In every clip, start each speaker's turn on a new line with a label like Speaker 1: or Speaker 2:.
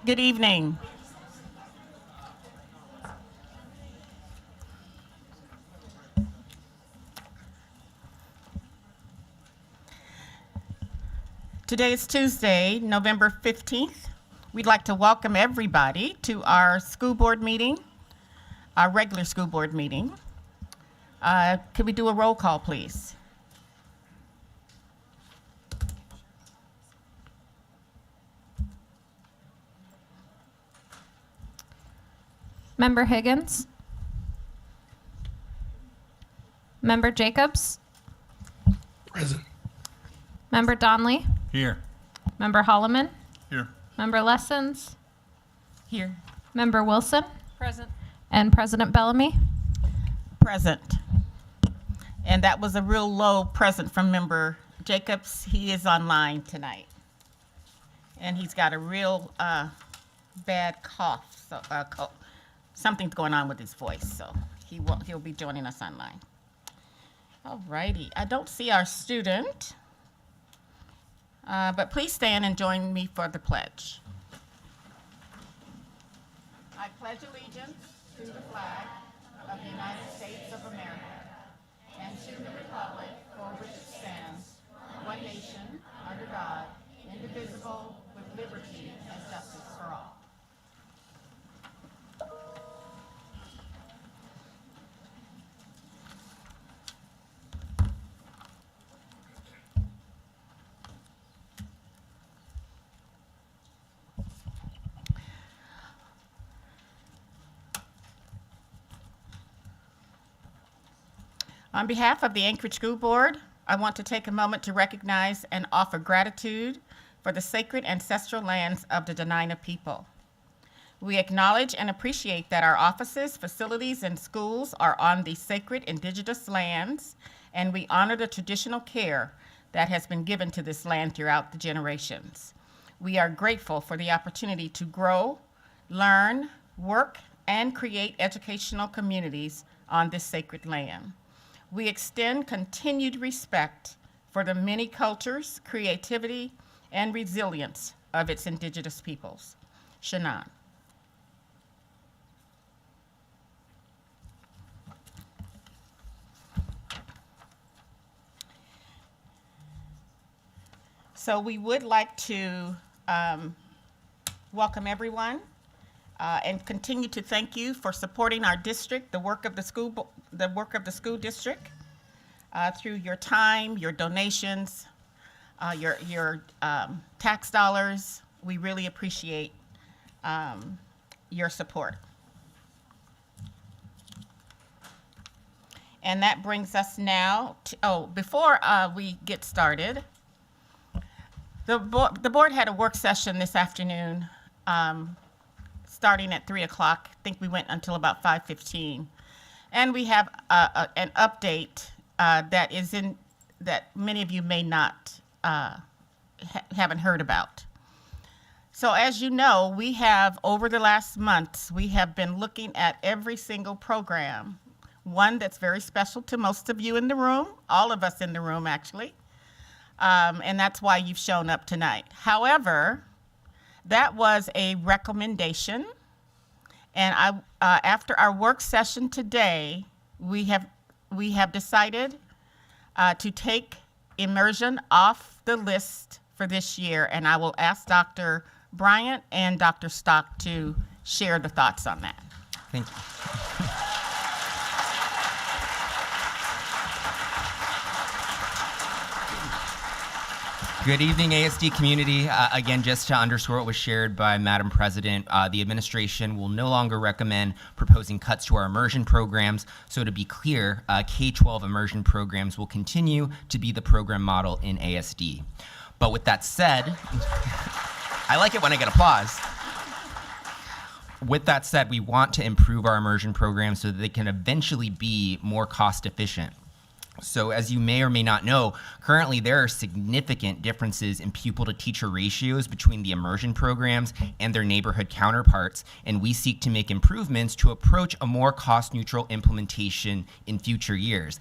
Speaker 1: Good evening. Today is Tuesday, November 15th. We'd like to welcome everybody to our school board meeting, our regular school board meeting. Could we do a roll call, please?
Speaker 2: Member Higgins? Member Jacobs?
Speaker 3: Present.
Speaker 2: Member Donley?
Speaker 3: Here.
Speaker 2: Member Holloman?
Speaker 3: Here.
Speaker 2: Member Lessons?
Speaker 1: Here.
Speaker 2: Member Wilson?
Speaker 4: Present.
Speaker 2: And President Bellamy?
Speaker 1: Present. And that was a real low present from Member Jacobs. He is online tonight. And he's got a real bad cough, so something's going on with his voice, so he'll be joining us online. All righty, I don't see our student, but please stand and join me for the pledge. I pledge allegiance to the flag of the United States of America and to the republic for which it stands, one nation, under God, indivisible, with liberty and justice for all. On behalf of the Anchorage School Board, I want to take a moment to recognize and offer gratitude for the sacred ancestral lands of the Dena'ina people. We acknowledge and appreciate that our offices, facilities, and schools are on these sacred indigenous lands, and we honor the traditional care that has been given to this land throughout the generations. We are grateful for the opportunity to grow, learn, work, and create educational communities on this sacred land. We extend continued respect for the many cultures, creativity, and resilience of its indigenous peoples. Shannon. So we would like to welcome everyone and continue to thank you for supporting our district, the work of the school district, through your time, your donations, your tax dollars. We really appreciate your support. And that brings us now to, before we get started, the board had a work session this afternoon, starting at 3 o'clock. I think we went until about 5:15. And we have an update that many of you may not haven't heard about. So as you know, we have, over the last months, we have been looking at every single program, one that's very special to most of you in the room, all of us in the room actually, and that's why you've shown up tonight. However, that was a recommendation, and after our work session today, we have decided to take immersion off the list for this year, and I will ask Dr. Bryant and Dr. Stock to share the thoughts on that.
Speaker 5: Thank you. Good evening, ASD community. Again, just to underscore what was shared by Madam President, the administration will no longer recommend proposing cuts to our immersion programs. So to be clear, K-12 immersion programs will continue to be the program model in ASD. But with that said, I like it when I get applause. With that said, we want to improve our immersion programs so that they can eventually be more cost efficient. So as you may or may not know, currently there are significant differences in pupil to teacher ratios between the immersion programs and their neighborhood counterparts, and we seek to make improvements to approach a more cost-neutral implementation in future years.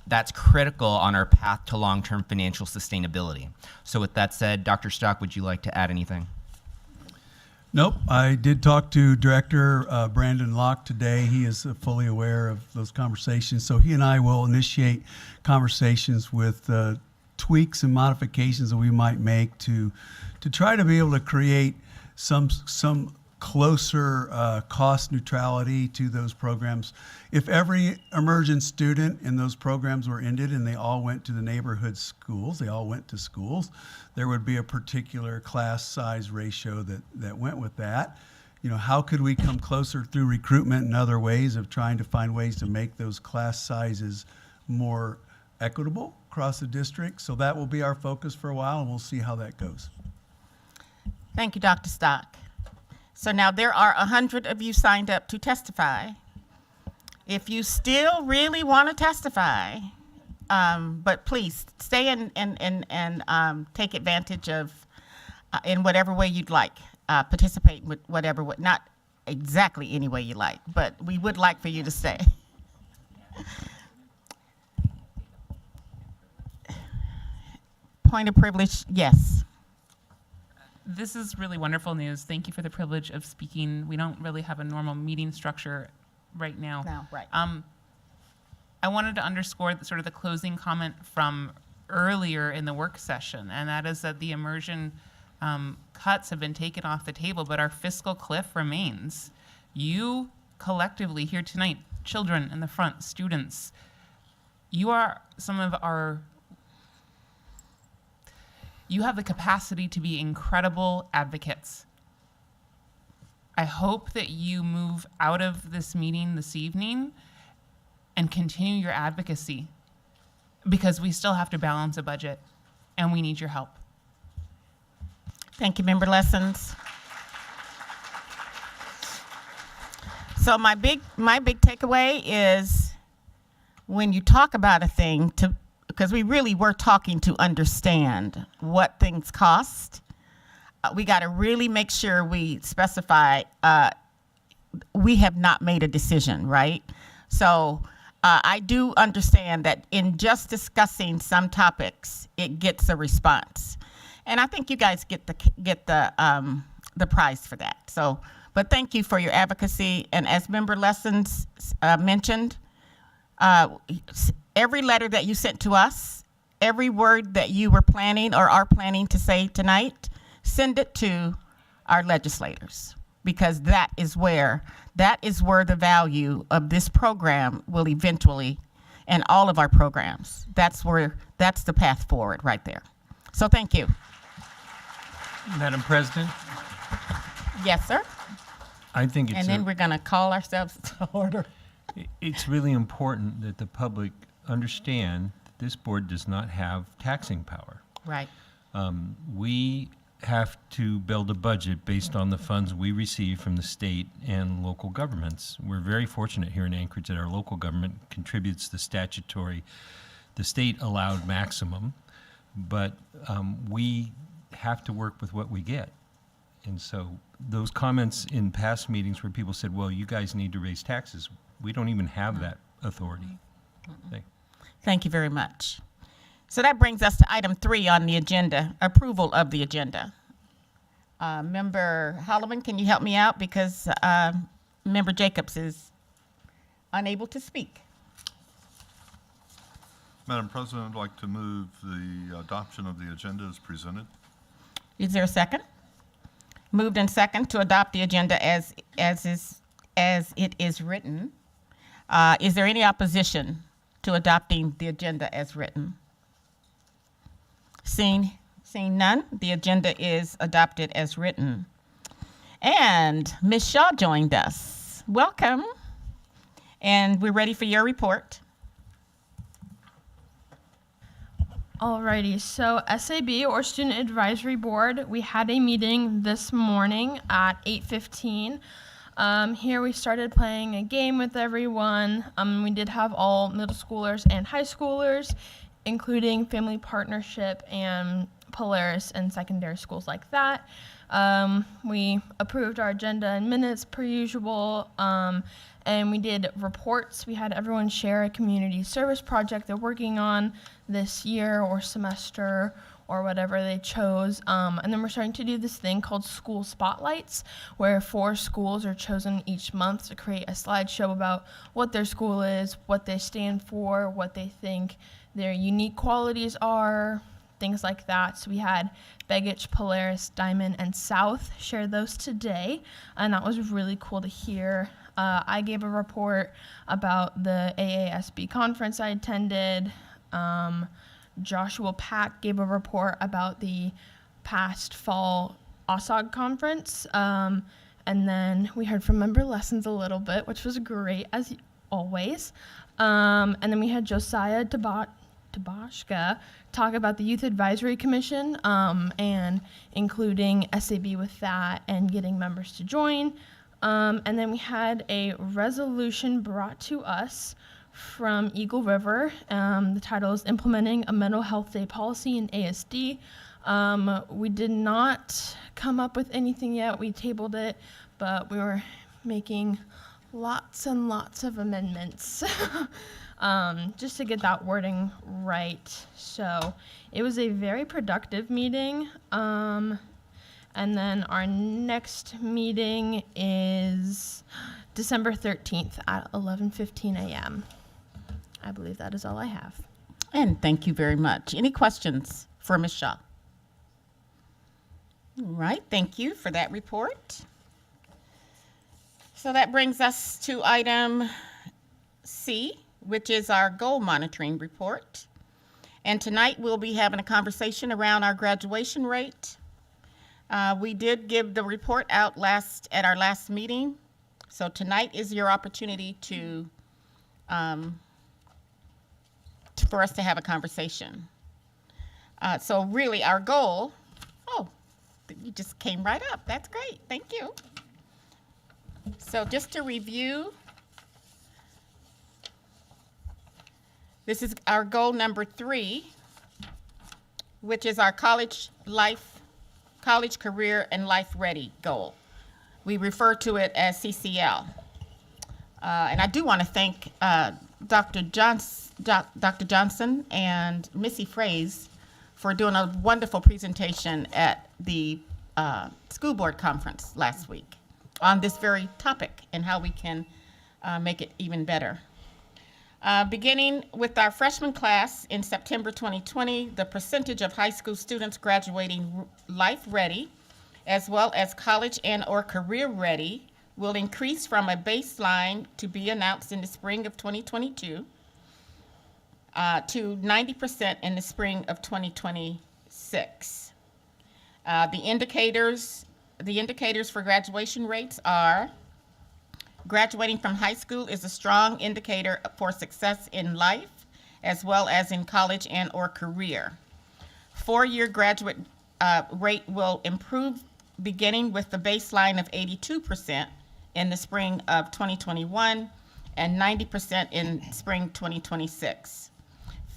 Speaker 5: That's critical on our path to long-term financial sustainability. So with that said, Dr. Stock, would you like to add anything?
Speaker 3: Nope, I did talk to Director Brandon Locke today. He is fully aware of those conversations. So he and I will initiate conversations with tweaks and modifications that we might make to try to be able to create some closer cost neutrality to those programs. If every immersion student in those programs were ended and they all went to the neighborhood schools, they all went to schools, there would be a particular class size ratio that went with that. You know, how could we come closer through recruitment and other ways of trying to find ways to make those class sizes more equitable across the district? So that will be our focus for a while, and we'll see how that goes.
Speaker 1: Thank you, Dr. Stock. So now there are 100 of you signed up to testify. If you still really want to testify, but please stay and take advantage of, in whatever way you'd like, participate with whatever, not exactly any way you like, but we would like for you to stay. Point of privilege, yes.
Speaker 4: This is really wonderful news. Thank you for the privilege of speaking. We don't really have a normal meeting structure right now.
Speaker 1: No, right.
Speaker 4: I wanted to underscore sort of the closing comment from earlier in the work session, and that is that the immersion cuts have been taken off the table, but our fiscal cliff remains. You collectively here tonight, children in the front, students, you are some of our, you have the capacity to be incredible advocates. I hope that you move out of this meeting this evening and continue your advocacy, because we still have to balance a budget and we need your help.
Speaker 1: Thank you, Member Lessons. So my big takeaway is when you talk about a thing, because we really were talking to understand what things cost, we got to really make sure we specify we have not made a decision, right? So I do understand that in just discussing some topics, it gets a response, and I think you guys get the prize for that. So, but thank you for your advocacy, and as Member Lessons mentioned, every letter that you sent to us, every word that you were planning or are planning to say tonight, send it to our legislators, because that is where the value of this program will eventually, and all of our programs, that's the path forward right there. So thank you.
Speaker 6: Madam President,
Speaker 1: Yes, sir.
Speaker 6: I think
Speaker 1: And then we're gonna call ourselves to order.
Speaker 6: it's really important that the public understand that this board does not have taxing power.
Speaker 1: Right.
Speaker 6: We have to build a budget based on the funds we receive from the state and local governments. We're very fortunate here in Anchorage that our local government contributes the state allowed maximum, but we have to work with what we get. And so those comments in past meetings where people said, well, you guys need to raise taxes, we don't even have that authority.
Speaker 1: Thank you very much. So that brings us to item 3 on the agenda, approval of the agenda. Member Holloman, can you help me out? Because Member Jacobs is unable to speak.
Speaker 7: Madam President, I'd like to move the adoption of the agenda as presented.
Speaker 1: Is there a second? Moved and second to adopt the agenda as it is written. Is there any opposition to adopting the agenda as written? Seeing none, the agenda is adopted as written. And Ms. Shaw joined us. Welcome. And we're ready for your report.
Speaker 8: Alrighty, so SAB, or Student Advisory Board, we had a meeting this morning at 8:15. Here we started playing a game with everyone. We did have all middle schoolers and high schoolers, including Family Partnership and Polaris and secondary schools like that. We approved our agenda and minutes per usual, and we did reports. We had everyone share a community service project they're working on this year or semester, or whatever they chose. And then we're starting to do this thing called school spotlights, where 4 schools are chosen each month to create a slideshow about what their school is, what they stand for, what they think their unique qualities are, things like that. So we had Begich, Polaris, Diamond, and South share those today, and that was really cool to hear. I gave a report about the AASB conference I attended. Joshua Pack gave a report about the past fall OSOG conference. And then we heard from member lessons a little bit, which was great, as always. And then we had Josiah Tabashka talk about the Youth Advisory Commission and including SAB with that and getting members to join. And then we had a resolution brought to us from Eagle River. The title is Implementing a Mental Health Day Policy in ASD. We did not come up with anything yet. We tabled it, but we were making lots and lots of amendments just to get that wording right. So it was a very productive meeting. And then our next meeting is December 13th at 11:15 a.m. I believe that is all I have.
Speaker 1: And thank you very much. Any questions for Ms. Shaw? All right, thank you for that report. So that brings us to item C, which is our goal monitoring report. And tonight we'll be having a conversation around our graduation rate. We did give the report out at our last meeting. So tonight is your opportunity for us to have a conversation. So really our goal, you just came right up. That's great. Thank you. So just to review, this is our goal number 3, which is our college, career, and life ready goal. We refer to it as CCL. And I do want to thank Dr. Johnson and Missy Fraze for doing a wonderful presentation at the school board conference last week on this very topic and how we can make it even better. Beginning with our freshman class in September 2020, the percentage of high school students graduating life ready, as well as college and or career ready, will increase from a baseline to be announced in the spring of 2022 to 90% in the spring of 2026. The indicators for graduation rates are: graduating from high school is a strong indicator for success in life, as well as in college and or career. 4-year graduate rate will improve beginning with the baseline of 82% in the spring of 2021 and 90% in spring 2026.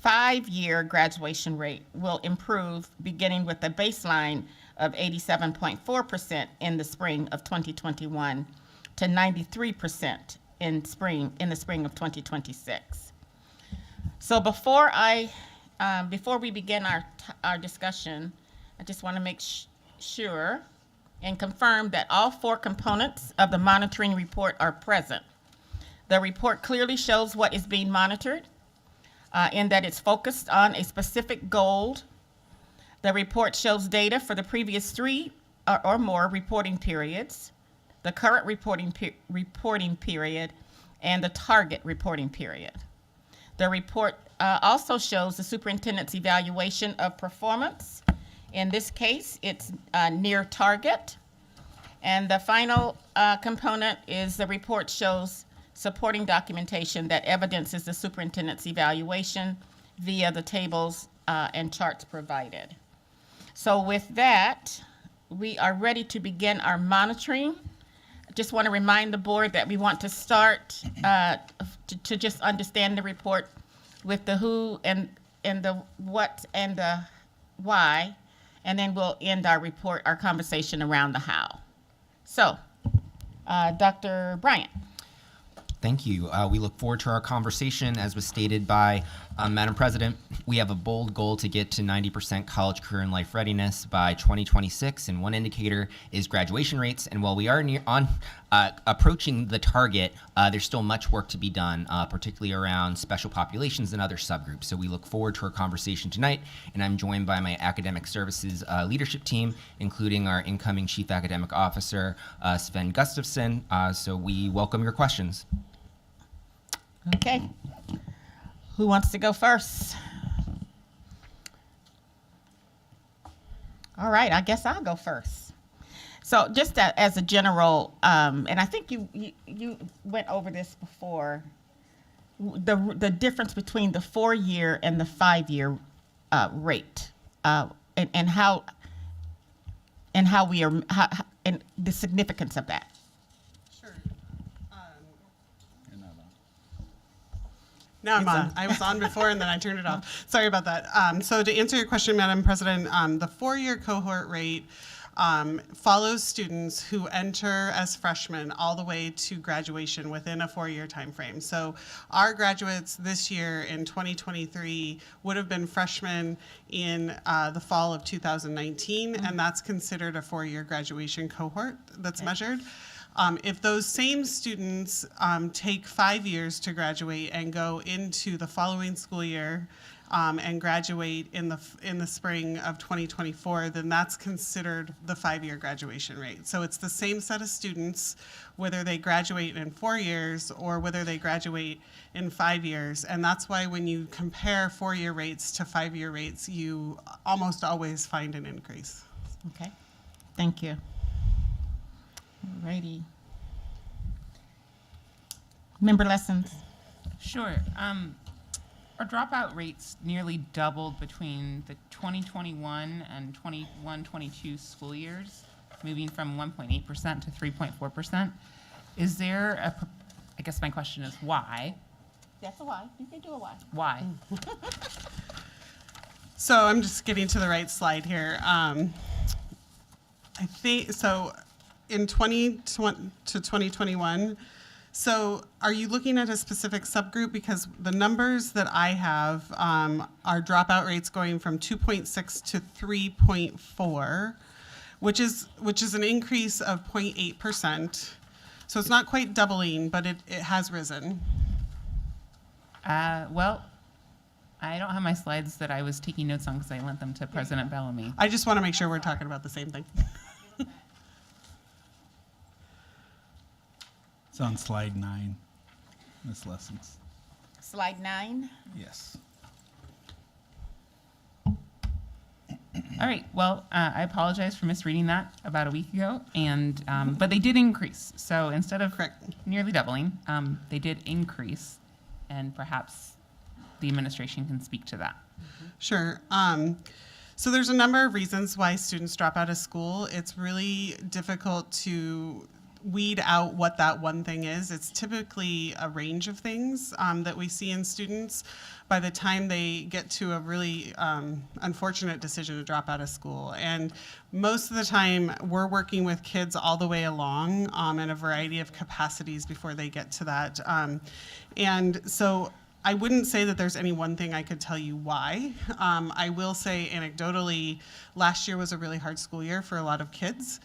Speaker 1: 5-year graduation rate will improve beginning with a baseline of 87.4% in the spring of 2021 to 93% in the spring of 2026. So before we begin our discussion, I just want to make sure and confirm that all 4 components of the monitoring report are present. The report clearly shows what is being monitored, in that it's focused on a specific goal. The report shows data for the previous 3 or more reporting periods, the current reporting period, and the target reporting period. The report also shows the superintendent's evaluation of performance. In this case, it's near target. And the final component is the report shows supporting documentation that evidences the superintendent's evaluation via the tables and charts provided. So with that, we are ready to begin our monitoring. I just want to remind the board that we want to start to just understand the report with the who and the what and the why, and then we'll end our conversation around the how. So, Dr. Bryant.
Speaker 5: Thank you. We look forward to our conversation, as was stated by Madam President, we have a bold goal to get to 90% college career and life readiness by 2026, and one indicator is graduation rates. And while we are approaching the target, there's still much work to be done, particularly around special populations and other subgroups. So we look forward to our conversation tonight, and I'm joined by my academic services leadership team, including our incoming Chief Academic Officer, Sven Gustafsson. So we welcome your questions.
Speaker 1: Okay. Who wants to go first? All right, I guess I'll go first. So just as a general, and I think you went over this before, the difference between the 4-year and the 5-year rate, and how we are, and the significance of that.
Speaker 9: Sure. Now I'm on. I was on before and then I turned it off. Sorry about that. So to answer your question, Madam President, the 4-year cohort rate follows students who enter as freshmen all the way to graduation within a 4-year time frame. So our graduates this year in 2023 would have been freshmen in the fall of 2019, and that's considered a 4-year graduation cohort that's measured. If those same students take 5 years to graduate and go into the following school year and graduate in the spring of 2024, then that's considered the 5-year graduation rate. So it's the same set of students, whether they graduate in 4 years or whether they graduate in 5 years. And that's why when you compare 4-year rates to 5-year rates, you almost always find an increase.
Speaker 1: Okay, thank you. Alrighty. Member Lessons.
Speaker 4: Sure. Our dropout rates nearly doubled between the 2021 and 21-22 school years, moving from 1.8% to 3.4%. Is there I guess my question is why?
Speaker 1: That's a why. You can do a why.
Speaker 4: Why?
Speaker 9: So I'm just getting to the right slide here. I think, so in 2020 to 2021, so are you looking at a specific subgroup? Because the numbers that I have are dropout rates going from 2.6 to 3.4, which is an increase of 0.8%. So it's not quite doubling, but it has risen.
Speaker 4: Well, I don't have my slides that I was taking notes on because I lent them to President Bellamy.
Speaker 9: I just want to make sure we're talking about the same thing.
Speaker 10: It's on slide 9, Ms. Lessons.
Speaker 1: Slide 9.
Speaker 10: Yes.
Speaker 4: All right. Well, I apologize for misreading that about a week ago, and but they did increase. So instead of
Speaker 9: Correct.
Speaker 4: nearly doubling, they did increase, and perhaps the administration can speak to that.
Speaker 9: Sure. So there's a number of reasons why students drop out of school. It's really difficult to weed out what that one thing is. It's typically a range of things that we see in students by the time they get to a really unfortunate decision to drop out of school. And most of the time, we're working with kids all the way along in a variety of capacities before they get to that. And so I wouldn't say that there's any one thing I could tell you why. I will say anecdotally, last year was a really hard school year for a lot of kids.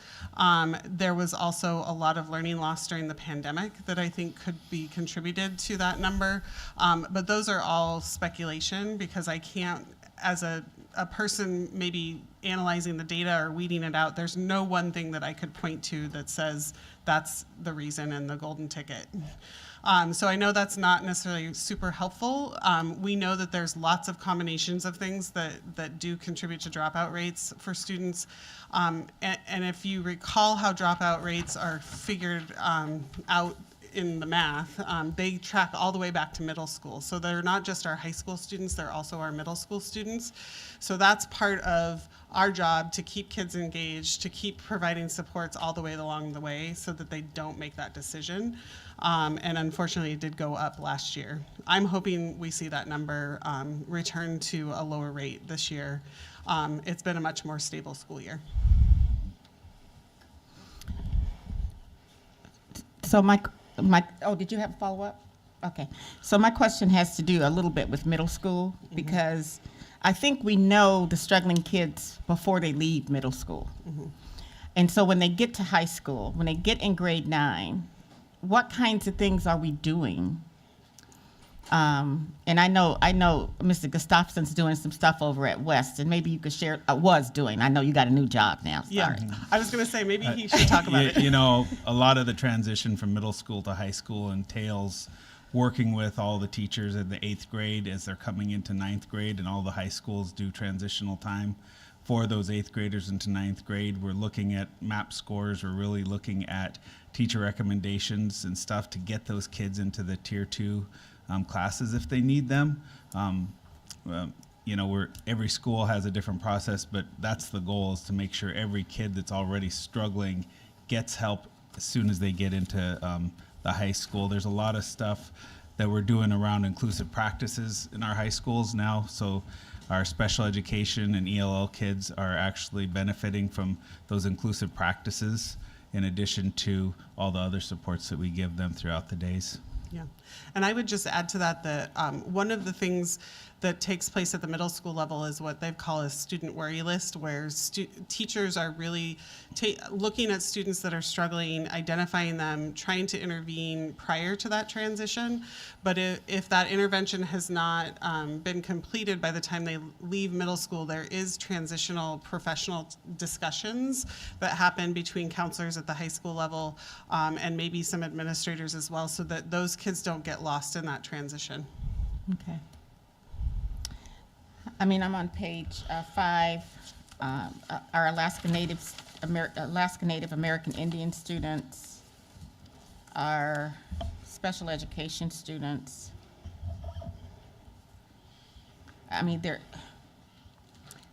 Speaker 9: There was also a lot of learning loss during the pandemic that I think could be contributed to that number. But those are all speculation because I can't, as a person maybe analyzing the data or weeding it out, there's no one thing that I could point to that says that's the reason and the golden ticket. So I know that's not necessarily super helpful. We know that there's lots of combinations of things that do contribute to dropout rates for students. And if you recall how dropout rates are figured out in the math, they track all the way back to middle school. So they're not just our high school students, they're also our middle school students. So that's part of our job, to keep kids engaged, to keep providing supports all the way along the way so that they don't make that decision. And unfortunately, it did go up last year. I'm hoping we see that number return to a lower rate this year. It's been a much more stable school year.
Speaker 1: So Mike, oh, did you have a follow-up? Okay, so my question has to do a little bit with middle school, because I think we know the struggling kids before they leave middle school. And so when they get to high school, when they get in grade 9, what kinds of things are we doing? And I know Mr. Gustafson's doing some stuff over at West, and maybe you could share, was doing. I know you got a new job now,
Speaker 9: Yeah,
Speaker 1: sorry.
Speaker 9: I was going to say maybe he should talk about it.
Speaker 10: You know, a lot of the transition from middle school to high school entails working with all the teachers in the 8th grade as they're coming into 9th grade, and all the high schools do transitional time for those 8th graders into 9th grade. We're looking at MAP scores. We're really looking at teacher recommendations and stuff to get those kids into the tier 2 classes if they need them. You know, every school has a different process, but that's the goal, is to make sure every kid that's already struggling gets help as soon as they get into the high school. There's a lot of stuff that we're doing around inclusive practices in our high schools now. So our special education and ELL kids are actually benefiting from those inclusive practices, in addition to all the other supports that we give them throughout the days.
Speaker 9: Yeah, and I would just add to that one of the things that takes place at the middle school level is what they call a student worry list, where teachers are really looking at students that are struggling, identifying them, trying to intervene prior to that transition. But if that intervention has not been completed by the time they leave middle school, there is transitional professional discussions that happen between counselors at the high school level and maybe some administrators as well, so that those kids don't get lost in that transition.
Speaker 1: Okay. I mean, I'm on page 5. Our Alaska Native American Indian students, our special education students. I mean,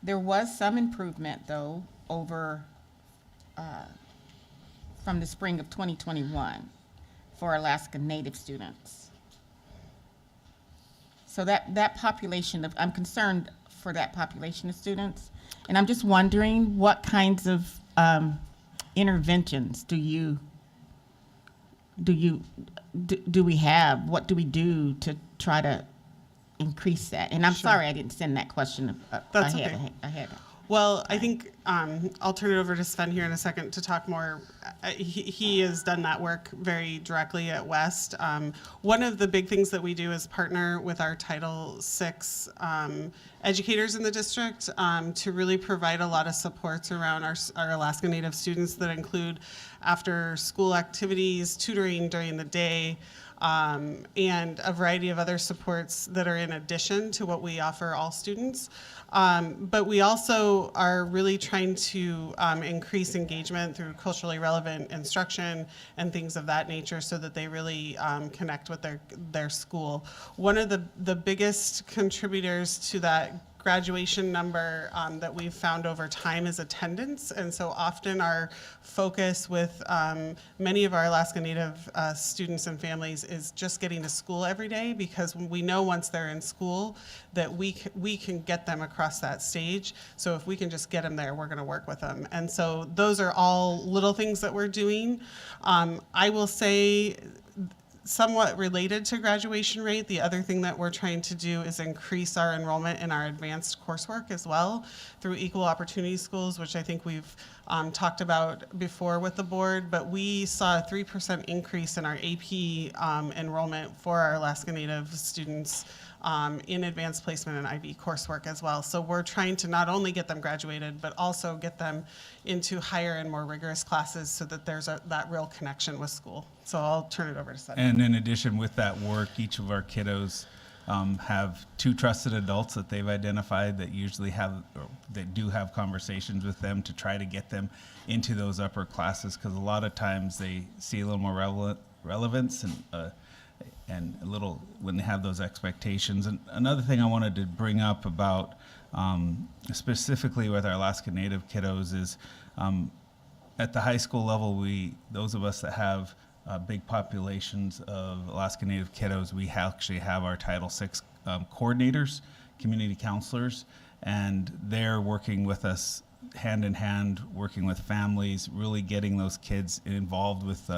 Speaker 1: there was some improvement, though, over from the spring of 2021 for Alaska Native students. So that population I'm concerned for that population of students, and I'm just wondering what kinds of interventions do we have? What do we do to try to increase that? And I'm sorry I didn't send that question
Speaker 9: That's
Speaker 1: ahead.
Speaker 9: okay.
Speaker 1: I had.
Speaker 9: Well, I think I'll turn it over to Sven here in a second to talk more. He has done that work very directly at West. One of the big things that we do is partner with our Title VI educators in the district to really provide a lot of supports around our Alaska Native students that include after school activities, tutoring during the day, and a variety of other supports that are in addition to what we offer all students. But we also are really trying to increase engagement through culturally relevant instruction and things of that nature, so that they really connect with their school. One of the biggest contributors to that graduation number that we've found over time is attendance. And so often our focus with many of our Alaska Native students and families is just getting to school every day, because we know once they're in school that we can get them across that stage. So if we can just get them there, we're going to work with them. And so those are all little things that we're doing. I will say, somewhat related to graduation rate, the other thing that we're trying to do is increase our enrollment in our advanced coursework as well through equal opportunity schools, which I think we've talked about before with the board. But we saw a 3% increase in our AP enrollment for our Alaska Native students in advanced placement and IB coursework as well. So we're trying to not only get them graduated, but also get them into higher and more rigorous classes, so that there's that real connection with school. So I'll turn it over to Seth.
Speaker 10: And in addition with that work, each of our kiddos have 2 trusted adults that they've identified that usually do have conversations with them to try to get them into those upper classes, because a lot of times they see a little more relevance and a little when they have those expectations. And another thing I wanted to bring up about specifically with our Alaska Native kiddos is at the high school level, those of us that have big populations of Alaska Native kiddos, we actually have our Title VI coordinators, community counselors, and they're working with us hand in hand, working with families, really getting those kids involved with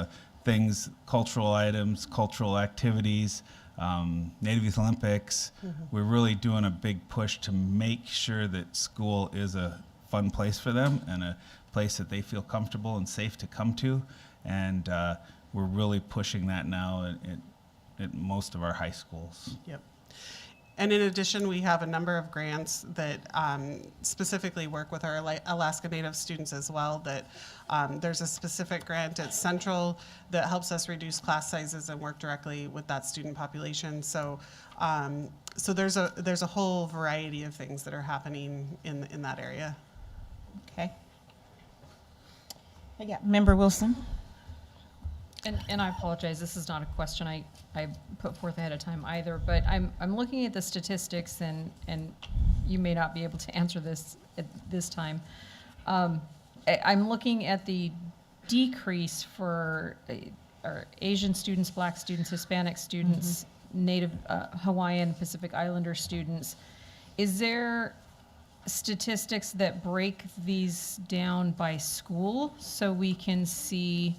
Speaker 10: things, cultural items, cultural activities, Native Youth Olympics. We're really doing a big push to make sure that school is a fun place for them and a place that they feel comfortable and safe to come to. And we're really pushing that now at most of our high schools.
Speaker 9: Yep. And in addition, we have a number of grants that specifically work with our Alaska Native students as well. That there's a specific grant at Central that helps us reduce class sizes and work directly with that student population. So, so there's a whole variety of things that are happening in that area.
Speaker 1: Okay. Yeah, Member Wilson.
Speaker 11: And I apologize, this is not a question I put forth ahead of time either, but I'm looking at the statistics, and you may not be able to answer this at this time. I'm looking at the decrease for Asian students, Black students, Hispanic students, Native Hawaiian, Pacific Islander students. Is there statistics that break these down by school so we can see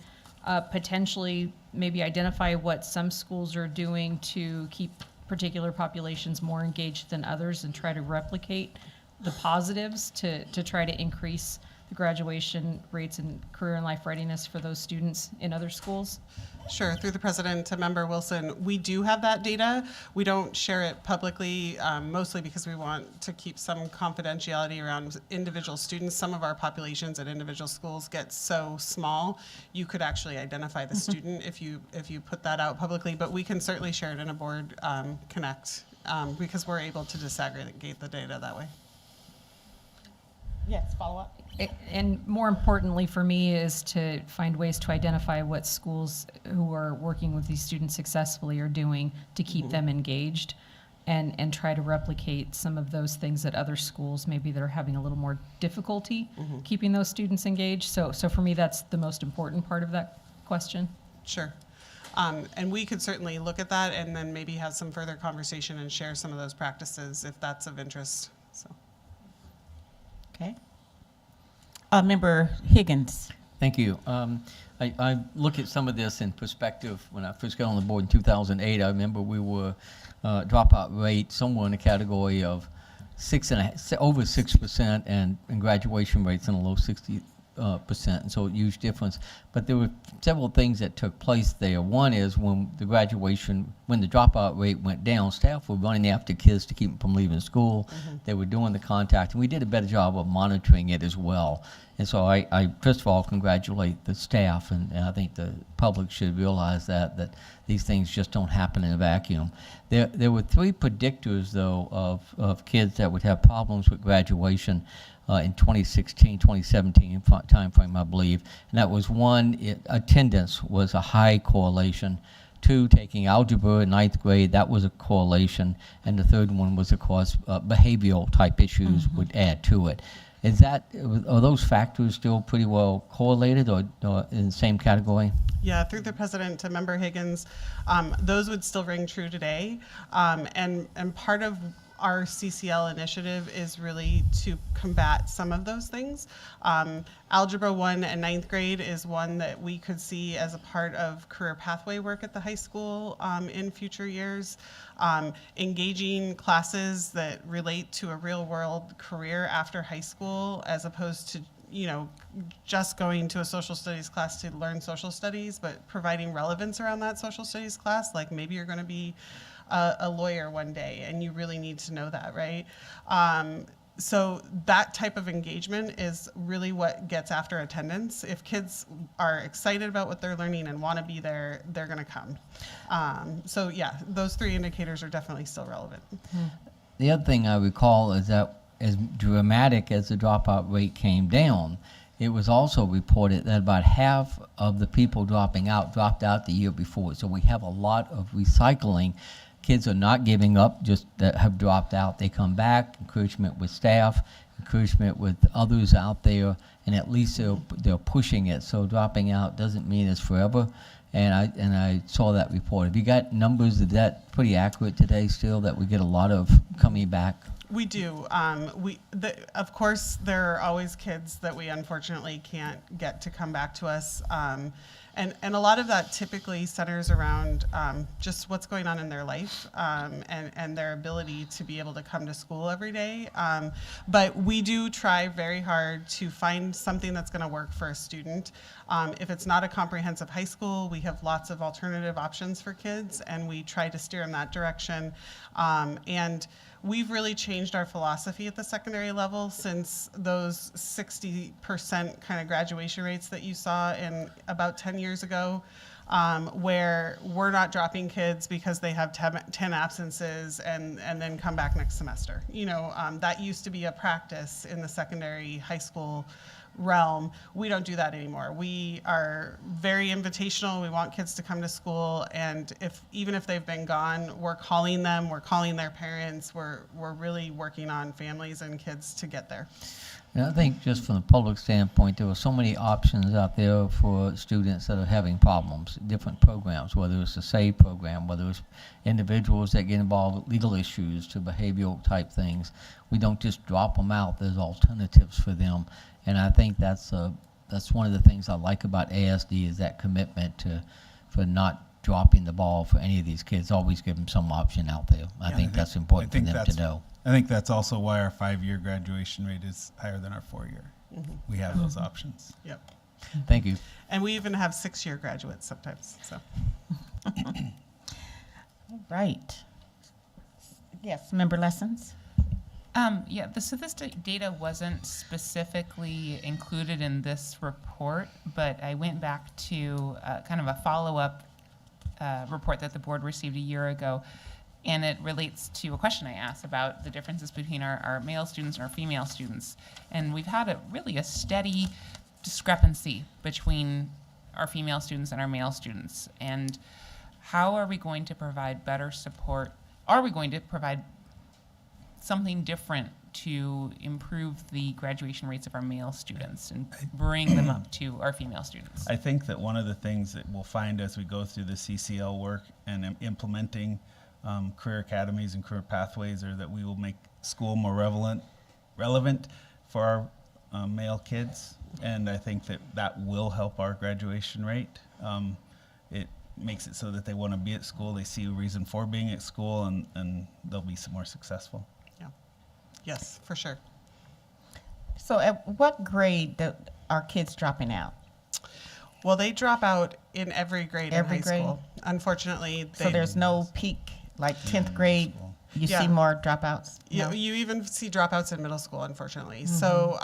Speaker 11: potentially maybe identify what some schools are doing to keep particular populations more engaged than others and try to replicate the positives to try to increase the graduation rates and career and life readiness for those students in other schools?
Speaker 9: Sure. Through the president to Member Wilson, we do have that data. We don't share it publicly, mostly because we want to keep some confidentiality around individual students. Some of our populations at individual schools get so small, you could actually identify the student if you put that out publicly. But we can certainly share it in a board connect because we're able to disaggregate the data that way. Yes, follow up.
Speaker 11: And more importantly for me is to find ways to identify what schools who are working with these students successfully are doing to keep them engaged and try to replicate some of those things at other schools maybe that are having a little more difficulty keeping those students engaged. So for me, that's the most important part of that question.
Speaker 9: Sure. And we could certainly look at that and then maybe have some further conversation and share some of those practices if that's of interest. So.
Speaker 1: Okay. Member Higgins.
Speaker 12: Thank you. I look at some of this in perspective. When I first got on the board in 2008, I remember we were dropout rate somewhere in the category of over 6%, and graduation rates in the low 60%, and so a huge difference. But there were several things that took place there. One is when the dropout rate went down, staff were running after kids to keep them from leaving school. They were doing the contact, and we did a better job of monitoring it as well. And so I first of all congratulate the staff, and I think the public should realize that these things just don't happen in a vacuum. There were 3 predictors, though, of kids that would have problems with graduation in 2016, 2017 timeframe, I believe. And that was 1, attendance was a high correlation. 2, taking algebra in 9th grade, that was a correlation. And the 3rd one was, of course, behavioral type issues would add to it. Are those factors still pretty well correlated or in the same category?
Speaker 9: Yeah, through the president to Member Higgins, those would still ring true today. And part of our CCL initiative is really to combat some of those things. Algebra 1 and 9th grade is one that we could see as a part of career pathway work at the high school in future years. Engaging classes that relate to a real world career after high school, as opposed to just going to a social studies class to learn social studies, but providing relevance around that social studies class. Like maybe you're going to be a lawyer one day and you really need to know that, right? So that type of engagement is really what gets after attendance. If kids are excited about what they're learning and want to be there, they're going to come. So yeah, those 3 indicators are definitely still relevant.
Speaker 12: The other thing I recall is that as dramatic as the dropout rate came down, it was also reported that about half of the people dropping out dropped out the year before. So we have a lot of recycling. Kids are not giving up, just that have dropped out. They come back, encouragement with staff, encouragement with others out there, and at least they're pushing it. So dropping out doesn't mean it's forever. And I saw that report. Have you got numbers? Is that pretty accurate today still, that we get a lot of coming back?
Speaker 9: We do. Of course, there are always kids that we unfortunately can't get to come back to us. And a lot of that typically centers around just what's going on in their life and their ability to be able to come to school every day. But we do try very hard to find something that's going to work for a student. If it's not a comprehensive high school, we have lots of alternative options for kids, and we try to steer in that direction. And we've really changed our philosophy at the secondary level since those 60% kind of graduation rates that you saw in about 10 years ago, where we're not dropping kids because they have 10 absences and then come back next semester. That used to be a practice in the secondary high school realm. We don't do that anymore. We are very invitational. We want kids to come to school, and even if they've been gone, we're calling them, we're calling their parents, we're really working on families and kids to get there.
Speaker 12: And I think just from the public standpoint, there are so many options out there for students that are having problems, different programs, whether it's a SAVE program, whether it's individuals that get involved with legal issues to behavioral type things. We don't just drop them out. There's alternatives for them. And I think that's one of the things I like about ASD is that commitment for not dropping the ball for any of these kids. Always give them some option out there. I think that's important for them to know.
Speaker 10: I think that's also why our 5-year graduation rate is higher than our 4-year. We have those options.
Speaker 9: Yep.
Speaker 12: Thank you.
Speaker 9: And we even have 6-year graduates sometimes. So.
Speaker 1: Right. Yes, member Lessons?
Speaker 4: The statistic data wasn't specifically included in this report, but I went back to kind of a follow-up report that the board received a year ago, and it relates to a question I asked about the differences between our male students and our female students. And we've had a steady discrepancy between our female students and our male students. And how are we going to provide better support? Are we going to provide something different to improve the graduation rates of our male students and bring them up to our female students?
Speaker 10: I think that one of the things that we'll find as we go through the CCL work and implementing career academies and career pathways are that we will make school more relevant for our male kids. And I think that will help our graduation rate. It makes it so that they want to be at school, they see a reason for being at school, and they'll be more successful.
Speaker 9: Yes, for sure.
Speaker 1: So at what grade are kids dropping out?
Speaker 9: Well, they drop out in every grade in high school. Unfortunately,
Speaker 1: so there's no peak, like 10th grade, you see more dropouts?
Speaker 9: Yeah, you even see dropouts in middle school, unfortunately. So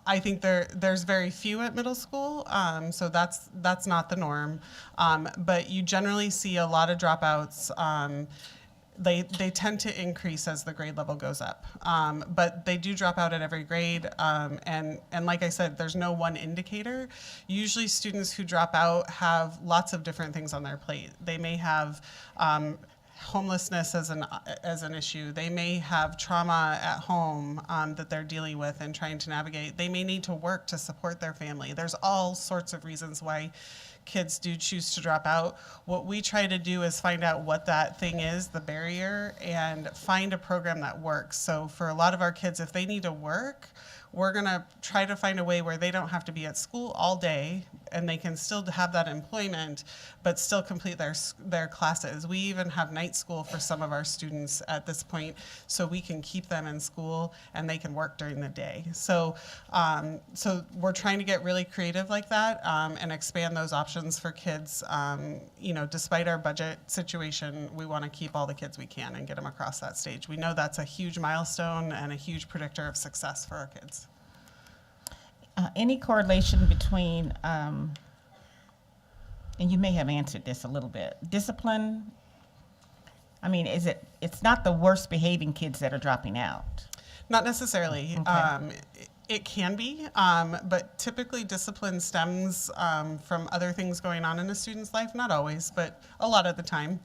Speaker 9: I think there's very few at middle school, so that's not the norm. But you generally see a lot of dropouts. They tend to increase as the grade level goes up, but they do drop out at every grade. And like I said, there's no one indicator. Usually students who drop out have lots of different things on their plate. They may have homelessness as an issue. They may have trauma at home that they're dealing with and trying to navigate. They may need to work to support their family. There's all sorts of reasons why kids do choose to drop out. What we try to do is find out what that thing is, the barrier, and find a program that works. So for a lot of our kids, if they need to work, we're going to try to find a way where they don't have to be at school all day and they can still have that employment but still complete their classes. We even have night school for some of our students at this point, so we can keep them in school and they can work during the day. So we're trying to get really creative like that and expand those options for kids. Despite our budget situation, we want to keep all the kids we can and get them across that stage. We know that's a huge milestone and a huge predictor of success for our kids.
Speaker 1: Any correlation between, and you may have answered this a little bit, discipline? I mean, it's not the worst behaving kids that are dropping out?
Speaker 9: Not necessarily.
Speaker 1: Okay.
Speaker 9: It can be, but typically discipline stems from other things going on in a student's life. Not always, but a lot of the time.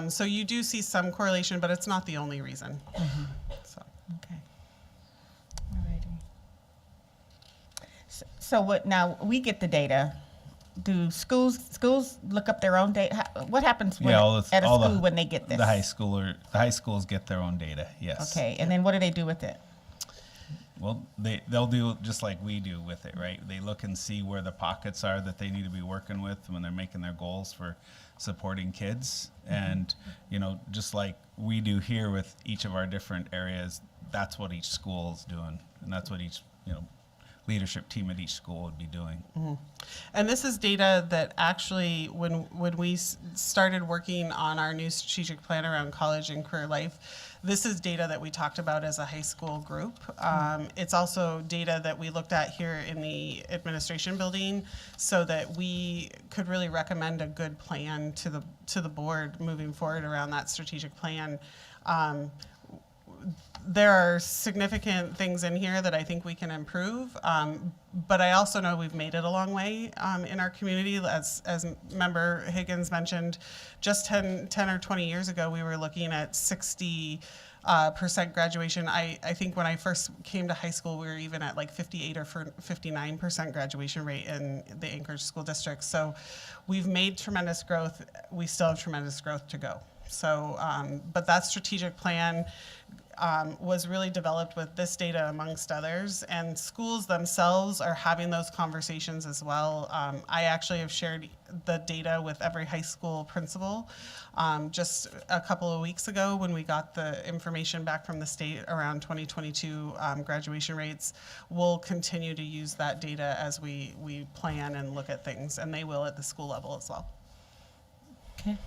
Speaker 9: So you do see some correlation, but it's not the only reason.
Speaker 1: Mm-hmm.
Speaker 9: So.
Speaker 1: Okay. All righty. So what now? We get the data. Do schools look up their own data? What happens when, at a school when they get this?
Speaker 10: The high schools get their own data. Yes.
Speaker 1: Okay, and then what do they do with it?
Speaker 10: Well, they'll do just like we do with it, right? They look and see where the pockets are that they need to be working with when they're making their goals for supporting kids. And, you know, just like we do here with each of our different areas, that's what each school is doing. And that's what each, you know, leadership team at each school would be doing.
Speaker 9: And this is data that actually, when we started working on our new strategic plan around college and career life, this is data that we talked about as a high school group. It's also data that we looked at here in the administration building so that we could really recommend a good plan to the board moving forward around that strategic plan. There are significant things in here that I think we can improve, but I also know we've made it a long way in our community. As Member Higgins mentioned, just 10 or 20 years ago, we were looking at 60% graduation. I think when I first came to high school, we were even at like 58 or 59% graduation rate in the Anchorage school district. So we've made tremendous growth. We still have tremendous growth to go. So, but that strategic plan was really developed with this data amongst others, and schools themselves are having those conversations as well. I actually have shared the data with every high school principal just a couple of weeks ago when we got the information back from the state around 2022 graduation rates. We'll continue to use that data as we plan and look at things, and they will at the school level as well.
Speaker 1: Okay.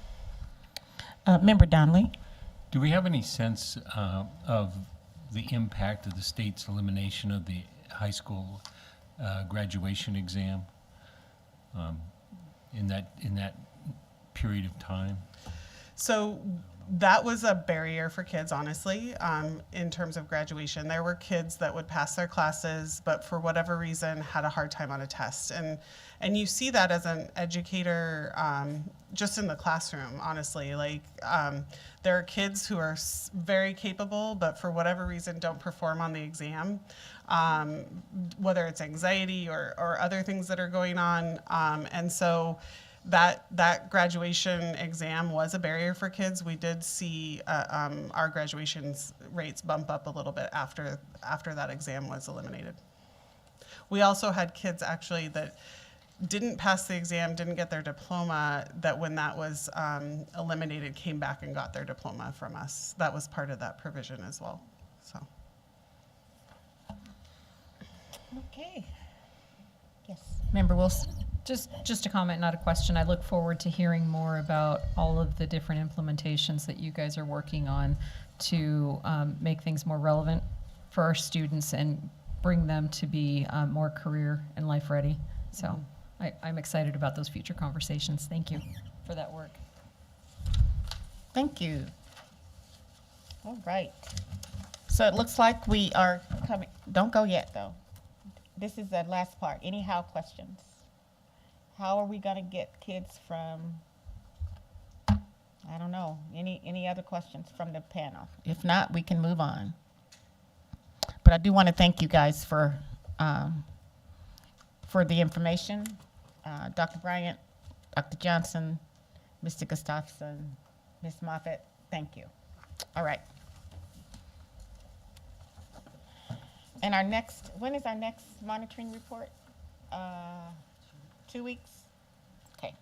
Speaker 1: Member Donnelly?
Speaker 6: Do we have any sense of the impact of the state's elimination of the high school graduation exam in that period of time?
Speaker 9: So that was a barrier for kids, honestly, in terms of graduation. There were kids that would pass their classes, but for whatever reason had a hard time on a test. And you see that as an educator just in the classroom, honestly. Like there are kids who are very capable, but for whatever reason don't perform on the exam, whether it's anxiety or other things that are going on. And so that graduation exam was a barrier for kids. We did see our graduation rates bump up a little bit after that exam was eliminated. We also had kids actually that didn't pass the exam, didn't get their diploma, that when that was eliminated came back and got their diploma from us. That was part of that provision as well. So.
Speaker 1: Okay. Yes. Member Wilson?
Speaker 11: Just a comment, not a question. I look forward to hearing more about all of the different implementations that you guys are working on to make things more relevant for our students and bring them to be more career and life ready. So I'm excited about those future conversations. Thank you for that work.
Speaker 1: Thank you. All right. So it looks like we are coming. Don't go yet, though. This is the last part. Any how questions? How are we going to get kids from, I don't know, any other questions from the panel? If not, we can move on. But I do want to thank you guys for the information. Dr. Bryant, Dr. Johnson, Mr. Gustafson, Ms. Moffitt, thank you. All right. And when is our next monitoring report? 2 weeks? Okay.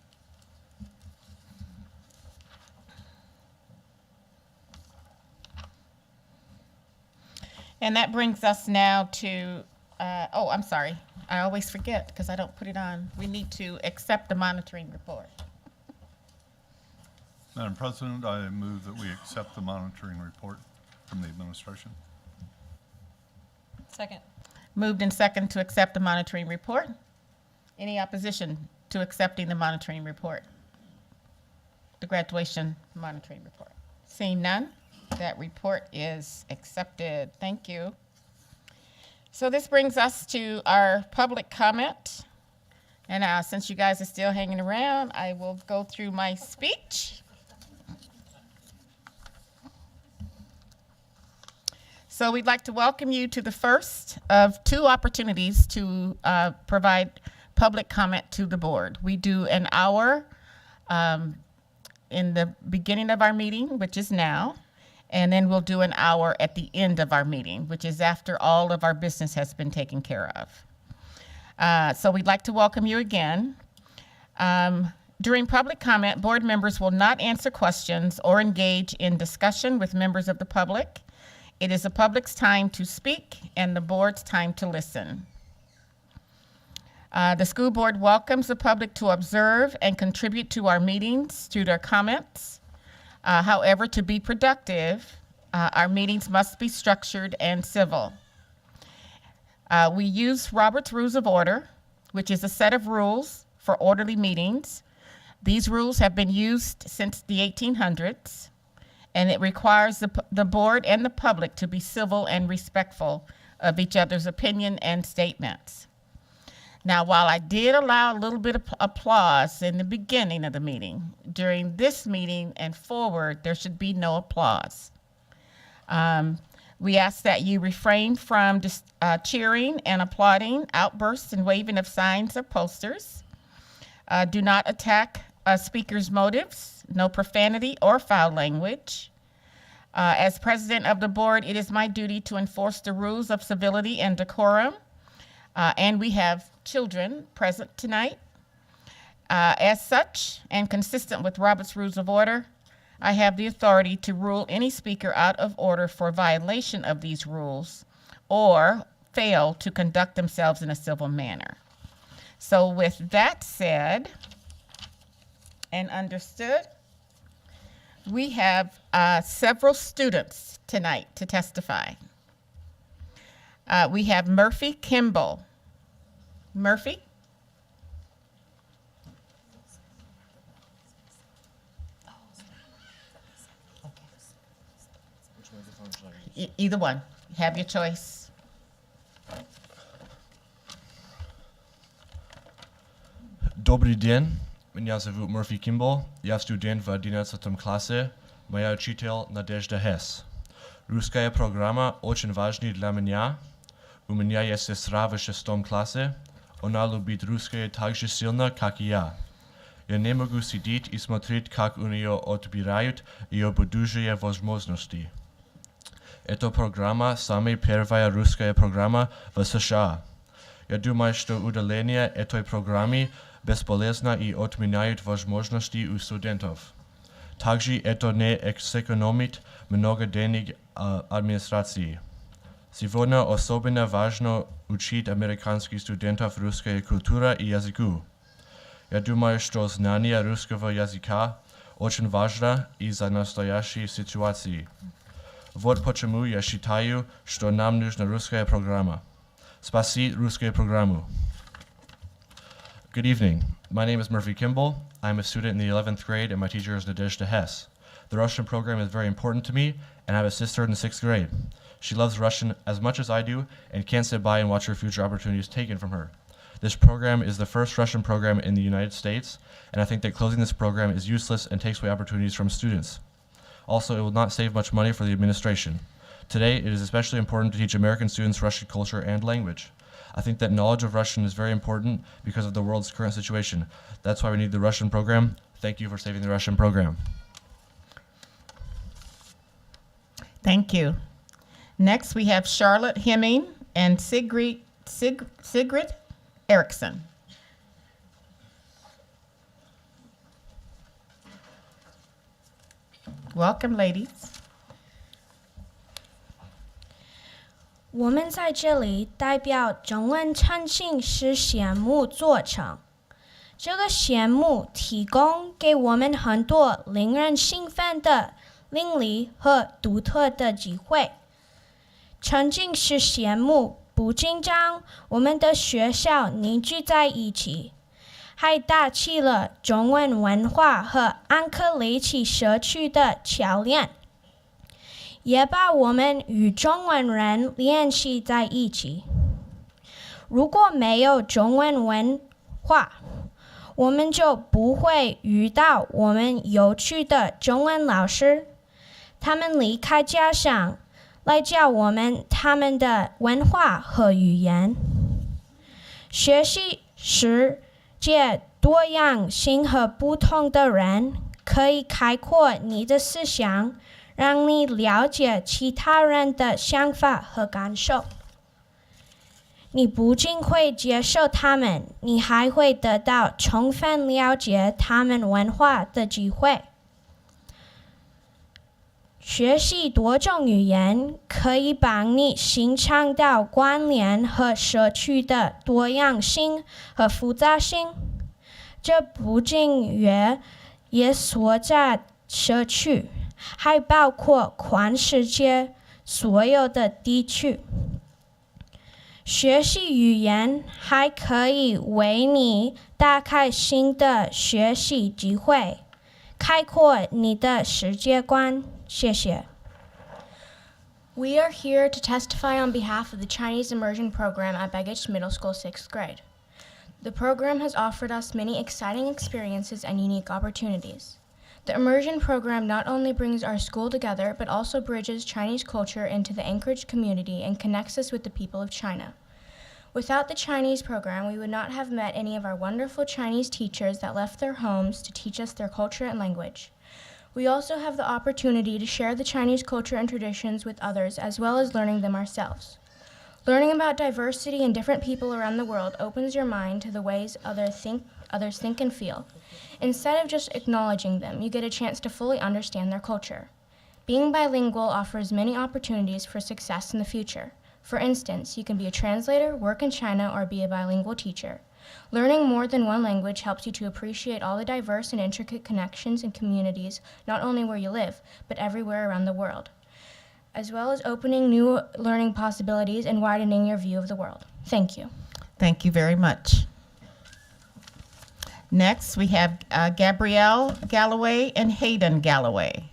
Speaker 1: And that brings us now to, oh, I'm sorry. I always forget because I don't put it on. We need to accept the monitoring report.
Speaker 7: Madam President, I move that we accept the monitoring report from the administration.
Speaker 11: Second.
Speaker 1: Moved and second to accept the monitoring report. Any opposition to accepting the monitoring report? The graduation monitoring report. Seeing none, that report is accepted. Thank you. So this brings us to our public comment. And since you guys are still hanging around, I will go through my speech. So we'd like to welcome you to the first of 2 opportunities to provide public comment to the board. We do an hour in the beginning of our meeting, which is now, And then we'll do an hour at the end of our meeting, which is after all of our business has been taken care of. So we'd like to welcome you again. During public comment, board members will not answer questions or engage in discussion with members of the public. It is the public's time to speak and the board's time to listen. The school board welcomes the public to observe and contribute to our meetings through their comments. However, to be productive, our meetings must be structured and civil. We use Robert's Rules of Order, which is a set of rules for orderly meetings. These rules have been used since the 1800s, and it requires the board and the public to be civil and respectful of each other's opinion and statements. Now, while I did allow a little bit of applause in the beginning of the meeting, during this meeting and forward, there should be no applause. We ask that you refrain from cheering and applauding, outbursts and waving of signs or posters. Do not attack speakers' motives, no profanity or foul language. As president of the board, it is my duty to enforce the rules of civility and decorum. And we have children present tonight. As such, and consistent with Robert's Rules of Order, I have the authority to rule any speaker out of order for violation of these rules or fail to conduct themselves in a civil manner. So with that said and understood, we have several students tonight to testify. We have Murphy Kimball. Murphy? Either one. Have your choice.
Speaker 13: Добрый день, меня зовут Murphy Kimball, я студент в 11 классе, моя учитель Надежда Хесс. Русская программа очень важна для меня. У меня есть сестра в 6 классе, она любит русское так же сильно, как и я. Я не могу сидеть и смотреть, как у нее отбирают ее будущие возможности. Эта программа самая первая русская программа в США. Я думаю, что удаление этой программы бесполезно и отменяет возможности у студентов. Также это не сэкономит много денег администрации. Сегодня особенно важно учить американских студентов русской культуре и языку. Я думаю, что знание русского языка очень важно из-за настоящей ситуации. Вот почему я считаю, что нам нужна русская программа. Спаси русскую программу. Good evening. My name is Murphy Kimball. I'm a student in the 11th grade and my teacher is Nadezhda Hess. The Russian program is very important to me and I have a sister in the 6th grade. She loves Russian as much as I do and can't sit by and watch her future opportunities taken from her. This program is the first Russian program in the United States, and I think that closing this program is useless and takes away opportunities from students. Also, it will not save much money for the administration. Today, it is especially important to teach American students Russian culture and language. I think that knowledge of Russian is very important because of the world's current situation. That's why we need the Russian program. Thank you for saving the Russian program.
Speaker 1: Thank you. Next, we have Charlotte Hemming and Sigrid Erickson. Welcome, ladies.
Speaker 14: 我们在这里代表中文诚信是项目做成。这个项目提供给我们很多令人兴奋的领域和独特的机会。诚信是项目不仅将我们的学校凝聚在一起，还搭起了中文文化和安克雷奇社区的桥梁，也把我们与中文人联系在一起。如果没有中文文化，我们就不会遇到我们有趣的中文老师，他们离开家乡来教我们他们的文化和语言。学习世界多样性和不同的人，可以开阔你的思想，让你了解其他人的想法和感受。你不仅会接受他们，你还会得到充分了解他们文化的机会。学习多种语言可以帮你欣赏到关联和社区的多样性和复杂性。这不仅也所在社区，还包括全世界所有的地区。学习语言还可以为你打开新的学习机会，开阔你的世界观。谢谢。
Speaker 15: We are here to testify on behalf of the Chinese Immersion Program at Begich Middle School 6th grade. The program has offered us many exciting experiences and unique opportunities. The immersion program not only brings our school together, but also bridges Chinese culture into the Anchorage community and connects us with the people of China. Without the Chinese program, we would not have met any of our wonderful Chinese teachers that left their homes to teach us their culture and language. We also have the opportunity to share the Chinese culture and traditions with others, as well as learning them ourselves. Learning about diversity and different people around the world opens your mind to the ways others think and feel. Instead of just acknowledging them, you get a chance to fully understand their culture. Being bilingual offers many opportunities for success in the future. For instance, you can be a translator, work in China, or be a bilingual teacher. Learning more than one language helps you to appreciate all the diverse and intricate connections and communities, not only where you live, but everywhere around the world, as well as opening new learning possibilities and widening your view of the world. Thank you.
Speaker 1: Thank you very much. Next, we have Gabrielle Galloway and Hayden Galloway.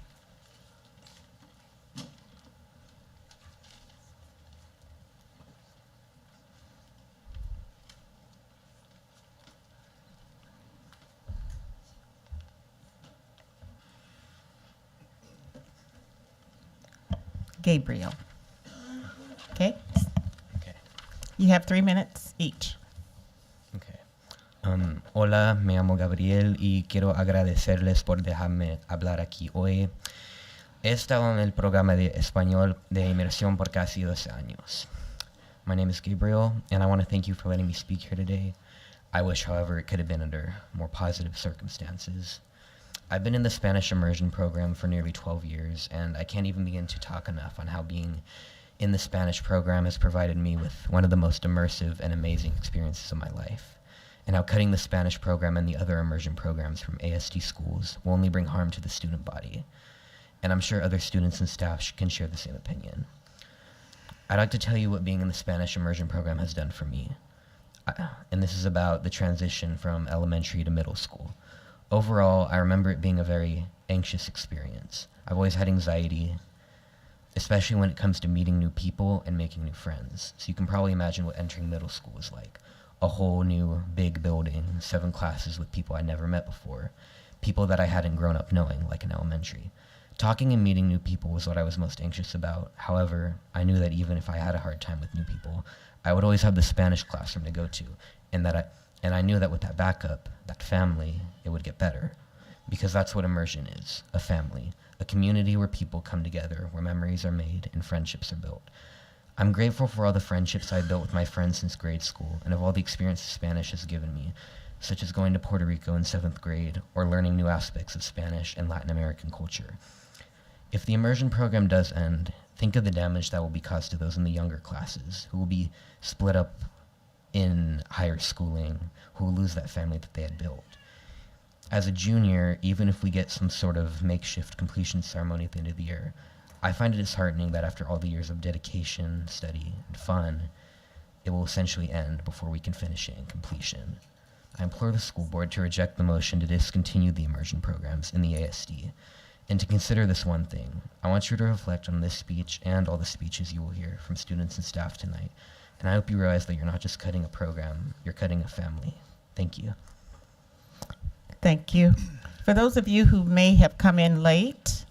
Speaker 1: Gabriel. Okay?
Speaker 16: Okay.
Speaker 1: You have 3 minutes each.
Speaker 16: Okay. Hola, me llamo Gabriel y quiero agradecerles por dejarme hablar aquí hoy. He estado en el programa de español de inmersión por casi 12 años. My name is Gabriel, and I want to thank you for letting me speak here today. I wish, however, it could have been under more positive circumstances. I've been in the Spanish immersion program for nearly 12 years, and I can't even begin to talk enough on how being in the Spanish program has provided me with one of the most immersive and amazing experiences of my life, and how cutting the Spanish program and the other immersion programs from ASD schools will only bring harm to the student body. And I'm sure other students and staff can share the same opinion. I'd like to tell you what being in the Spanish immersion program has done for me. And this is about the transition from elementary to middle school. Overall, I remember it being a very anxious experience. I've always had anxiety, especially when it comes to meeting new people and making new friends. So you can probably imagine what entering middle school was like. A whole new big building, 7 classes with people I'd never met before, people that I hadn't grown up knowing, like in elementary. Talking and meeting new people was what I was most anxious about. However, I knew that even if I had a hard time with new people, I would always have the Spanish classroom to go to, and I knew that with that backup, that family, it would get better. Because that's what immersion is, a family, a community where people come together, where memories are made and friendships are built. I'm grateful for all the friendships I built with my friends since grade school, and of all the experiences Spanish has given me, such as going to Puerto Rico in 7th grade, or learning new aspects of Spanish and Latin American culture. If the immersion program does end, think of the damage that will be caused to those in the younger classes, who will be split up in higher schooling, who will lose that family that they had built. As a junior, even if we get some sort of makeshift completion ceremony at the end of the year, I find it disheartening that after all the years of dedication, study, and fun, it will essentially end before we can finish it in completion. I implore the school board to reject the motion to discontinue the immersion programs in the ASD, and to consider this one thing. I want you to reflect on this speech and all the speeches you will hear from students and staff tonight, and I hope you realize that you're not just cutting a program, you're cutting a family. Thank you.
Speaker 1: Thank you. For those of you who may have come in late,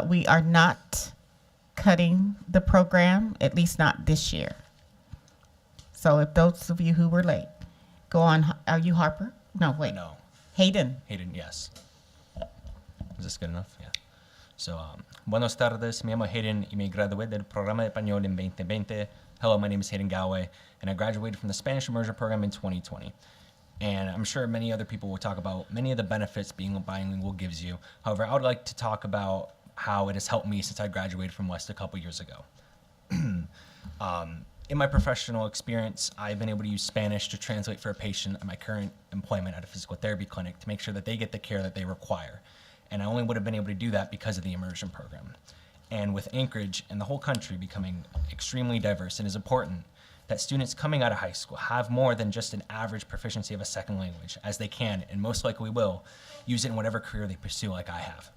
Speaker 1: we are not cutting the program, at least not this year. So if those of you who were late, go on. Are you Harper? No, wait.
Speaker 16: No.
Speaker 1: Hayden.
Speaker 16: Hayden, yes. Is this good enough? Yeah.
Speaker 17: So, buenos tardes, me llamo Hayden y me gradué del programa de español en 2020. Hello, my name is Hayden Galloway, and I graduated from the Spanish immersion program in 2020. And I'm sure many other people will talk about many of the benefits being bilingual gives you. However, I would like to talk about how it has helped me since I graduated from West a couple years ago. In my professional experience, I've been able to use Spanish to translate for a patient at my current employment at a physical therapy clinic to make sure that they get the care that they require. And I only would have been able to do that because of the immersion program. And with Anchorage and the whole country becoming extremely diverse, it is important that students coming out of high school have more than just an average proficiency of a second language, as they can, and most likely will, use it in whatever career they pursue like I have.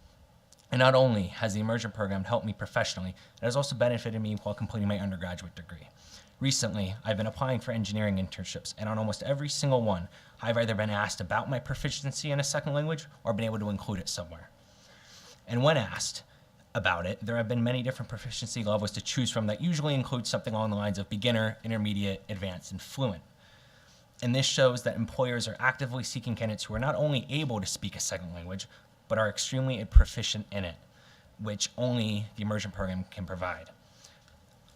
Speaker 17: And not only has the immersion program helped me professionally, it has also benefited me while completing my undergraduate degree. Recently, I've been applying for engineering internships, and on almost every single one, I've either been asked about my proficiency in a second language or been able to include it somewhere. And when asked about it, there have been many different proficiency levels to choose from that usually include something along the lines of beginner, intermediate, advanced, and fluent. And this shows that employers are actively seeking candidates who are not only able to speak a second language, but are extremely proficient in it, which only the immersion program can provide.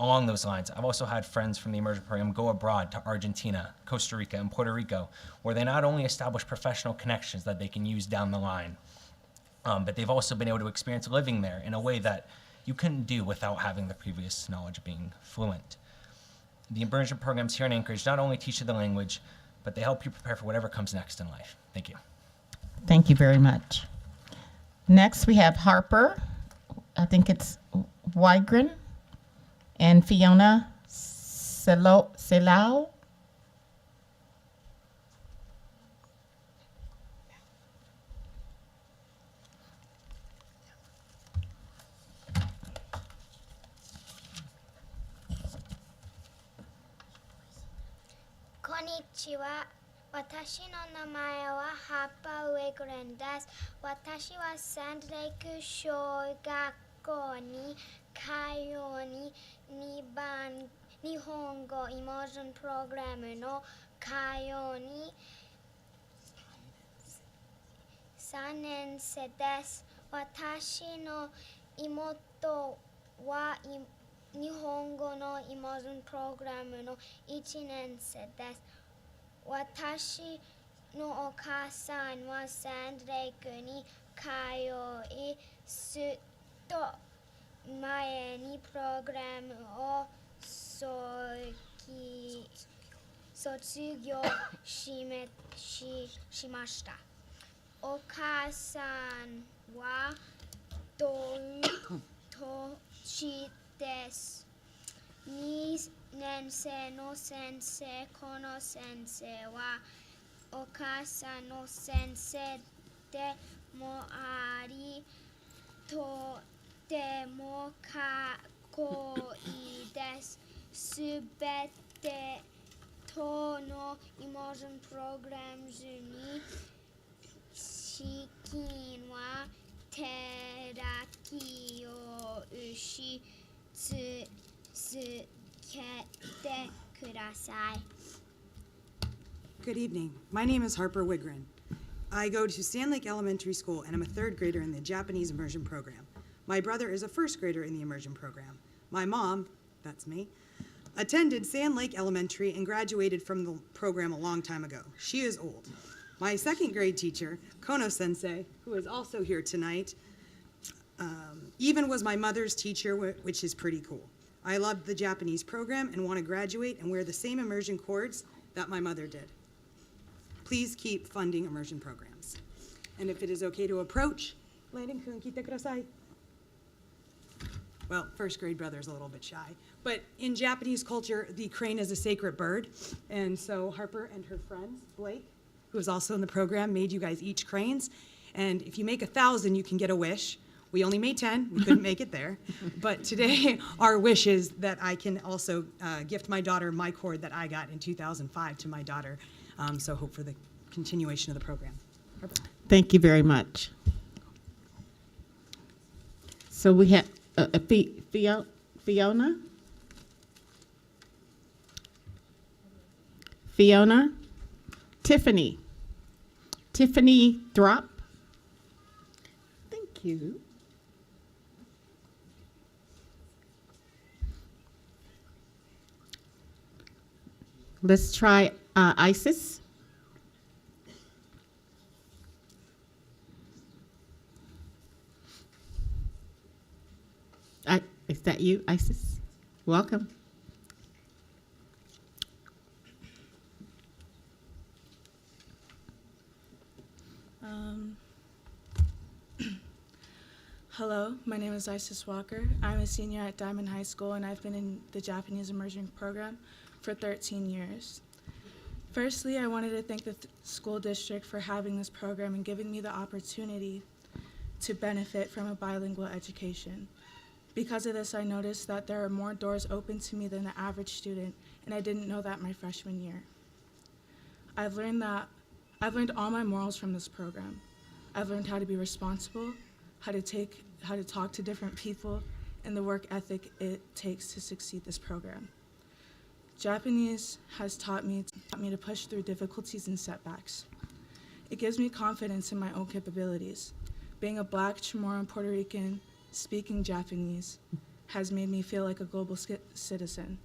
Speaker 17: Along those lines, I've also had friends from the immersion program go abroad to Argentina, Costa Rica, and Puerto Rico, where they not only establish professional connections that they can use down the line, but they've also been able to experience living there in a way that you couldn't do without having the previous knowledge being fluent. The immersion programs here in Anchorage not only teach you the language, but they help you prepare for whatever comes next in life. Thank you.
Speaker 1: Thank you very much. Next, we have Harper, I think it's Wygren, and Fiona Selau.
Speaker 18: Konnichiwa. 私の名前はハッパー・ウェグレンです。私はサンデレイク小学校に通い、日本語イモーションプログラムの通い3年生です。私の妹は日本語のイモーションプログラムの1年生です。私のお母さんはサンデレイクに通い、ずっと前にプログラムを卒業しました。お母さんは同年です。2年生の先生、この先生はお母さんの先生でもあり、とてもかっこいいです。すべてとのイモーションプログラムに資金は手だきをし続けてください。
Speaker 19: Good evening. My name is Harper Wigren. I go to Sand Lake Elementary School and I'm a third grader in the Japanese immersion program. My brother is a first grader in the immersion program. My mom, that's me, attended Sand Lake Elementary and graduated from the program a long time ago. She is old. My second grade teacher, Kono Sensei, who is also here tonight, even was my mother's teacher, which is pretty cool. I love the Japanese program and want to graduate and wear the same immersion cords that my mother did. Please keep funding immersion programs. And if it is okay to approach, Landon-kun, kite kudasai. Well, first grade brother's a little bit shy. But in Japanese culture, the crane is a sacred bird. And so Harper and her friends, Blake, who is also in the program, made you guys each cranes. And if you make 1,000, you can get a wish. We only made 10, we couldn't make it there. But today, our wish is that I can also gift my daughter my cord that I got in 2005 to my daughter. So hope for the continuation of the program.
Speaker 1: Thank you very much. So we have Fiona? Fiona? Tiffany Throp? Thank you. Let's try Isis. Is that you, Isis? Welcome.
Speaker 20: Hello, my name is Isis Walker. I'm a senior at Diamond High School, and I've been in the Japanese immersion program for 13 years. Firstly, I wanted to thank the school district for having this program and giving me the opportunity to benefit from a bilingual education. Because of this, I noticed that there are more doors open to me than the average student, and I didn't know that my freshman year. I've learned all my morals from this program. I've learned how to be responsible, how to talk to different people, and the work ethic it takes to succeed this program. Japanese has taught me to push through difficulties and setbacks. It gives me confidence in my own capabilities. Being a Black Chamorro Puerto Rican speaking Japanese has made me feel like a global citizen.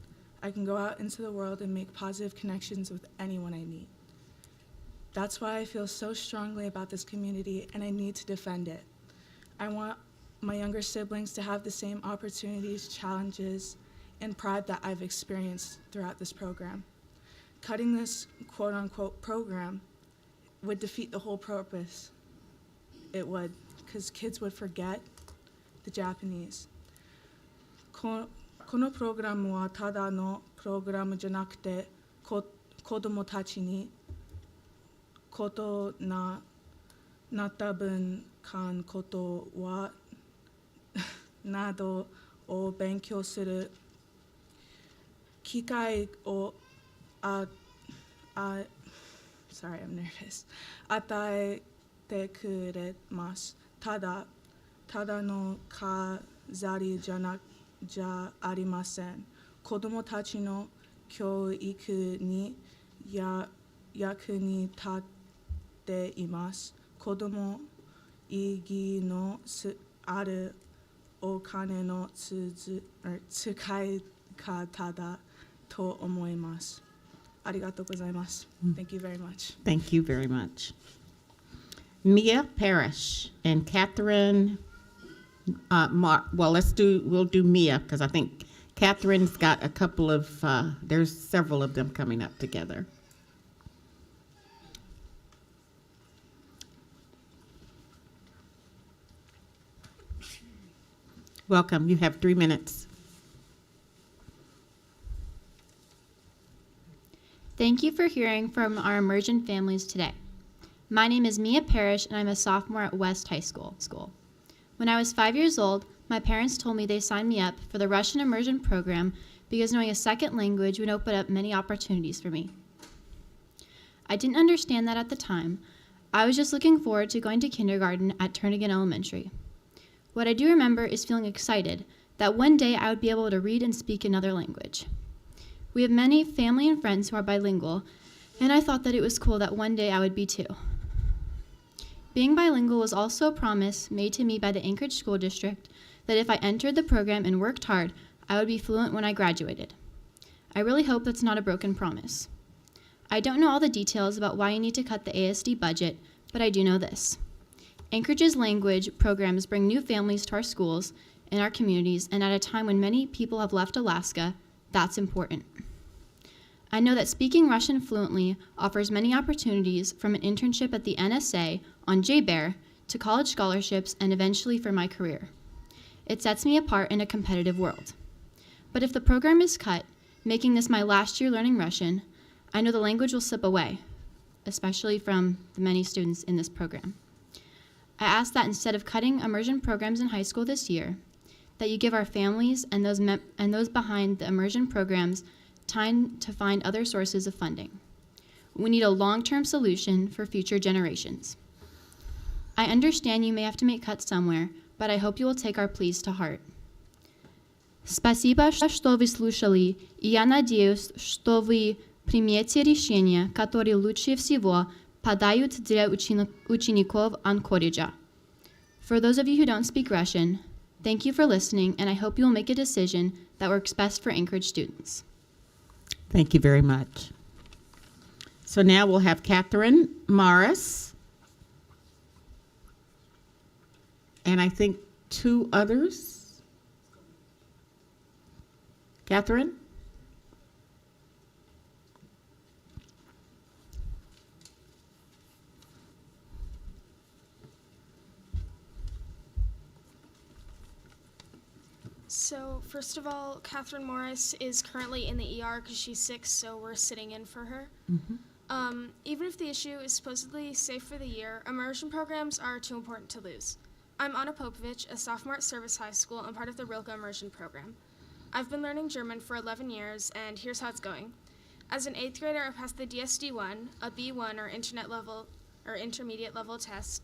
Speaker 20: I can go out into the world and make positive connections with anyone I meet. That's why I feel so strongly about this community, and I need to defend it. I want my younger siblings to have the same opportunities, challenges, and pride that I've experienced throughout this program. Cutting this quote-unquote program would defeat the whole purpose. It would, because kids would forget the Japanese. このプログラムはただのプログラムじゃなくて、子供たちにことなった分間ことはなどを勉強する機会をsorry, I'm nervous. 与えてくれます。ただの飾りじゃありません。子供たちの教育に役に立っています。子供意義のあるお金の使い方だと思います。ありがとうございます。Thank you very much.
Speaker 1: Thank you very much. Mia Parrish and Catherine Mark. Well, we'll do Mia, because I think Catherine's got a couple of, there's several of them coming up together. Welcome. You have 3 minutes.
Speaker 21: Thank you for hearing from our immersion families today. My name is Mia Parrish, and I'm a sophomore at West High School. When I was 5 years old, my parents told me they signed me up for the Russian immersion program because knowing a second language would open up many opportunities for me. I didn't understand that at the time. I was just looking forward to going to kindergarten at Turnagain Elementary. What I do remember is feeling excited that one day I would be able to read and speak another language. We have many family and friends who are bilingual, and I thought that it was cool that one day I would be too. Being bilingual was also a promise made to me by the Anchorage School District that if I entered the program and worked hard, I would be fluent when I graduated. I really hope that's not a broken promise. I don't know all the details about why you need to cut the ASD budget, but I do know this. Anchorage's language programs bring new families to our schools and our communities, and at a time when many people have left Alaska, that's important. I know that speaking Russian fluently offers many opportunities, from an internship at the NSA on JBEAR to college scholarships and eventually for my career. It sets me apart in a competitive world. But if the program is cut, making this my last year learning Russian, I know the language will slip away, especially from the many students in this program. I ask that instead of cutting immersion programs in high school this year, that you give our families and those behind the immersion programs time to find other sources of funding. We need a long-term solution for future generations. I understand you may have to make cuts somewhere, but I hope you will take our pleas to heart. Спасибо, что вы слушали, и я надеюсь, что вы примете решения, которые лучше всего подойдут для учеников Anchorage. For those of you who don't speak Russian, thank you for listening, and I hope you will make a decision that works best for Anchorage students.
Speaker 1: Thank you very much. So now we'll have Catherine Morris. And I think two others. Catherine?
Speaker 2: So, first of all, Catherine Morris is currently in the ER because she's sick, so we're sitting in for her. Even if the issue is supposedly safe for the year, immersion programs are too important to lose. I'm Anna Popovich, a sophomore at Service High School and part of the Rilke immersion program. I've been learning German for 11 years, and here's how it's going. As an 8th grader, I passed the DSD-1, a B1 or intermediate level test.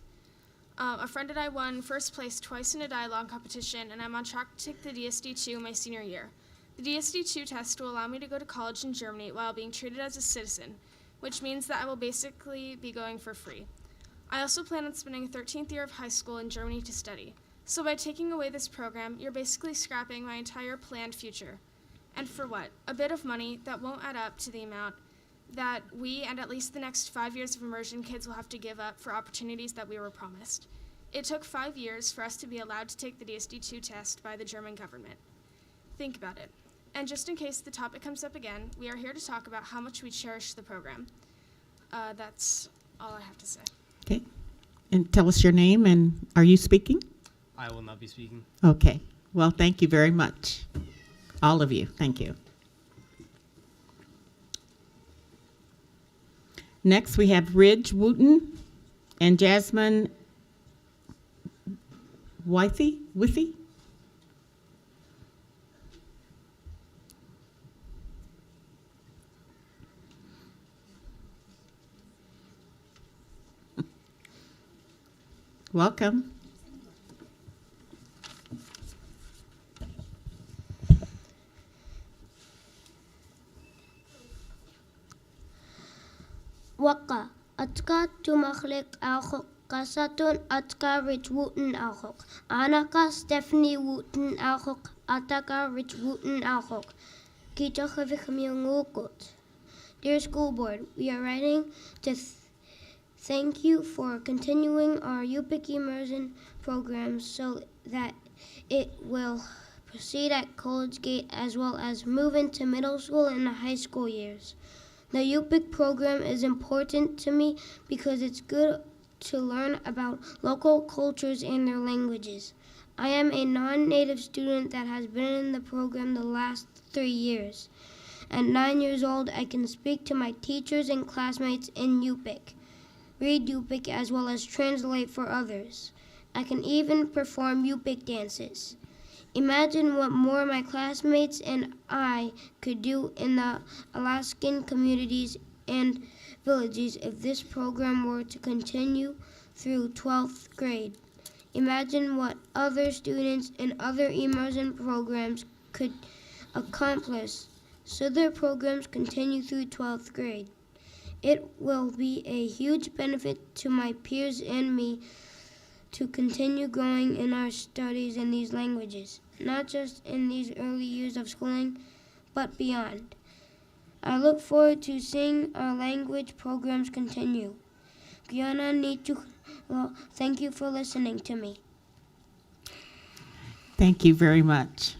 Speaker 2: A friend and I won first place twice in a dialogue competition, and I'm on track to take the DSD-2 my senior year. The DSD-2 test will allow me to go to college in Germany while being treated as a citizen, which means that I will basically be going for free. I also plan on spending a 13th year of high school in Germany to study. So by taking away this program, you're basically scrapping my entire planned future. And for what? A bit of money that won't add up to the amount that we and at least the next 5 years of immersion kids will have to give up for opportunities that we were promised. It took 5 years for us to be allowed to take the DSD-2 test by the German government. Think about it. And just in case the topic comes up again, we are here to talk about how much we cherish the program. That's all I have to say.
Speaker 1: Okay. And tell us your name, and are you speaking?
Speaker 22: I will not be speaking.
Speaker 1: Okay. Well, thank you very much. All of you. Thank you. Next, we have Ridge Wooten and Jasmine Withy. Welcome.
Speaker 23: Waka, atka tumachlik alchok, kasatun atka Rich Wooten alchok, anaka Stephanie Wooten alchok, ataka Rich Wooten alchok, kita chavichamiungukot. Dear School Board, we are writing to thank you for continuing our UPIC immersion program so that it will proceed at College Gate as well as move into middle school and the high school years. The UPIC program is important to me because it's good to learn about local cultures and their languages. I am a non-native student that has been in the program the last 3 years. At 9 years old, I can speak to my teachers and classmates in UPIC, read UPIC as well as translate for others. I can even perform UPIC dances. Imagine what more my classmates and I could do in the Alaskan communities and villages if this program were to continue through 12th grade. Imagine what other students in other immersion programs could accomplish so their programs continue through 12th grade. It will be a huge benefit to my peers and me to continue growing in our studies in these languages, not just in these early years of schooling, but beyond. I look forward to seeing our language programs continue. Guyana Nichu, well, thank you for listening to me.
Speaker 1: Thank you very much.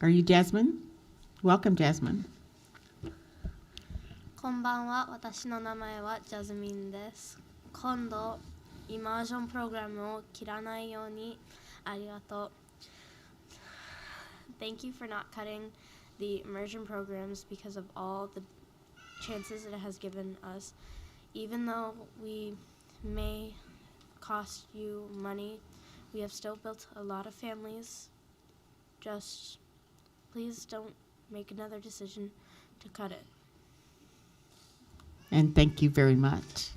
Speaker 1: Are you Jasmine? Welcome, Jasmine.
Speaker 24: こんばんは、私の名前はジャズミンです。今度、イマージョンプログラムを切らないようにありがとう。Thank you for not cutting the immersion programs because of all the chances it has given us. Even though we may cost you money, we have still built a lot of families. Just please don't make another decision to cut it.
Speaker 1: And thank you very much.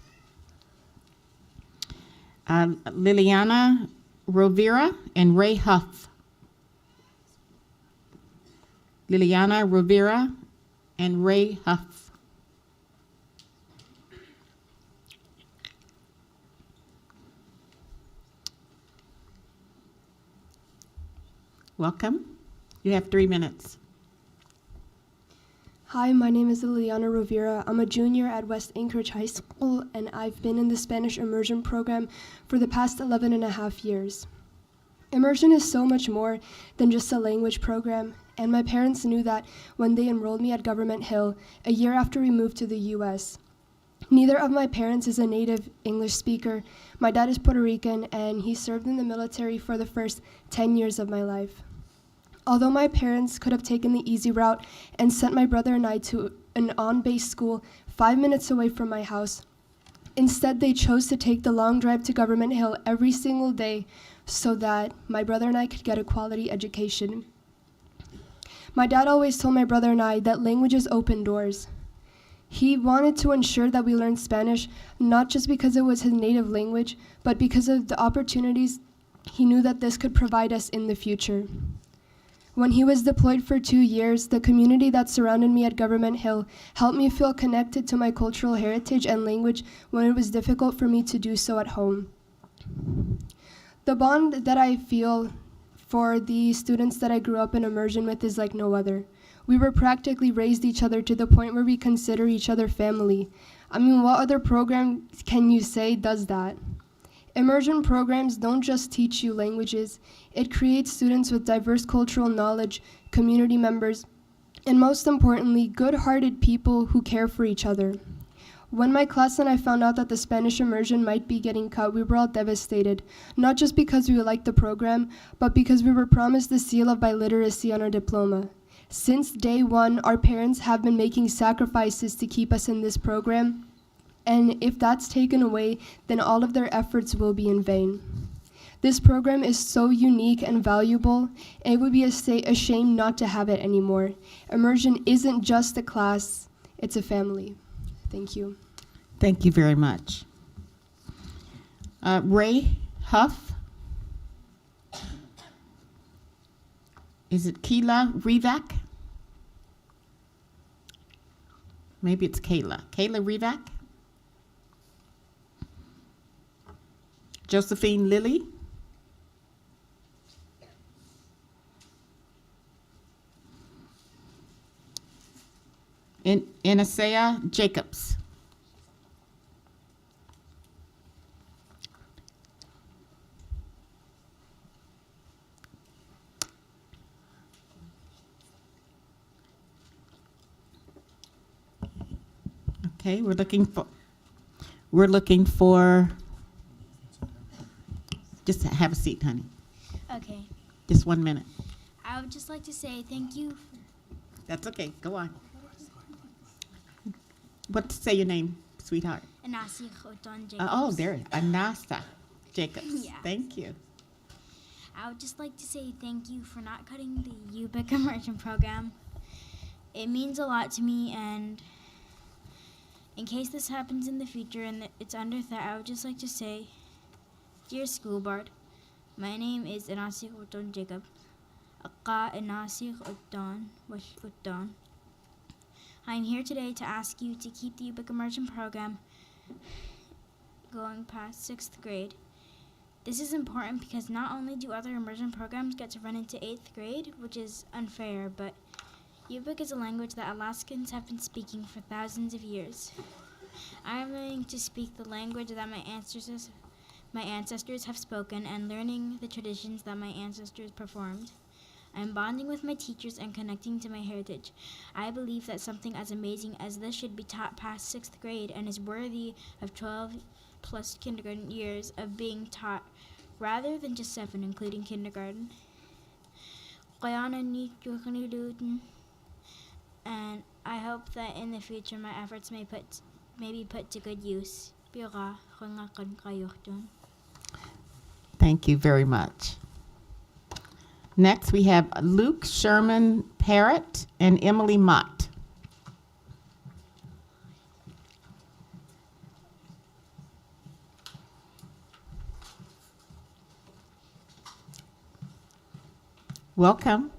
Speaker 1: Liliana Rovira and Ray Huff. Liliana Rovira and Ray Huff. Welcome. You have 3 minutes.
Speaker 3: Hi, my name is Liliana Rovira. I'm a junior at West Anchorage High School, and I've been in the Spanish immersion program for the past 11 and a half years. Immersion is so much more than just a language program, and my parents knew that when they enrolled me at Government Hill a year after we moved to the U.S. Neither of my parents is a native English speaker. My dad is Puerto Rican, and he served in the military for the first 10 years of my life. Although my parents could have taken the easy route and sent my brother and I to an on-base school 5 minutes away from my house, instead they chose to take the long drive to Government Hill every single day so that my brother and I could get a quality education. My dad always told my brother and I that languages open doors. He wanted to ensure that we learned Spanish, not just because it was his native language, but because of the opportunities he knew that this could provide us in the future. When he was deployed for 2 years, the community that surrounded me at Government Hill helped me feel connected to my cultural heritage and language when it was difficult for me to do so at home. The bond that I feel for the students that I grew up in immersion with is like no other. We were practically raised each other to the point where we consider each other family. I mean, what other program can you say does that? Immersion programs don't just teach you languages, it creates students with diverse cultural knowledge, community members, and most importantly, good-hearted people who care for each other. When my class and I found out that the Spanish immersion might be getting cut, we were all devastated, not just because we liked the program, but because we were promised the seal of biliteracy on our diploma. Since day one, our parents have been making sacrifices to keep us in this program, and if that's taken away, then all of their efforts will be in vain. This program is so unique and valuable, and it would be a shame not to have it anymore. Immersion isn't just a class, it's a family. Thank you.
Speaker 5: Thank you very much. Ray Huff. Is it Keila Rivak? Maybe it's Kayla. Kayla Rivak? Josephine Lilly? Inesea Jacobs? Okay, we're looking for, just have a seat, honey.
Speaker 18: Okay.
Speaker 5: Just 1 minute.
Speaker 18: I would just like to say thank you.
Speaker 5: That's okay, go on. Say your name, sweetheart.
Speaker 18: Anasi Khoton Jacobs.
Speaker 5: Oh, there, Anasa Jacobs.
Speaker 18: Yeah.
Speaker 5: Thank you.
Speaker 18: I would just like to say thank you for not cutting the UBIC immersion program. It means a lot to me, and in case this happens in the future and it's under threat, I would just like to say, dear school board, my name is Anasi Khoton Jacob. Akka Anasi Khoton Washkuton. I am here today to ask you to keep the UBIC immersion program going past 6th grade. This is important because not only do other immersion programs get to run into 8th grade, which is unfair, but UBIC is a language that Alaskans have been speaking for thousands of years. I am learning to speak the language that my ancestors have spoken and learning the traditions that my ancestors performed. I am bonding with my teachers and connecting to my heritage. I believe that something as amazing as this should be taught past 6th grade and is worthy of 12 plus kindergarten years of being taught rather than just 7, including kindergarten. And I hope that in the future my efforts may be put to good use.
Speaker 5: Thank you very much. Next, we have Luke Sherman Parrott and Emily Mott. Welcome.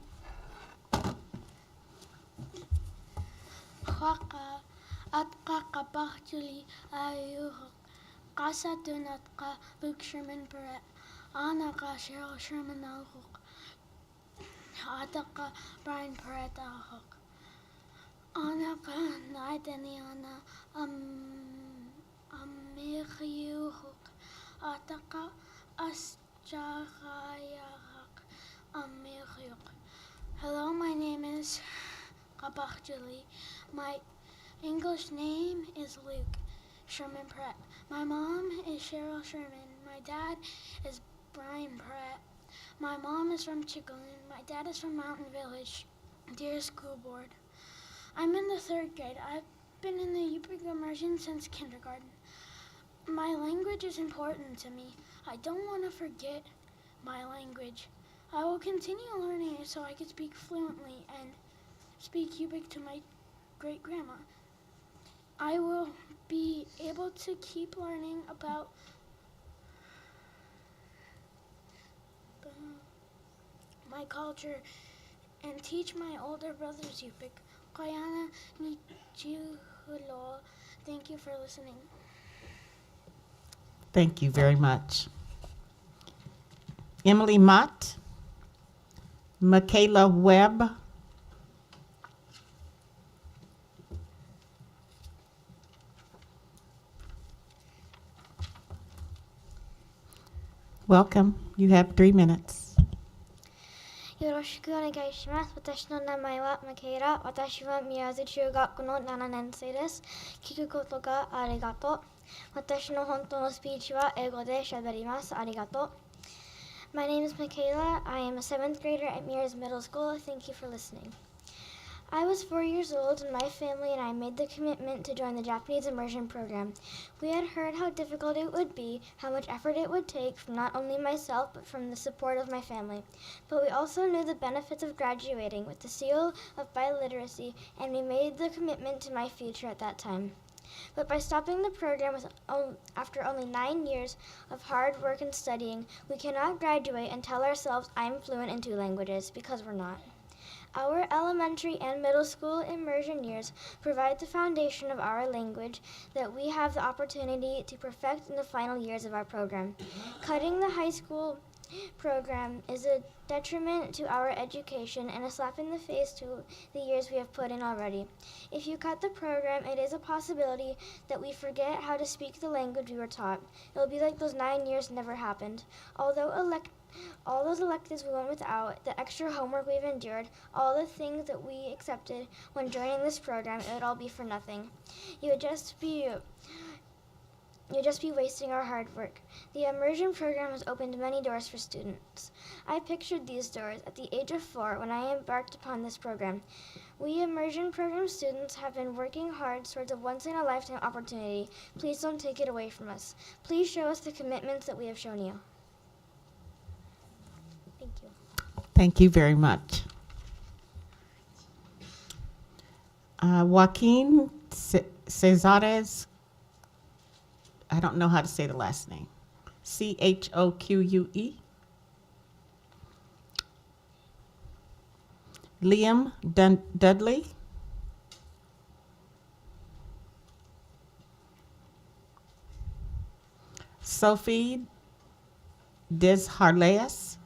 Speaker 23: Atka kapahtuli ayuhok kasatun atka Luke Sherman Barrett Anaka Cheryl Sherman ahok Ataka Brian Perret ahok Ana kan Daniana Amiriuhuk Ataka Asjahayahak Amiriuk. Hello, my name is Kabachjali. My English name is Luke Sherman Pratt. My mom is Cheryl Sherman. My dad is Brian Pratt. My mom is from Chickaloon. My dad is from Mountain Village. Dear school board, I'm in the 3rd grade. I've been in the Yupik immersion since kindergarten. My language is important to me. I don't want to forget my language. I will continue learning it so I can speak fluently and speak Yupik to my great-grandma. I will be able to keep learning about my culture and teach my older brothers Yupik. Kayana Nichulo. Thank you for listening.
Speaker 5: Thank you very much. Emily Mott, Michaela Webb, welcome. You have 3 minutes.
Speaker 23: よろしくお願いします。私の名前はマケイラ。私は宮津中学の7年生です。聞くことがありがとう。私の本当のスピーチは英語で喋ります。ありがとう。My name is Michaela. I am a 7th grader at Mears Middle School. Thank you for listening. I was 4 years old and my family and I made the commitment to join the Japanese immersion program. We had heard how difficult it would be, how much effort it would take from not only myself but from the support of my family. But we also knew the benefits of graduating with the seal of biliteracy, and we made the commitment to my future at that time. But by stopping the program after only 9 years of hard work and studying, we cannot graduate and tell ourselves I'm fluent in 2 languages, because we're not. Our elementary and middle school immersion years provide the foundation of our language that we have the opportunity to perfect in the final years of our program. Cutting the high school program is a detriment to our education and a slap in the face to the years we have put in already. If you cut the program, it is a possibility that we forget how to speak the language we were taught. It will be like those 9 years never happened. All those electives we went without, the extra homework we've endured, all the things that we accepted when joining this program, it would all be for nothing. You would just be wasting our hard work. The immersion program has opened many doors for students. I pictured these doors at the age of 4 when I embarked upon this program. We immersion program students have been working hard towards a once-in-a-lifetime opportunity. Please don't take it away from us. Please show us the commitments that we have shown you. Thank you.
Speaker 5: Thank you very much. Joaquin Cesares, I don't know how to say the last name. Choque. Liam Dudley. Sophie Desharleas.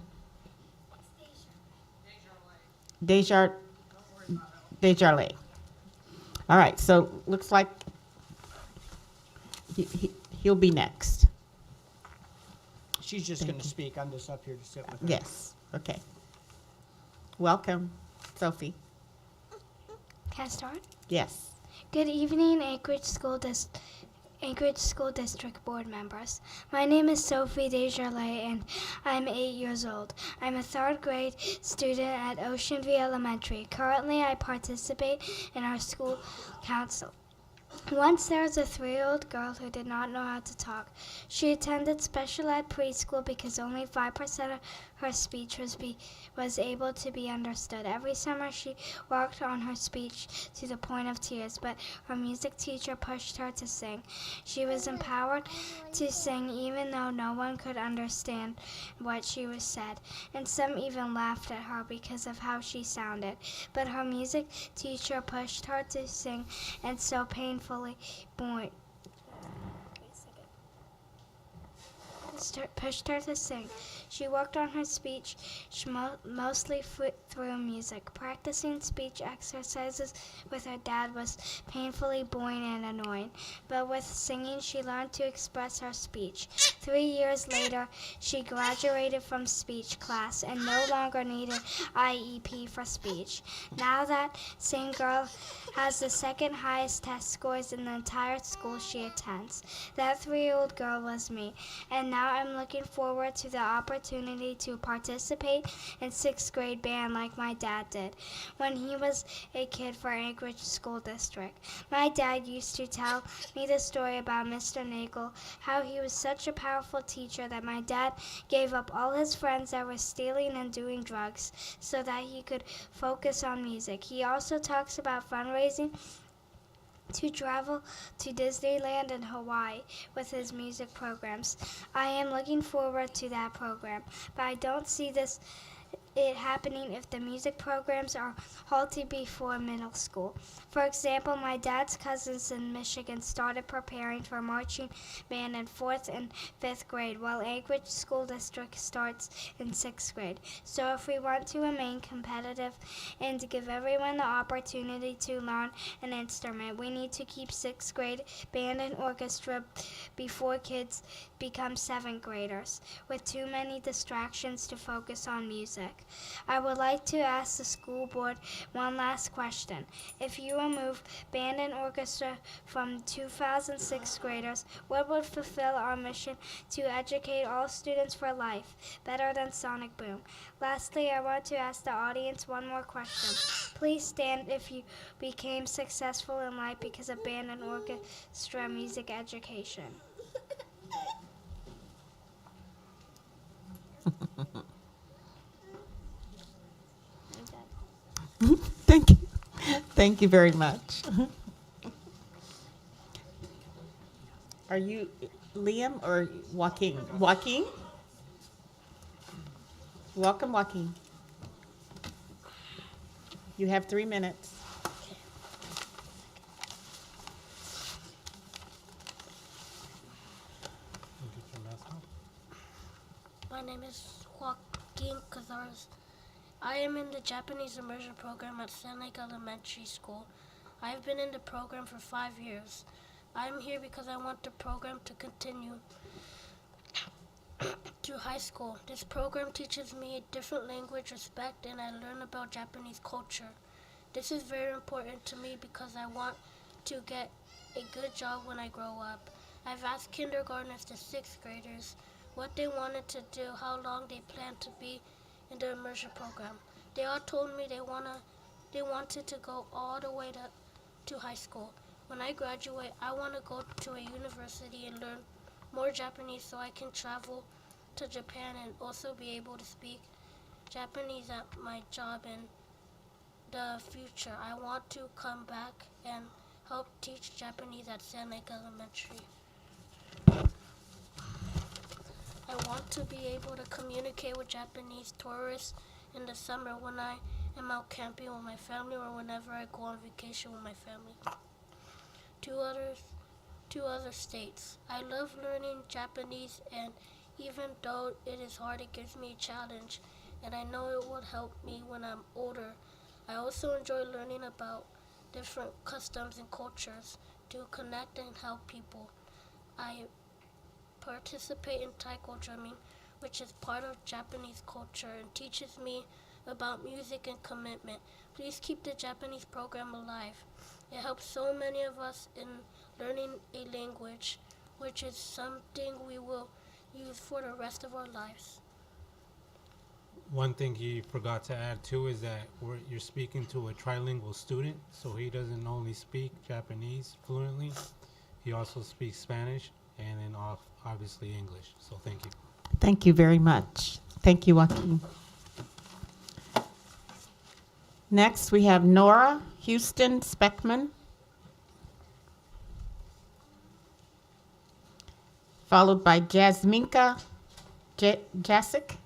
Speaker 5: Desjarlais. All right, so looks like he'll be next.
Speaker 4: She's just going to speak. I'm just up here to sit with her.
Speaker 5: Yes, okay. Welcome, Sophie.
Speaker 23: Can I start?
Speaker 5: Yes.
Speaker 23: Good evening, Anchorage School District Board members. My name is Sophie Desjarlais and I'm 8 years old. I'm a 3rd grade student at Ocean View Elementary. Currently, I participate in our school council. Once there was a 3-year-old girl who did not know how to talk. She attended special ed preschool because only 5% of her speech was able to be understood. Every summer she worked on her speech to the point of tears, but her music teacher pushed her to sing. She was empowered to sing even though no one could understand what she was said, and some even laughed at her because of how she sounded. But her music teacher pushed her to sing, and so painfully
Speaker 18: pushed her to sing. She worked on her speech mostly through music. Practicing speech exercises with her dad was painfully boring and annoying, but with singing she learned to express her speech. 3 years later, she graduated from speech class and no longer needed IEP for speech. Now that same girl has the second highest test scores in the entire school she attends. That 3-year-old girl was me, and now I'm looking forward to the opportunity to participate in 6th grade band like my dad did when he was a kid for Anchorage School District. My dad used to tell me the story about Mr. Nagel, how he was such a powerful teacher that my dad gave up all his friends that were stealing and doing drugs so that he could focus on music. He also talks about fundraising to travel to Disneyland and Hawaii with his music programs. I am looking forward to that program, but I don't see it happening if the music programs are halted before middle school. For example, my dad's cousins in Michigan started preparing for marching band in 4th and 5th grade, while Anchorage School District starts in 6th grade. So if we want to remain competitive and to give everyone the opportunity to learn an instrument, we need to keep 6th grade band and orchestra before kids become 7th graders, with too many distractions to focus on music. I would like to ask the school board one last question. If you remove band and orchestra from 2006 graders, what would fulfill our mission to educate all students for life better than Sonic Boom? Lastly, I want to ask the audience one more question. Please stand if you became successful in life because of band and orchestra music education.
Speaker 5: Thank you. Thank you very much. Are you Liam or Joaquin? Joaquin? Welcome, Joaquin. You have 3 minutes.
Speaker 8: My name is Joaquin Cazares. I am in the Japanese immersion program at Sand Lake Elementary School. I have been in the program for 5 years. I am here because I want the program to continue to high school. This program teaches me a different language, respect, and I learn about Japanese culture. This is very important to me because I want to get a good job when I grow up. I've asked kindergartners to 6th graders what they wanted to do, how long they plan to be in the immersion program. They all told me they wanted to go all the way to high school. When I graduate, I want to go to a university and learn more Japanese so I can travel to Japan and also be able to speak Japanese at my job in the future. I want to come back and help teach Japanese at Sand Lake Elementary. I want to be able to communicate with Japanese tourists in the summer when I am out camping with my family or whenever I go on vacation with my family. Two other states. I love learning Japanese, and even though it is hard, it gives me a challenge, and I know it will help me when I'm older. I also enjoy learning about different customs and cultures to connect and help people. I participate in taiko drumming, which is part of Japanese culture and teaches me about music and commitment. Please keep the Japanese program alive. It helps so many of us in learning a language, which is something we will use for the rest of our lives.
Speaker 10: One thing you forgot to add too is that you're speaking to a trilingual student, so he doesn't only speak Japanese fluently, he also speaks Spanish and then obviously English. So thank you.
Speaker 5: Thank you very much. Thank you, Joaquin. Next, we have Nora Houston Speckman, followed by Jasminka Jasic.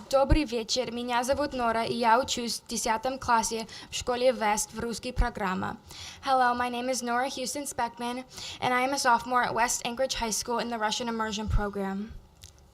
Speaker 6: Добрый вечер, меня зовут Нора, и я учусь в 10 классе в школе West в русской программе. Hello, my name is Nora Houston Speckman, and I am a sophomore at West Anchorage High School in the Russian Immersion Program.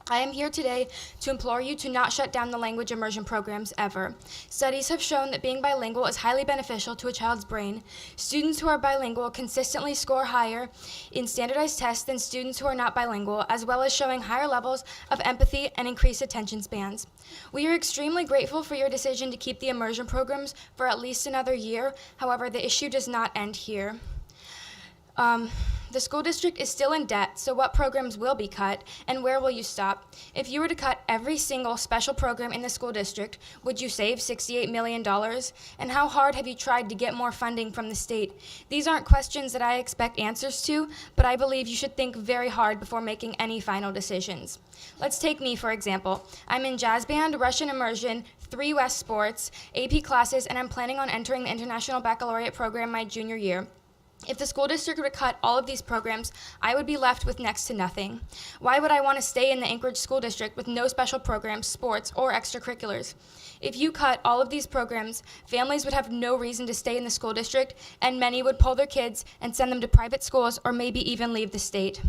Speaker 6: I am here today to implore you to not shut down the language immersion programs ever. Studies have shown that being bilingual is highly beneficial to a child's brain. Students who are bilingual consistently score higher in standardized tests than students who are not bilingual, as well as showing higher levels of empathy and increased attention spans. We are extremely grateful for your decision to keep the immersion programs for at least another year. However, the issue does not end here. The school district is still in debt, so what programs will be cut, and where will you stop? If you were to cut every single special program in the school district, would you save $68 million? And how hard have you tried to get more funding from the state? These aren't questions that I expect answers to, but I believe you should think very hard before making any final decisions. Let's take me, for example. I'm in jazz band, Russian immersion, 3 West sports, AP classes, and I'm planning on entering the International Baccalaureate program my junior year. If the school district were to cut all of these programs, I would be left with next to nothing. Why would I want to stay in the Anchorage School District with no special programs, sports, or extracurriculars? If you cut all of these programs, families would have no reason to stay in the school district, and many would pull their kids and send them to private schools or maybe even leave the state.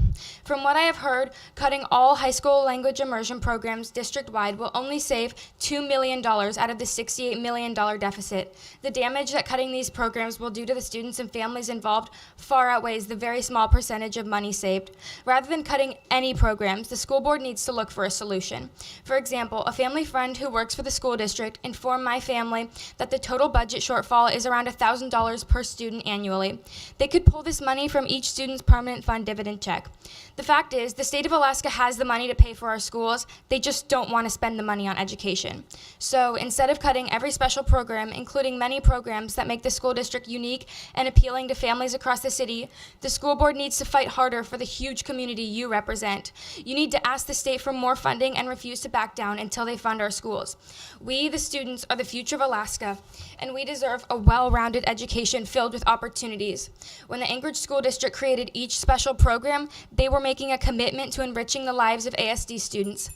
Speaker 6: From what I have heard, cutting all high school language immersion programs district-wide will only save $2 million out of the $68 million deficit. The damage that cutting these programs will do to the students and families involved far outweighs the very small percentage of money saved. Rather than cutting any programs, the school board needs to look for a solution. For example, a family friend who works for the school district informed my family that the total budget shortfall is around $1,000 per student annually. They could pull this money from each student's permanent fund dividend check. The fact is, the state of Alaska has the money to pay for our schools, they just don't want to spend the money on education. So instead of cutting every special program, including many programs that make the school district unique and appealing to families across the city, the school board needs to fight harder for the huge community you represent. You need to ask the state for more funding and refuse to back down until they fund our schools. We, the students, are the future of Alaska, and we deserve a well-rounded education filled with opportunities. When the Anchorage School District created each special program, they were making a commitment to enriching the lives of ASD students.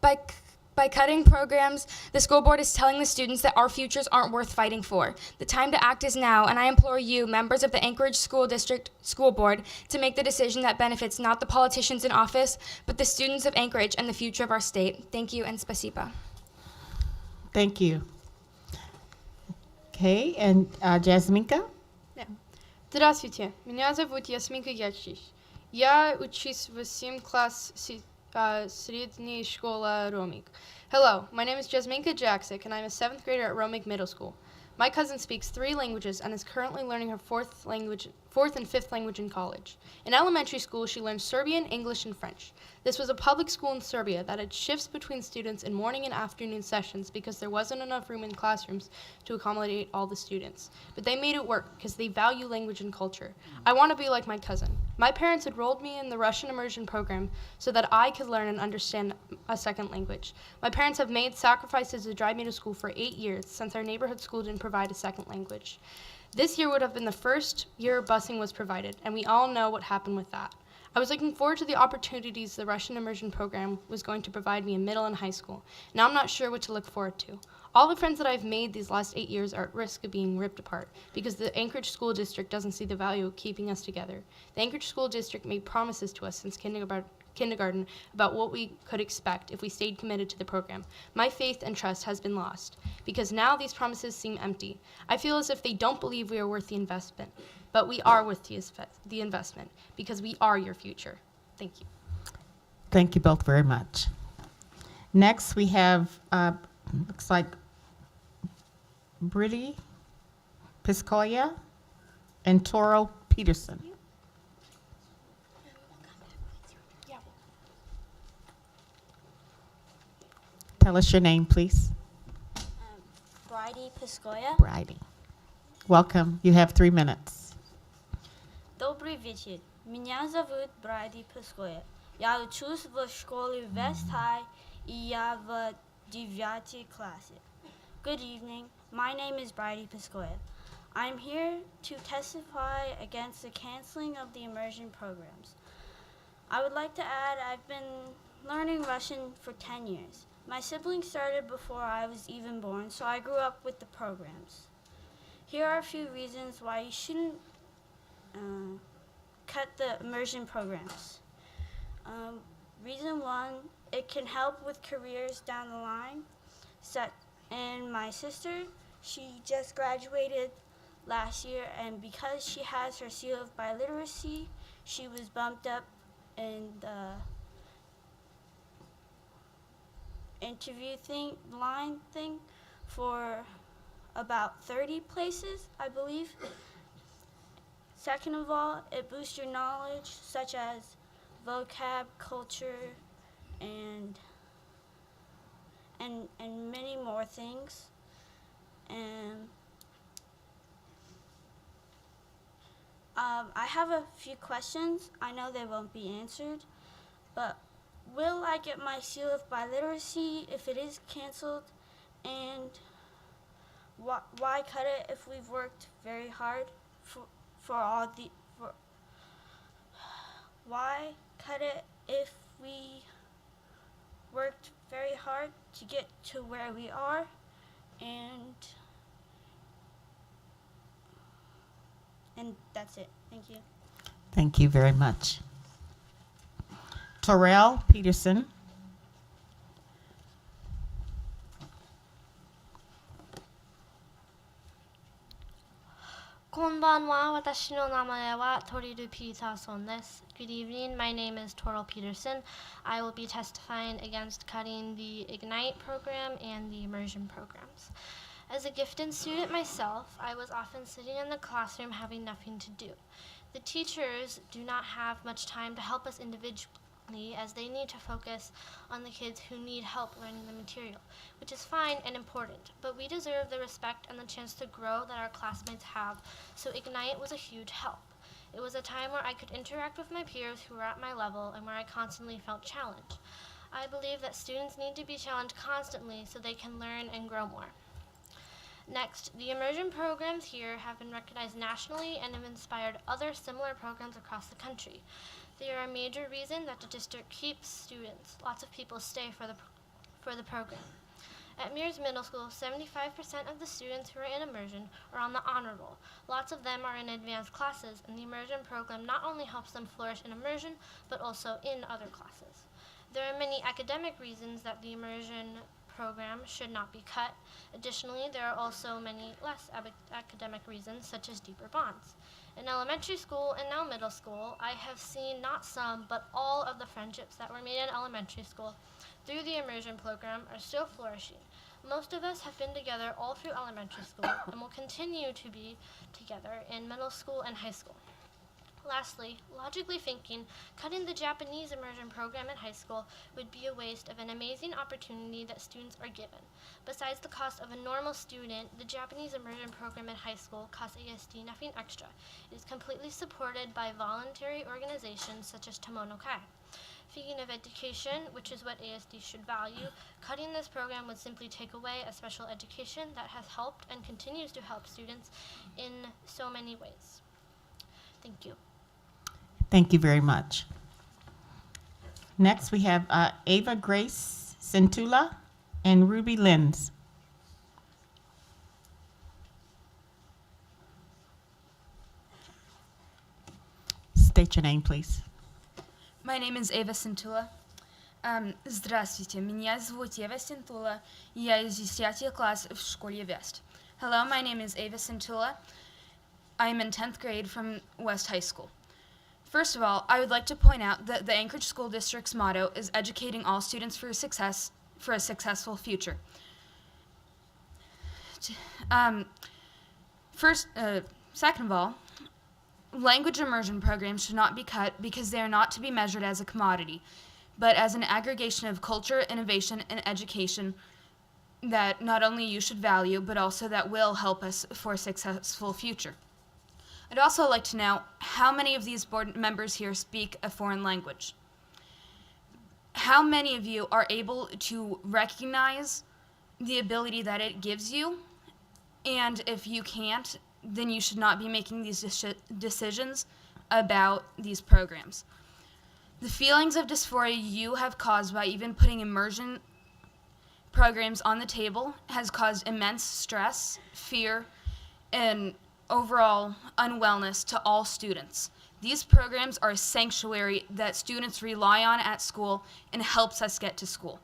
Speaker 6: By cutting programs, the school board is telling the students that our futures aren't worth fighting for. The time to act is now, and I implore you, members of the Anchorage School District School Board, to make the decision that benefits not the politicians in office, but the students of Anchorage and the future of our state. Thank you, and spasiba.
Speaker 5: Thank you. Okay, and Jasminka?
Speaker 9: Здравствуйте, меня зовут Ясминка Ячич. Я учусь в 7 класс средней школы Romig. Hello, my name is Jasminka Jaksic, and I'm a 7th grader at Romig Middle School. My cousin speaks 3 languages and is currently learning her 4th and 5th language in college. In elementary school, she learned Serbian, English, and French. This was a public school in Serbia that had shifts between students in morning and afternoon sessions because there wasn't enough room in classrooms to accommodate all the students. But they made it work because they value language and culture. I want to be like my cousin. My parents enrolled me in the Russian immersion program so that I could learn and understand a second language. My parents have made sacrifices to drive me to school for 8 years since our neighborhood school didn't provide a second language. This year would have been the first year busing was provided, and we all know what happened with that. I was looking forward to the opportunities the Russian immersion program was going to provide me in middle and high school. Now I'm not sure what to look forward to. All the friends that I've made these last 8 years are at risk of being ripped apart because the Anchorage School District doesn't see the value of keeping us together. The Anchorage School District made promises to us since kindergarten about what we could expect if we stayed committed to the program. My faith and trust has been lost because now these promises seem empty. I feel as if they don't believe we are worth the investment, but we are worth the investment because we are your future. Thank you.
Speaker 5: Thank you both very much. Next, we have, looks like Brittany Piscoya and Toro Peterson. Tell us your name, please.
Speaker 12: Bridie Piscoya.
Speaker 5: Bridie. Welcome. You have 3 minutes.
Speaker 12: Добрый вечер. Меня зовут Bridie Piscoya. Я учусь в школе West High, и я в 9 классе. Good evening. My name is Bridie Piscoya. I'm here to testify against the canceling of the immersion programs. I would like to add I've been learning Russian for 10 years. My siblings started before I was even born, so I grew up with the programs. Here are a few reasons why you shouldn't cut the immersion programs. Reason one, it can help with careers down the line. And my sister, she just graduated last year, and because she has her seal of biliteracy, she was bumped up in the interview line for about 30 places, I believe. Second of all, it boosts your knowledge, such as vocab, culture, and many more things. And I have a few questions. I know they won't be answered, but will I get my seal of biliteracy if it is canceled? And why cut it if we've worked very hard why cut it if we worked very hard to get to where we are? And that's it. Thank you.
Speaker 5: Thank you very much. Torrell Peterson.
Speaker 24: こんばんは。私の名前はトリル・ピーターソンです。Good evening. My name is Torrell Peterson. I will be testifying against cutting the Ignite program and the immersion programs. As a gifted student myself, I was often sitting in the classroom having nothing to do. The teachers do not have much time to help us individually, as they need to focus on the kids who need help learning the material, which is fine and important, but we deserve the respect and the chance to grow that our classmates have, so Ignite was a huge help. It was a time where I could interact with my peers who were at my level and where I constantly felt challenged. I believe that students need to be challenged constantly so they can learn and grow more. Next, the immersion programs here have been recognized nationally and have inspired other similar programs across the country. They are a major reason that the district keeps students. Lots of people stay for the program. At Mears Middle School, 75% of the students who are in immersion are on the honor roll. Lots of them are in advanced classes, and the immersion program not only helps them flourish in immersion, but also in other classes. There are many academic reasons that the immersion program should not be cut. Additionally, there are also many less academic reasons, such as deeper bonds. In elementary school and now middle school, I have seen not some, but all of the friendships that were made in elementary school through the immersion program are still flourishing. Most of us have been together all through elementary school and will continue to be together in middle school and high school. Lastly, logically thinking, cutting the Japanese immersion program in high school would be a waste of an amazing opportunity that students are given. Besides the cost of a normal student, the Japanese immersion program in high school costs ASD nothing extra. It is completely supported by voluntary organizations such as Tomono Kai. Speaking of education, which is what ASD should value, cutting this program would simply take away a special education that has helped and continues to help students in so many ways. Thank you.
Speaker 5: Thank you very much. Next, we have Ava Grace Centula and Ruby Lenz. State your name, please.
Speaker 7: My name is Ava Centula. Здравствуйте, меня зовут Ева Centula. Я из 10 класс в школе West. Hello, my name is Ava Centula. I'm in 10th grade from West High School. First of all, I would like to point out that the Anchorage School District's motto is educating all students for a successful future. Second of all, language immersion programs should not be cut because they are not to be measured as a commodity, but as an aggregation of culture, innovation, and education that not only you should value, but also that will help us for a successful future. I'd also like to know how many of these board members here speak a foreign language. How many of you are able to recognize the ability that it gives you? And if you can't, then you should not be making these decisions about these programs. The feelings of dysphoria you have caused by even putting immersion programs on the table has caused immense stress, fear, and overall unwellness to all students. These programs are a sanctuary that students rely on at school and helps us get to school.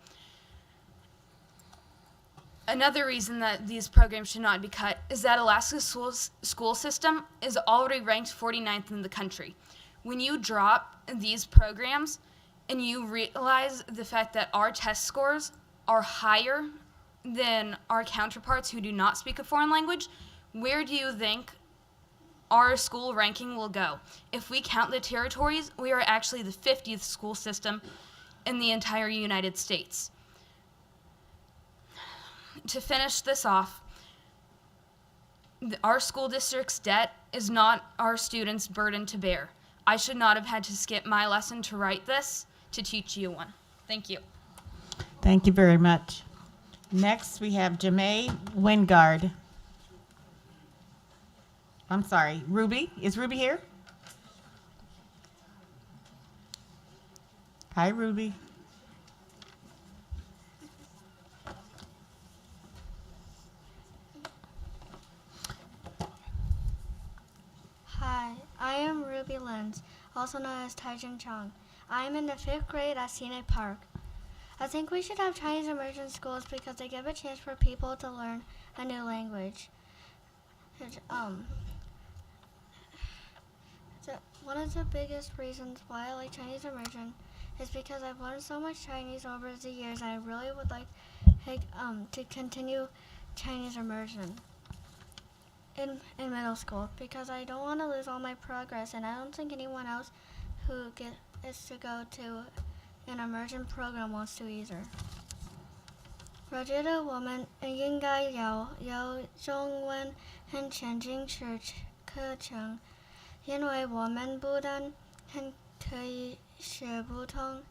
Speaker 7: Another reason that these programs should not be cut is that Alaska's school system is already ranked 49th in the country. When you drop these programs and you realize the fact that our test scores are higher than our counterparts who do not speak a foreign language, where do you think our school ranking will go? If we count the territories, we are actually the 50th school system in the entire United States. To finish this off, our school district's debt is not our students' burden to bear. I should not have had to skip my lesson to write this to teach you one. Thank you.
Speaker 5: Thank you very much. Next, we have Jamae Wingard. I'm sorry, Ruby. Is Ruby here? Hi, Ruby.
Speaker 18: Hi, I am Ruby Lenz, also known as Taijin Chong. I am in the 5th grade at Scenic Park. I think we should have Chinese immersion schools because they give a chance for people to learn a new language. One of the biggest reasons why I like Chinese immersion is because I've learned so much Chinese over the years, and I really would like to continue Chinese immersion in middle school because I don't want to lose all my progress, and I don't think anyone else who gets to go to an immersion program wants to either. 我觉得我们应该有中文和前进式课程，因为我们不但可以学不同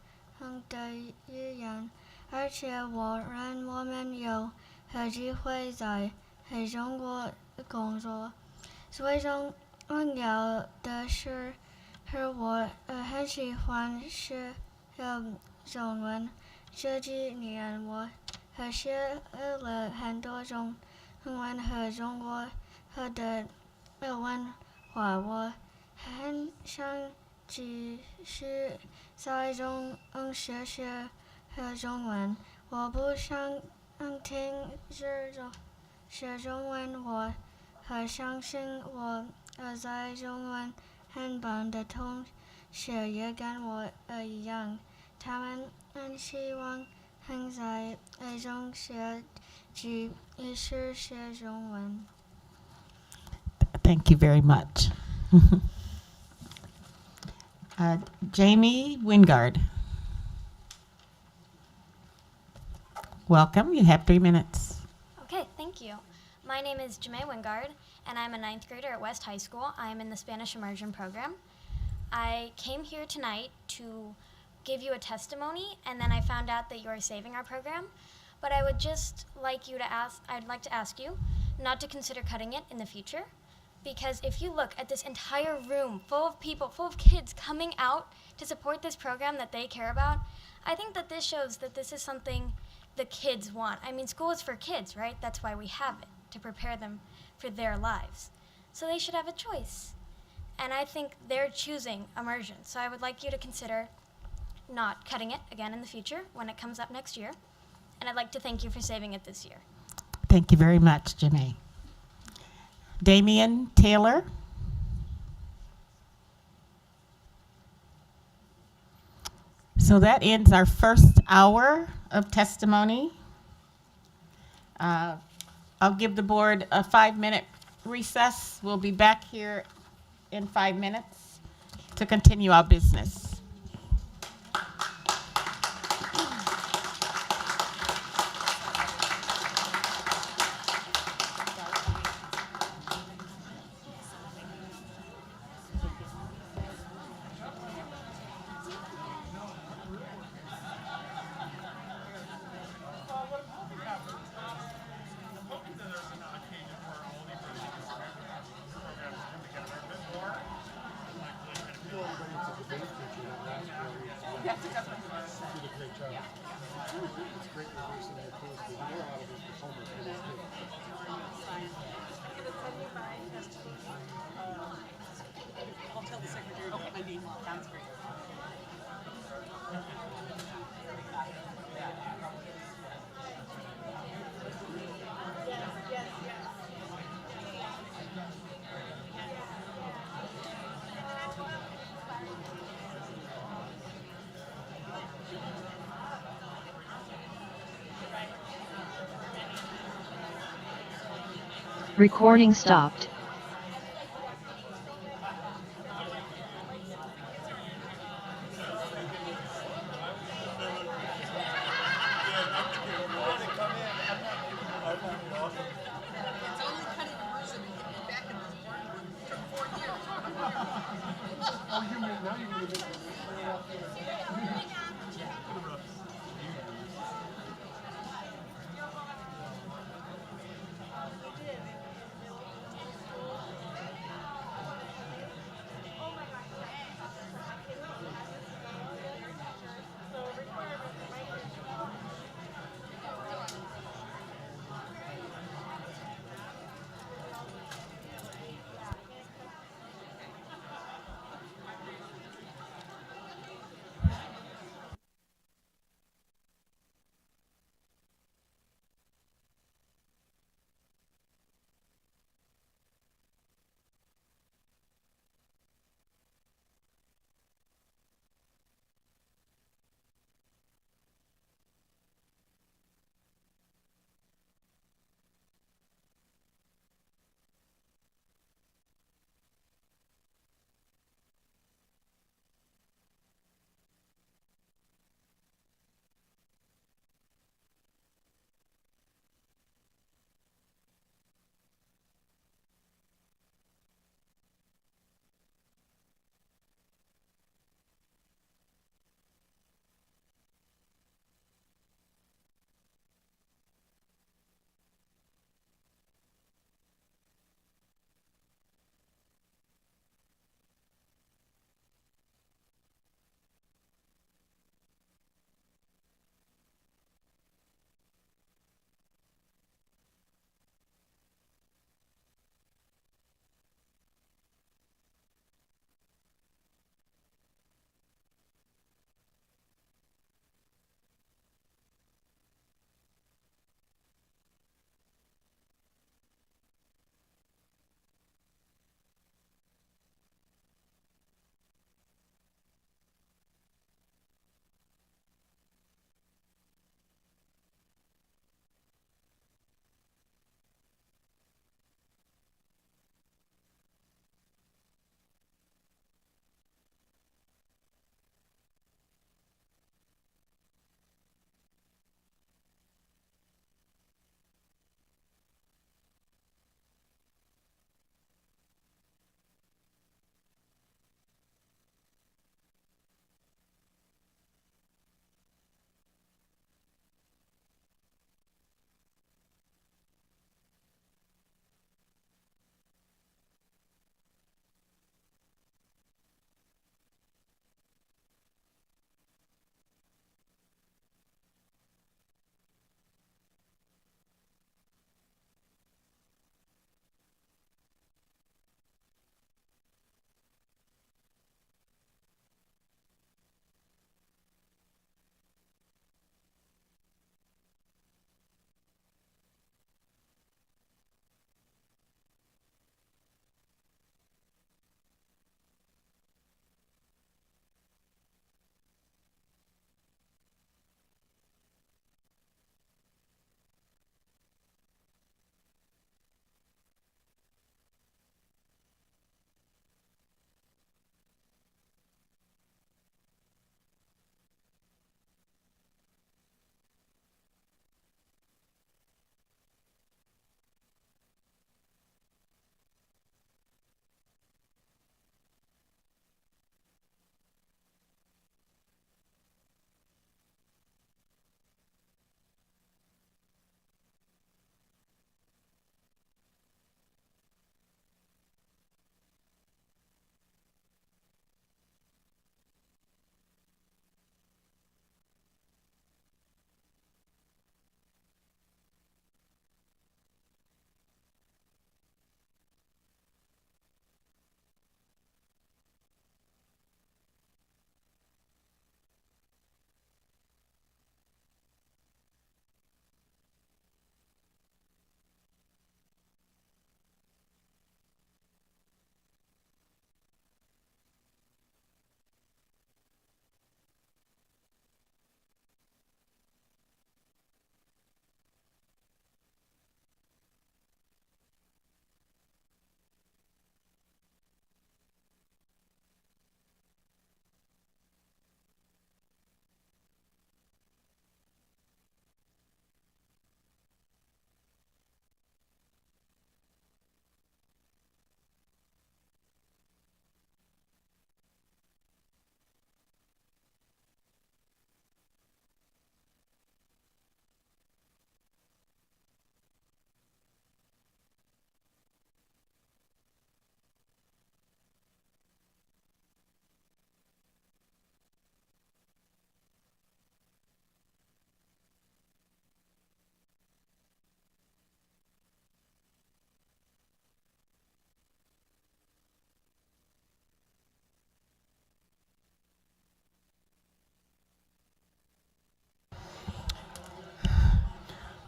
Speaker 18: 的语言，而且让我们有机会在中国工作。最重要的是，我很喜欢学中文。这几年我学了很多中文和中国的文化，我很想继续在中学中文。我不想停止学中文，我相信我在中文很棒的同学也跟我一样，他们很希望在中学继续学中文。
Speaker 5: Thank you very much. Jamie Wingard. Welcome. You have 3 minutes.
Speaker 11: Okay, thank you. My name is Jamae Wingard, and I'm a 9th grader at West High School. I'm in the Spanish Immersion program. I came here tonight to give you a testimony, and then I found out that you are saving our program. But I would just like you to I'd like to ask you not to consider cutting it in the future, because if you look at this entire room full of people, full of kids coming out to support this program that they care about, I think that this shows that this is something the kids want. I mean, school is for kids, right? That's why we have it, to prepare them for their lives. So they should have a choice. And I think they're choosing immersion. So I would like you to consider not cutting it again in the future when it comes up next year. And I'd like to thank you for saving it this year.
Speaker 5: Thank you very much, Janae. Damian Taylor. So that ends our first hour of testimony. I'll give the board a 5-minute recess. We'll be back here in 5 minutes to continue our business.
Speaker 13: Everybody to debate, I'll tell the secretary to put my name on. Sounds great.
Speaker 14: Recording stopped.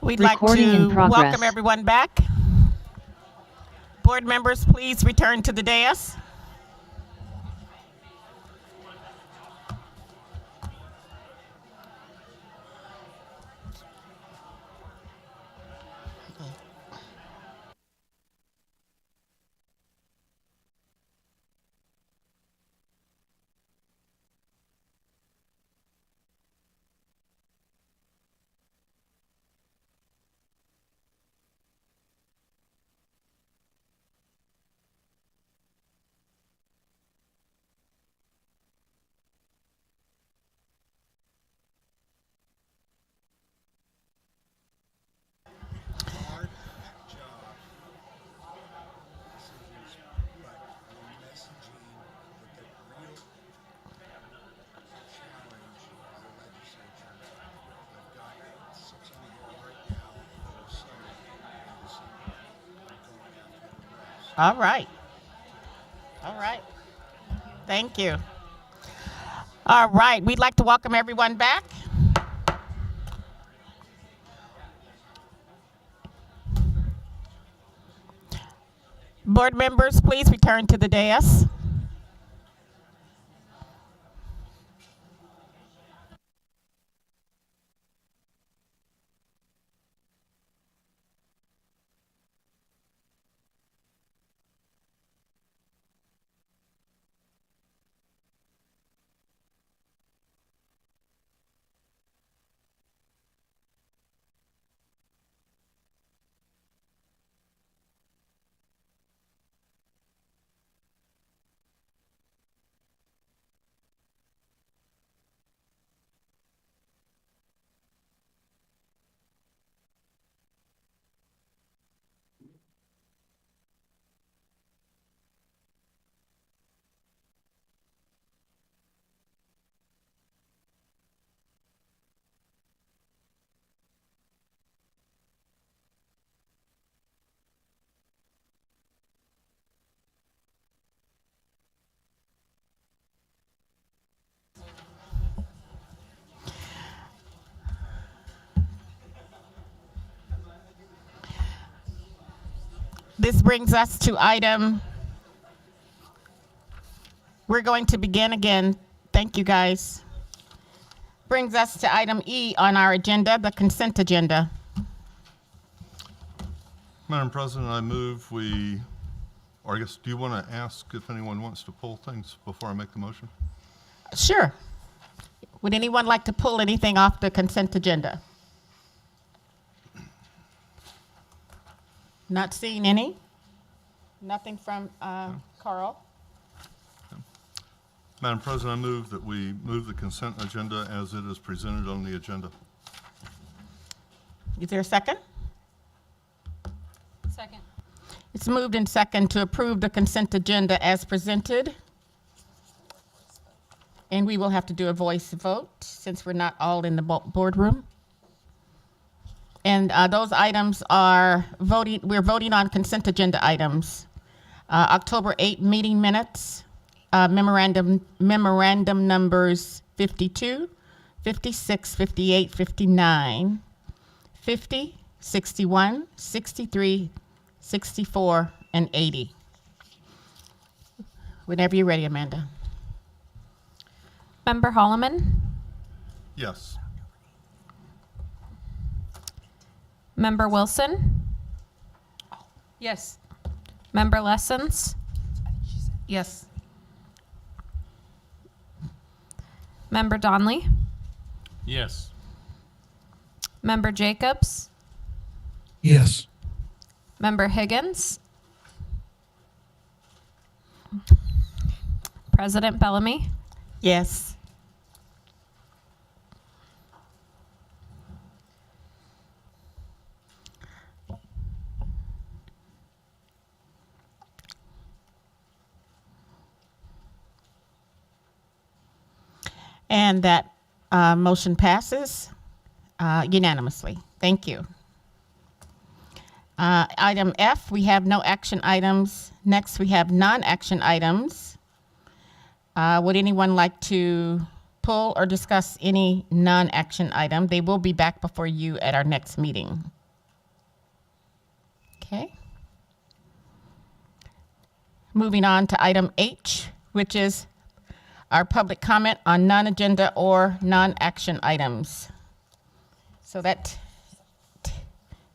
Speaker 1: We'd like
Speaker 14: Recording in
Speaker 1: to
Speaker 14: progress.
Speaker 1: welcome everyone back. Board members, please return to the dais. All right. All right. Thank you. All right. We'd like to welcome everyone back. Board members, please return to the dais. This brings us to we're going to begin again. Thank you, guys. Brings us to item E on our agenda, the consent agenda.
Speaker 15: Madam President, I move or I guess, do you want to ask if anyone wants to pull things before I make the motion?
Speaker 1: Sure. Would anyone like to pull anything off the consent agenda? Not seeing any? Nothing from Carl?
Speaker 15: Madam President, I move that we move the consent agenda as it is presented on the agenda.
Speaker 1: Is there a second?
Speaker 13: Second.
Speaker 1: It's moved in second to approve the consent agenda as presented. And we will have to do a voice vote since we're not all in the boardroom. And those items are we're voting on consent agenda items. October 8 meeting minutes, memorandum numbers 52, 56, 58, 59, 50, 61, 63, 64, and 80. Whenever you're ready, Amanda.
Speaker 16: Member Holloman?
Speaker 15: Yes.
Speaker 16: Member Wilson?
Speaker 13: Yes.
Speaker 16: Member Lessons?
Speaker 13: Yes.
Speaker 16: Member Donley?
Speaker 10: Yes.
Speaker 16: Member Jacobs?
Speaker 22: Yes.
Speaker 16: Member Higgins? President Bellamy?
Speaker 1: Yes. And that motion passes unanimously. Thank you. Item F, we have no action items. Next, we have non-action items. Would anyone like to pull or discuss any non-action item? They will be back before you at our next meeting. Okay. Moving on to item H, which is our public comment on non-agenda or non-action items. So that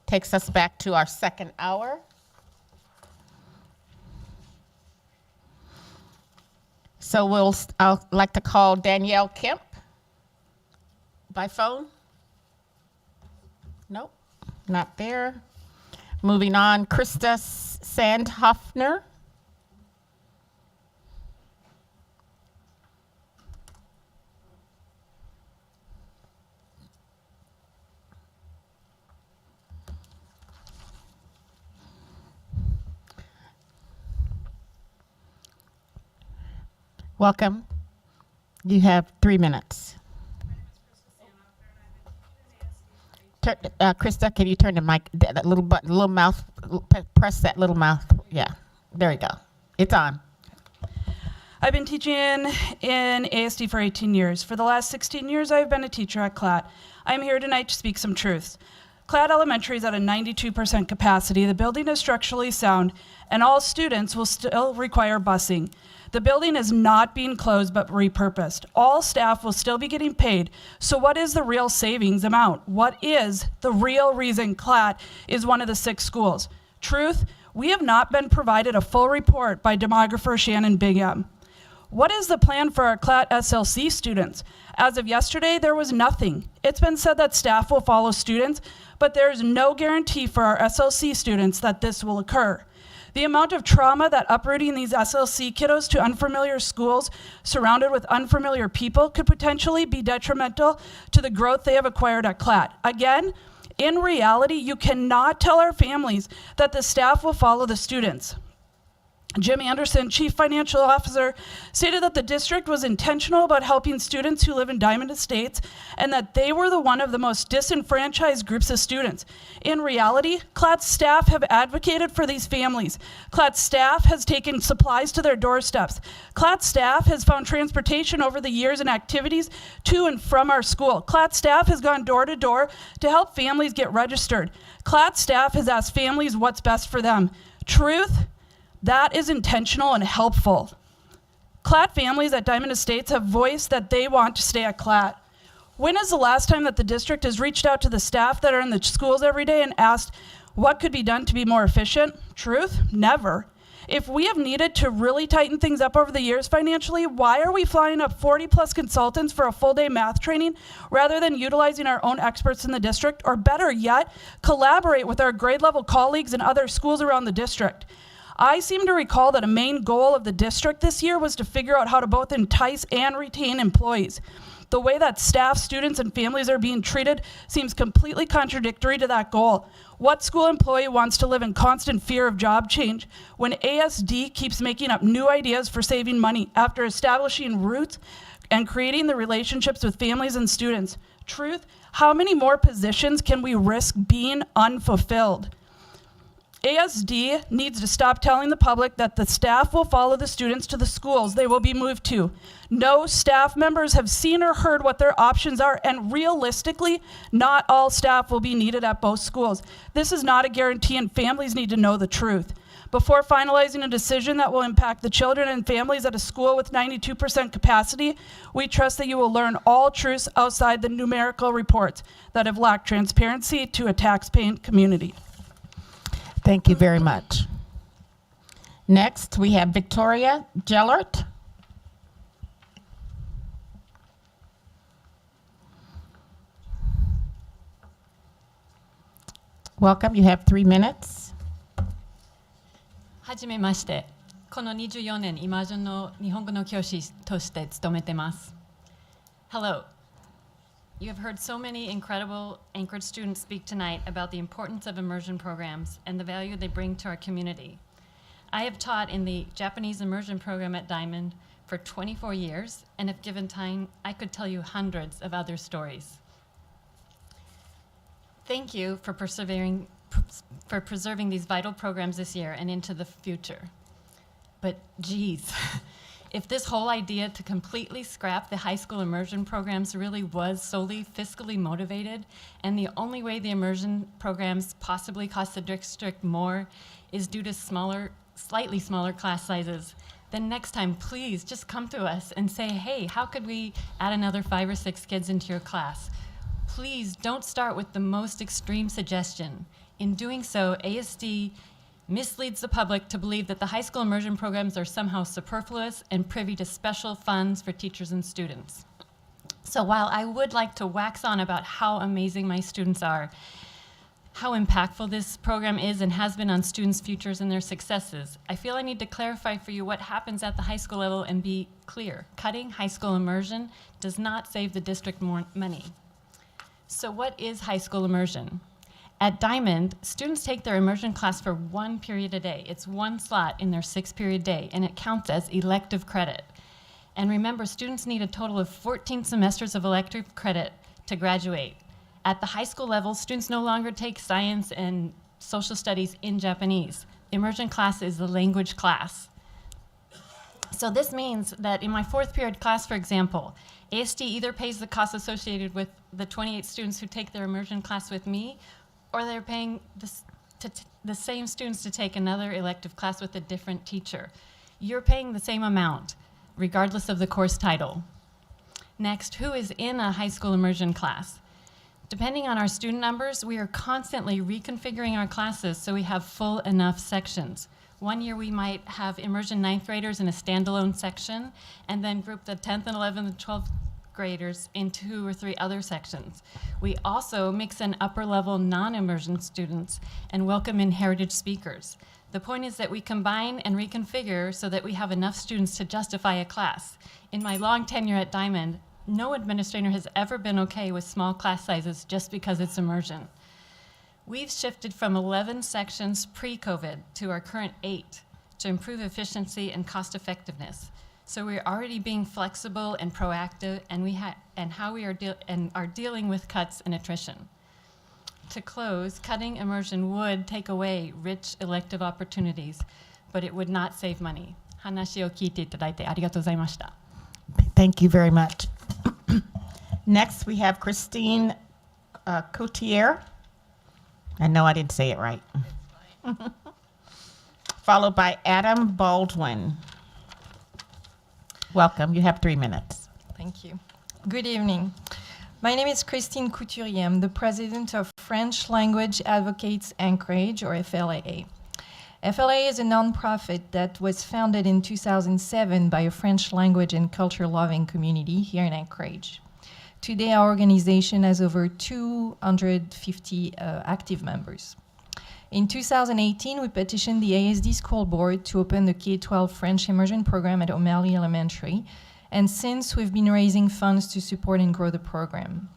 Speaker 1: takes us back to our second hour. So I'll like to call Danielle Kemp by phone. Nope, not there. Moving on, Krista Sandhoffner. Welcome. You have 3 minutes. Krista, can you turn the mic, that little button, little mouth, press that little mouth. Yeah, there you go. It's on.
Speaker 14: I've been teaching in ASD for 18 years. For the last 16 years, I've been a teacher at CLAT. I'm here tonight to speak some truths. CLAT Elementary is at a 92% capacity. The building is structurally sound, and all students will still require busing. The building is not being closed but repurposed. All staff will still be getting paid. So what is the real savings amount? What is the real reason CLAT is one of the 6 schools? Truth, we have not been provided a full report by demographer Shannon Bingham. What is the plan for our CLAT SLC students? As of yesterday, there was nothing. It's been said that staff will follow students, but there is no guarantee for our SLC students that this will occur. The amount of trauma that uprooting these SLC kiddos to unfamiliar schools surrounded with unfamiliar people could potentially be detrimental to the growth they have acquired at CLAT. Again, in reality, you cannot tell our families that the staff will follow the students. Jim Anderson, Chief Financial Officer, stated that the district was intentional about helping students who live in Diamond Estates and that they were one of the most disenfranchised groups of students. In reality, CLAT staff have advocated for these families. CLAT staff has taken supplies to their doorsteps. CLAT staff has found transportation over the years and activities to and from our school. CLAT staff has gone door to door to help families get registered. CLAT staff has asked families what's best for them. Truth, that is intentional and helpful. CLAT families at Diamond Estates have voiced that they want to stay at CLAT. When is the last time that the district has reached out to the staff that are in the schools every day and asked what could be done to be more efficient? Truth? Never. If we have needed to really tighten things up over the years financially, why are we flying up 40+ consultants for a full-day math training rather than utilizing our own experts in the district, or better yet, collaborate with our grade level colleagues in other schools around the district? I seem to recall that a main goal of the district this year was to figure out how to both entice and retain employees. The way that staff, students, and families are being treated seems completely contradictory to that goal. What school employee wants to live in constant fear of job change when ASD keeps making up new ideas for saving money after establishing roots and creating the relationships with families and students? Truth, how many more positions can we risk being unfulfilled? ASD needs to stop telling the public that the staff will follow the students to the schools they will be moved to. No staff members have seen or heard what their options are, and realistically, not all staff will be needed at both schools. This is not a guarantee, and families need to know the truth. Before finalizing a decision that will impact the children and families at a school with 92% capacity, we trust that you will learn all truths outside the numerical reports that have lacked transparency to a tax-paying community.
Speaker 1: Thank you very much. Next, we have Victoria Gellert. Welcome, you have 3 minutes.
Speaker 17: はじめまして。この24年、今順の日本語の教師として勤めてます。Hello. You have heard so many incredible Anchorage students speak tonight about the importance of immersion programs and the value they bring to our community. I have taught in the Japanese immersion program at Diamond for 24 years, and if given time, I could tell you hundreds of other stories. Thank you for preserving these vital programs this year and into the future. But geez, If this whole idea to completely scrap the high school immersion programs really was solely fiscally motivated, and the only way the immersion programs possibly cost the district more is due to slightly smaller class sizes, then next time, please just come to us and say, hey, how could we add another 5 or 6 kids into your class? Please don't start with the most extreme suggestion. In doing so, ASD misleads the public to believe that the high school immersion programs are somehow superfluous and privy to special funds for teachers and students. So while I would like to wax on about how amazing my students are, how impactful this program is and has been on students' futures and their successes, I feel I need to clarify for you what happens at the high school level and be clear. Cutting high school immersion does not save the district more money. So what is high school immersion? At Diamond, students take their immersion class for 1 period a day. It's 1 slot in their 6-period day, and it counts as elective credit. And remember, students need a total of 14 semesters of elective credit to graduate. At the high school level, students no longer take science and social studies in Japanese. Immersion class is the language class. So this means that in my 4th period class, for example, ASD either pays the costs associated with the 28 students who take their immersion class with me, or they're paying the same students to take another elective class with a different teacher. You're paying the same amount, regardless of the course title. Next, who is in a high school immersion class? Depending on our student numbers, we are constantly reconfiguring our classes so we have full enough sections. One year we might have immersion 9th graders in a standalone section, and then group the 10th and 11th and 12th graders in 2 or 3 other sections. We also mix in upper-level non-immersion students and welcome in heritage speakers. The point is that we combine and reconfigure so that we have enough students to justify a class. In my long tenure at Diamond, no administrator has ever been okay with small class sizes just because it's immersion. We've shifted from 11 sections pre-COVID to our current 8 to improve efficiency and cost effectiveness. So we're already being flexible and proactive, and are dealing with cuts and attrition. To close, cutting immersion would take away rich elective opportunities, but it would not save money. 話を聞いていただいてありがとうございました。
Speaker 5: Thank you very much. Next, we have Christine Coutier. I know I didn't say it right. Followed by Adam Baldwin. Welcome. You have 3 minutes.
Speaker 2: Thank you. Good evening. My name is Christine Couturier. I'm the president of French Language Advocates Anchorage, or FLAA. FLAA is a nonprofit that was founded in 2007 by a French language and culture-loving community here in Anchorage. Today, our organization has over 250 active members. In 2018, we petitioned the ASD School Board to open the K-12 French immersion program at O'Malley Elementary, and since we've been raising funds to support and grow the program.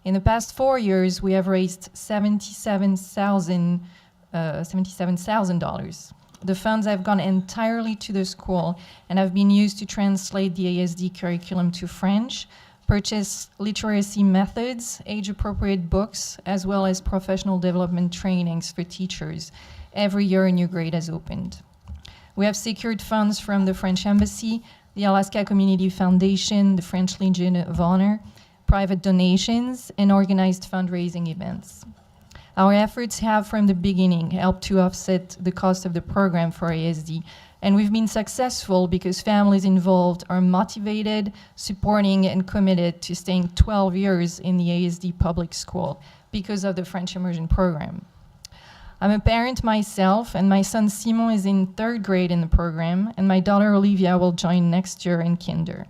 Speaker 2: In the past 4 years, we have raised $77,000. The funds have gone entirely to the school and have been used to translate the ASD curriculum to French, purchase literacy methods, age-appropriate books, as well as professional development trainings for teachers. Every year a new grade has opened. We have secured funds from the French Embassy, the Alaska Community Foundation, the French Legion of Honor, private donations, and organized fundraising events. Our efforts have from the beginning helped to offset the cost of the program for ASD, and we've been successful because families involved are motivated, supporting, and committed to staying 12 years in the ASD public school because of the French immersion program. I'm a parent myself, and my son Simon is in 3rd grade in the program, and my daughter Olivia will join next year in kinder.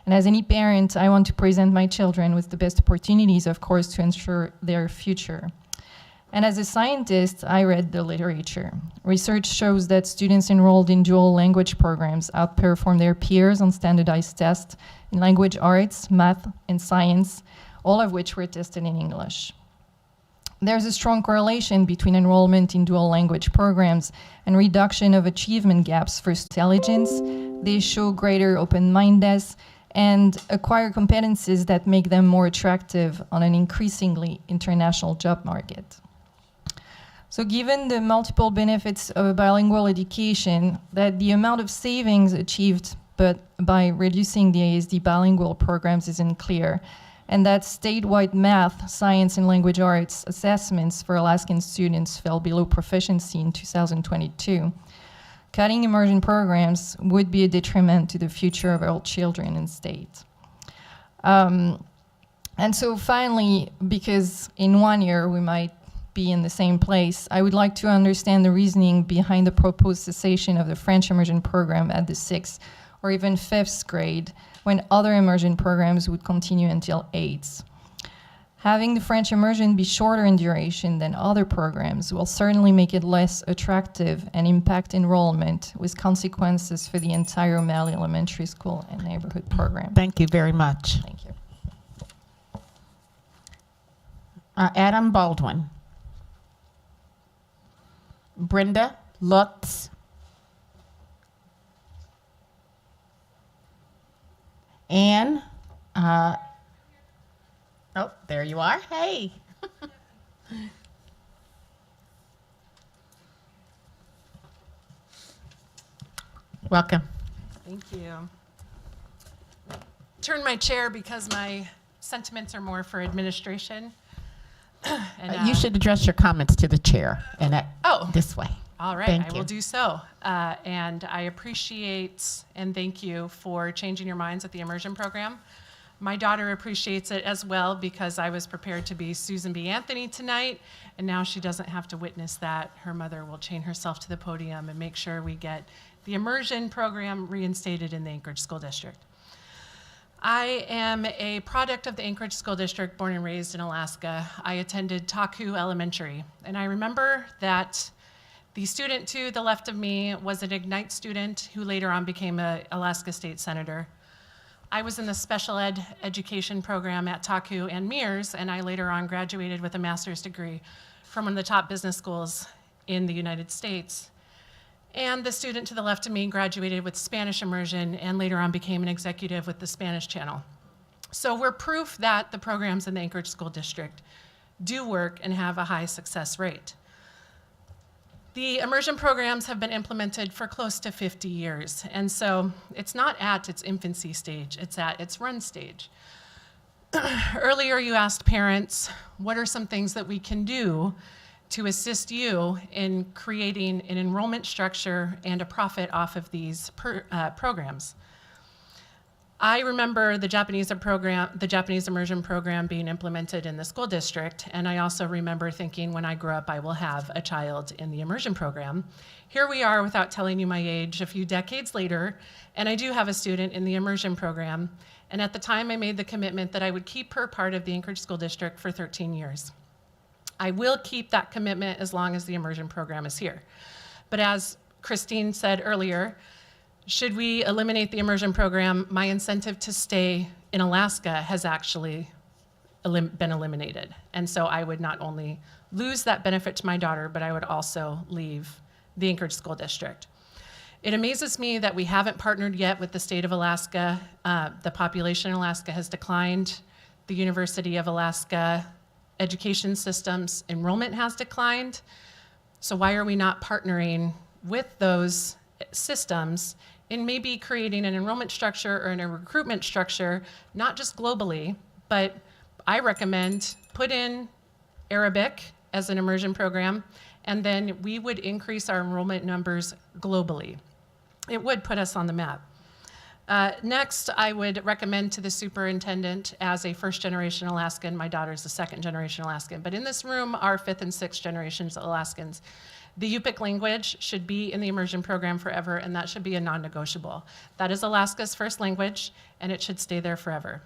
Speaker 2: And as any parent, I want to present my children with the best opportunities, of course, to ensure their future. And as a scientist, I read the literature. Research shows that students enrolled in dual language programs outperform their peers on standardized tests in language arts, math, and science, all of which were tested in English. There's a strong correlation between enrollment in dual language programs and reduction of achievement gaps for intelligence. They show greater open-mindedness and acquire competencies that make them more attractive on an increasingly international job market. So given the multiple benefits of a bilingual education, that the amount of savings achieved but by reducing the ASD bilingual programs isn't clear, and that statewide math, science, and language arts assessments for Alaskan students fell below proficiency in 2022. Cutting immersion programs would be a detriment to the future of all children in state. And so finally, because in 1 year we might be in the same place, I would like to understand the reasoning behind the proposed cessation of the French immersion program at the 6th or even 5th grade, when other immersion programs would continue until 8th. Having the French immersion be shorter in duration than other programs will certainly make it less attractive and impact enrollment, with consequences for the entire O'Malley Elementary School and neighborhood program.
Speaker 5: Thank you very much.
Speaker 2: Thank you.
Speaker 5: Adam Baldwin. Brenda Lutz. Anne. Oh, there you are. Hey. Welcome.
Speaker 3: Thank you. Turn my chair because my sentiments are more for administration. And,
Speaker 5: You should address your comments to the chair and this way.
Speaker 3: All right,
Speaker 5: Thank
Speaker 3: I
Speaker 5: you.
Speaker 3: will do so. And I appreciate and thank you for changing your minds at the immersion program. My daughter appreciates it as well, because I was prepared to be Susan B. Anthony tonight, and now she doesn't have to witness that. Her mother will chain herself to the podium and make sure we get the immersion program reinstated in the Anchorage School District. I am a product of the Anchorage School District, born and raised in Alaska. I attended Taku Elementary, and I remember that the student to the left of me was an Ignite student who later on became an Alaska State Senator. I was in the special ed education program at Taku and Mears, and I later on graduated with a master's degree from one of the top business schools in the United States. And the student to the left of me graduated with Spanish immersion and later on became an executive with the Spanish Channel. So we're proof that the programs in the Anchorage School District do work and have a high success rate. The immersion programs have been implemented for close to 50 years, and so it's not at its infancy stage, it's at its run stage. Earlier you asked parents, what are some things that we can do to assist you in creating an enrollment structure and a profit off of these programs? I remember the Japanese immersion program being implemented in the school district, and I also remember thinking, when I grow up, I will have a child in the immersion program. Here we are, without telling you my age, a few decades later, and I do have a student in the immersion program, and at the time I made the commitment that I would keep her part of the Anchorage School District for 13 years. I will keep that commitment as long as the immersion program is here. But as Christine said earlier, should we eliminate the immersion program, my incentive to stay in Alaska has actually been eliminated. And so I would not only lose that benefit to my daughter, but I would also leave the Anchorage School District. It amazes me that we haven't partnered yet with the state of Alaska. The population in Alaska has declined. The University of Alaska education system's enrollment has declined. So why are we not partnering with those systems in maybe creating an enrollment structure or a recruitment structure, not just globally, but I recommend put in Arabic as an immersion program, and then we would increase our enrollment numbers globally. It would put us on the map. Next, I would recommend to the superintendent, as a first-generation Alaskan, my daughter's a second-generation Alaskan, but in this room are fifth and sixth generations Alaskans. The Yupik language should be in the immersion program forever, and that should be a non-negotiable. That is Alaska's first language, and it should stay there forever.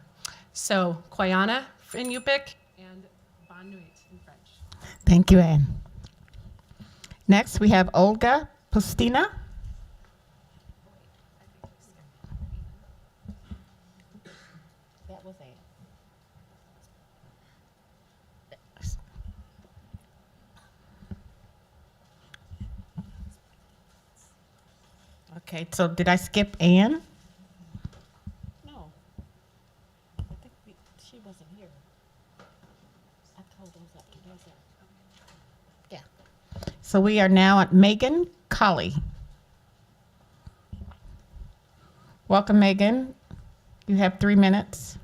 Speaker 3: So, Koyana in Yupik and Bon Nuit in French.
Speaker 5: Thank you, Anne. Next, we have Olga Pustina. That was Anne. Okay, so did I skip Anne?
Speaker 17: No. I think she wasn't here. I told those up together.
Speaker 5: Yeah. So we are now at Megan Colley.
Speaker 1: Welcome, Megan. You have 3 minutes.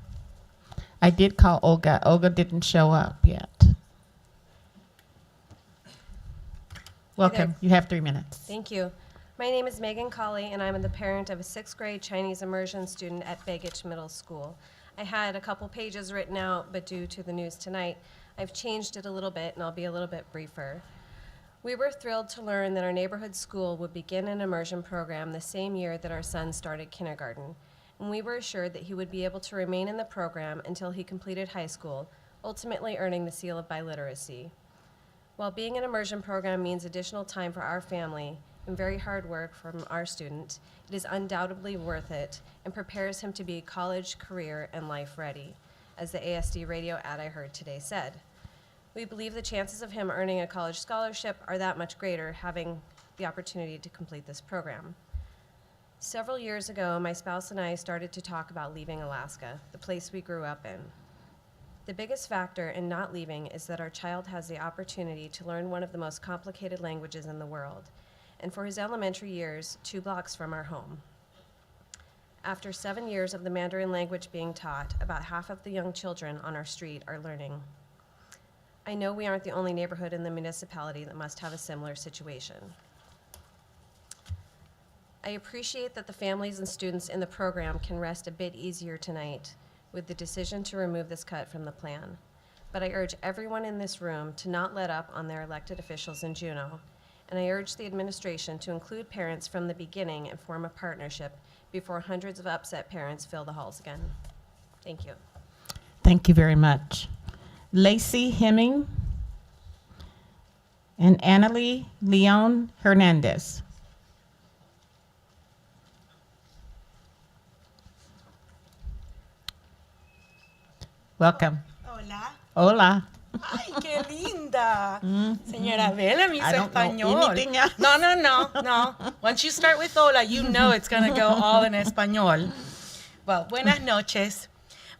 Speaker 1: I did call Olga. Olga didn't show up yet. Welcome. You have 3 minutes.
Speaker 4: Thank you. My name is Megan Colley, and I'm the parent of a 6th grade Chinese immersion student at Begich Middle School. I had a couple pages written out, but due to the news tonight, I've changed it a little bit, and I'll be a little bit briefer. We were thrilled to learn that our neighborhood school would begin an immersion program the same year that our son started kindergarten, and we were assured that he would be able to remain in the program until he completed high school, ultimately earning the seal of biliteracy. While being an immersion program means additional time for our family and very hard work from our student, it is undoubtedly worth it and prepares him to be college, career, and life ready, as the ASD radio ad I heard today said. We believe the chances of him earning a college scholarship are that much greater having the opportunity to complete this program. Several years ago, my spouse and I started to talk about leaving Alaska, the place we grew up in. The biggest factor in not leaving is that our child has the opportunity to learn one of the most complicated languages in the world, and for his elementary years, 2 blocks from our home. After 7 years of the Mandarin language being taught, about half of the young children on our street are learning. I know we aren't the only neighborhood in the municipality that must have a similar situation. I appreciate that the families and students in the program can rest a bit easier tonight with the decision to remove this cut from the plan. But I urge everyone in this room to not let up on their elected officials in Juneau, and I urge the administration to include parents from the beginning and form a partnership before hundreds of upset parents fill the halls again. Thank you.
Speaker 1: Thank you very much. Lacey Hemming and Annalie Leon Hernandez. Welcome.
Speaker 19: Hola.
Speaker 1: Hola.
Speaker 19: Ay, qué linda. Señora Vela me
Speaker 1: I
Speaker 19: hizo
Speaker 1: don't know
Speaker 19: español.
Speaker 1: anything else.
Speaker 19: No. Once you start with hola, you know it's going to go all in español. Well, buenas noches.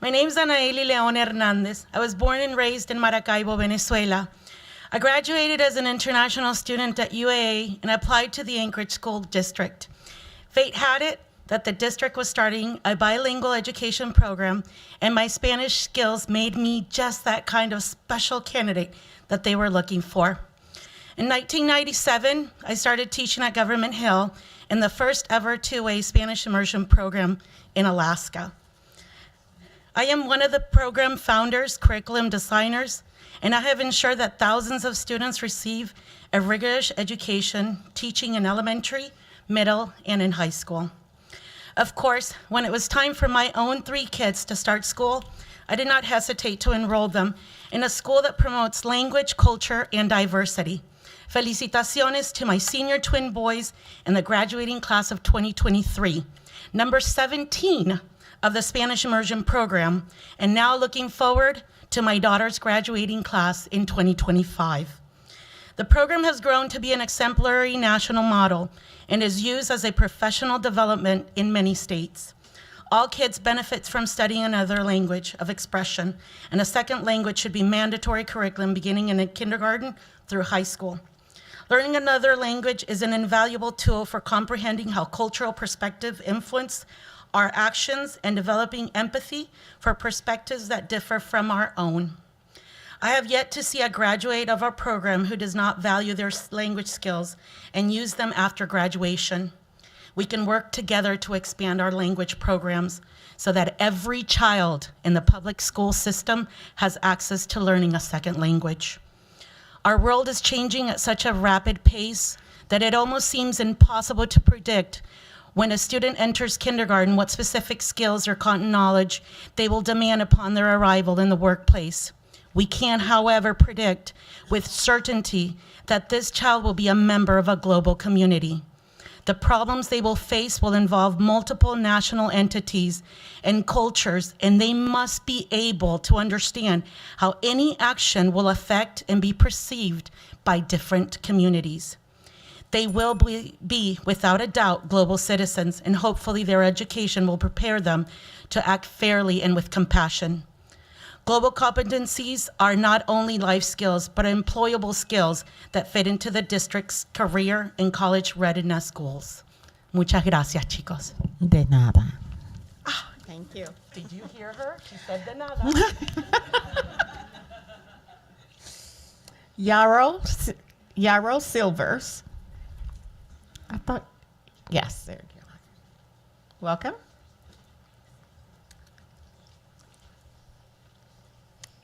Speaker 19: My name is Anaeli León Hernandez. I was born and raised in Maracaibo, Venezuela. I graduated as an international student at UAA and applied to the Anchorage School District. Fate had it that the district was starting a bilingual education program, and my Spanish skills made me just that kind of special candidate that they were looking for. In 1997, I started teaching at Government Hill in the first ever 2-way Spanish immersion program in Alaska. I am one of the program founders, curriculum designers, and I have ensured that thousands of students receive a rigorous education teaching in elementary, middle, and in high school. Of course, when it was time for my own 3 kids to start school, I did not hesitate to enroll them in a school that promotes language, culture, and diversity. Felicitaciones to my senior twin boys in the graduating class of 2023, number 17 of the Spanish immersion program, and now looking forward to my daughter's graduating class in 2025. The program has grown to be an exemplary national model and is used as a professional development in many states. All kids benefit from studying another language of expression, and a second language should be mandatory curriculum beginning in kindergarten through high school. Learning another language is an invaluable tool for comprehending how cultural perspective influence our actions and developing empathy for perspectives that differ from our own. I have yet to see a graduate of our program who does not value their language skills and use them after graduation. We can work together to expand our language programs so that every child in the public school system has access to learning a second language. Our world is changing at such a rapid pace that it almost seems impossible to predict when a student enters kindergarten what specific skills or content knowledge they will demand upon their arrival in the workplace. We can, however, predict with certainty that this child will be a member of a global community. The problems they will face will involve multiple national entities and cultures, and they must be able to understand how any action will affect and be perceived by different communities. They will be, without a doubt, global citizens, and hopefully their education will prepare them to act fairly and with compassion. Global competencies are not only life skills, but employable skills that fit into the district's career and college readiness goals. Muchas gracias, chicos.
Speaker 5: De nada.
Speaker 1: Thank you.
Speaker 19: Did you hear her? She said de nada.
Speaker 1: Yarrow Silvers. I thought, yes, there you go. Welcome.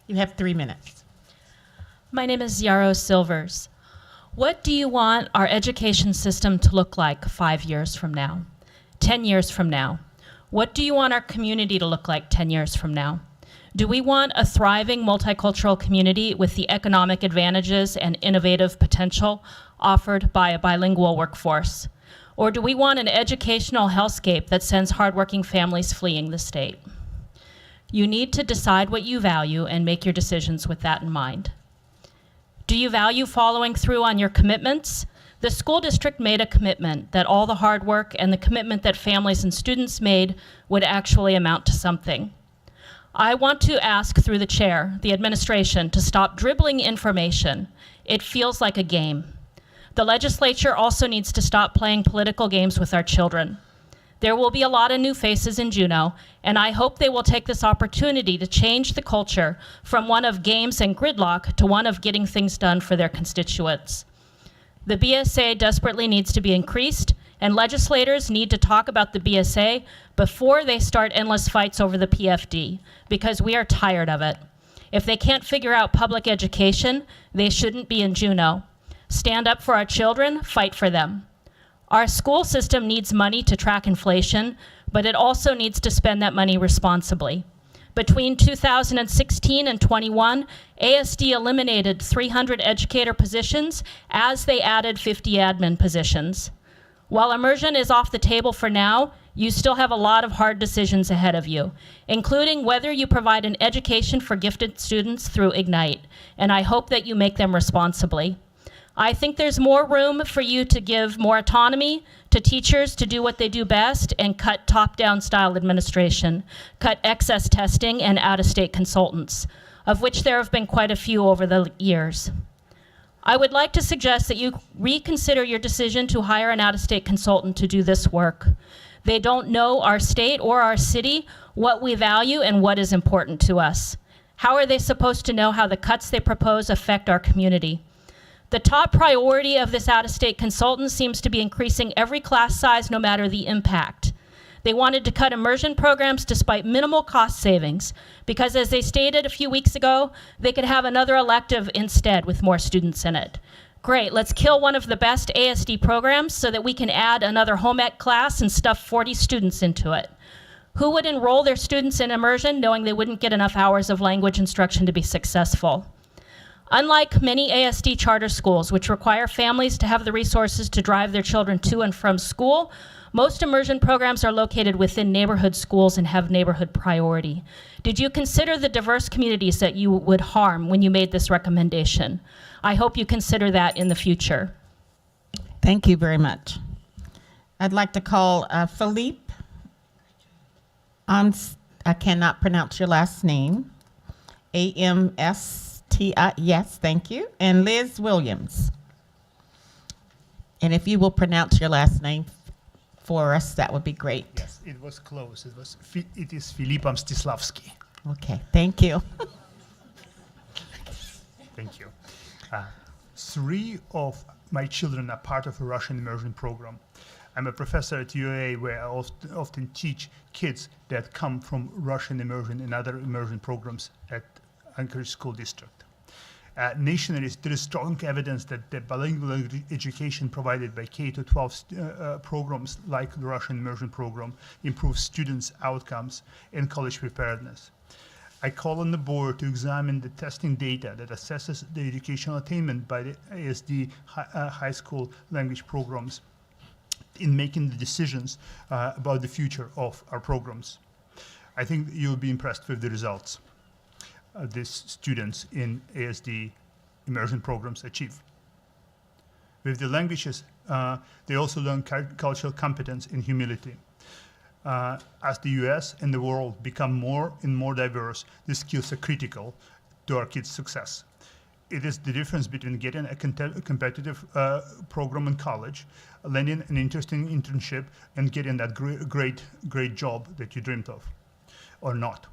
Speaker 1: You have 3 minutes.
Speaker 8: My name is Yarrow Silvers. What do you want our education system to look like 5 years from now, 10 years from now? What do you want our community to look like 10 years from now? Do we want a thriving multicultural community with the economic advantages and innovative potential offered by a bilingual workforce? Or do we want an educational hellscape that sends hardworking families fleeing the state? You need to decide what you value and make your decisions with that in mind. Do you value following through on your commitments? The school district made a commitment that all the hard work and the commitment that families and students made would actually amount to something. I want to ask through the chair, the administration, to stop dribbling information. It feels like a game. The legislature also needs to stop playing political games with our children. There will be a lot of new faces in Juneau, and I hope they will take this opportunity to change the culture from one of games and gridlock to one of getting things done for their constituents. The BSA desperately needs to be increased, and legislators need to talk about the BSA before they start endless fights over the PFD, because we are tired of it. If they can't figure out public education, they shouldn't be in Juneau. Stand up for our children, fight for them. Our school system needs money to track inflation, but it also needs to spend that money responsibly. Between 2016 and 21, ASD eliminated 300 educator positions as they added 50 admin positions. While immersion is off the table for now, you still have a lot of hard decisions ahead of you, including whether you provide an education for gifted students through Ignite, and I hope that you make them responsibly. I think there's more room for you to give more autonomy to teachers to do what they do best and cut top-down style administration, cut excess testing and out-of-state consultants, of which there have been quite a few over the years. I would like to suggest that you reconsider your decision to hire an out-of-state consultant to do this work. They don't know our state or our city, what we value and what is important to us. How are they supposed to know how the cuts they propose affect our community? The top priority of this out-of-state consultant seems to be increasing every class size no matter the impact. They wanted to cut immersion programs despite minimal cost savings because, as they stated a few weeks ago, they could have another elective instead with more students in it. Great, let's kill one of the best ASD programs so that we can add another home ec class and stuff 40 students into it. Who would enroll their students in immersion knowing they wouldn't get enough hours of language instruction to be successful? Unlike many ASD charter schools, which require families to have the resources to drive their children to and from school, most immersion programs are located within neighborhood schools and have neighborhood priority. Did you consider the diverse communities that you would harm when you made this recommendation? I hope you consider that in the future.
Speaker 1: Thank you very much. I'd like to call Philippe. I cannot pronounce your last name. A-M-S-T-I, yes, thank you. And Liz Williams. And if you will pronounce your last name for us, that would be great.
Speaker 20: Yes, it was close. It is Filip Mstislavski.
Speaker 1: Okay, thank you.
Speaker 20: Thank you. 3 of my children are part of a Russian immersion program. I'm a professor at UAA where I often teach kids that come from Russian immersion and other immersion programs at Anchorage School District. Nationally, there is strong evidence that the bilingual education provided by K-12 programs like the Russian immersion program improves students' outcomes and college preparedness. I call on the board to examine the testing data that assesses the educational attainment by the ASD high school language programs in making the decisions about the future of our programs. I think you'll be impressed with the results these students in ASD immersion programs achieve. With the languages, they also learn cultural competence and humility. As the US and the world become more and more diverse, these skills are critical to our kids' success. it is the difference between getting a competitive program in college, landing an interesting internship, and getting that great job that you dreamed of, or not.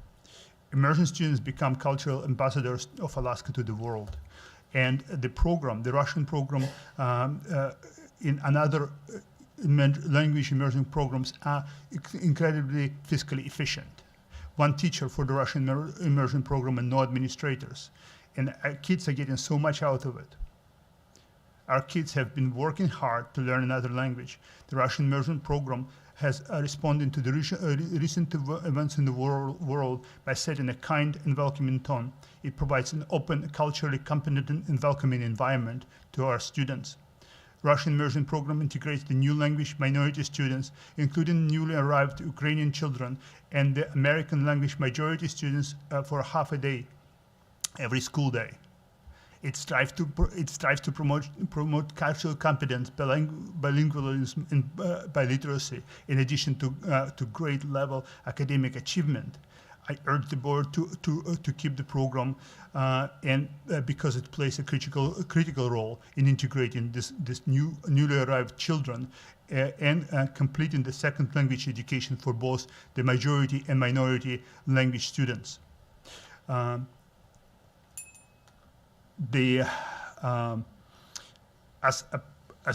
Speaker 20: Immersion students become cultural ambassadors of Alaska to the world. And the program, the Russian program, in another language immersion programs are incredibly fiscally efficient. One teacher for the Russian immersion program and no administrators. And kids are getting so much out of it. Our kids have been working hard to learn another language. The Russian immersion program has responded to the recent events in the world by setting a kind and welcoming tone. It provides an open, culturally competent and welcoming environment to our students. Russian immersion program integrates the new language minority students, including newly arrived Ukrainian children and the American language majority students for half a day, every school day. It strives to promote cultural competence, bilingualism, and biliteracy, in addition to grade level academic achievement. I urge the board to keep the program, because it plays a critical role in integrating this newly arrived children and completing the second language education for both the majority and minority language students. As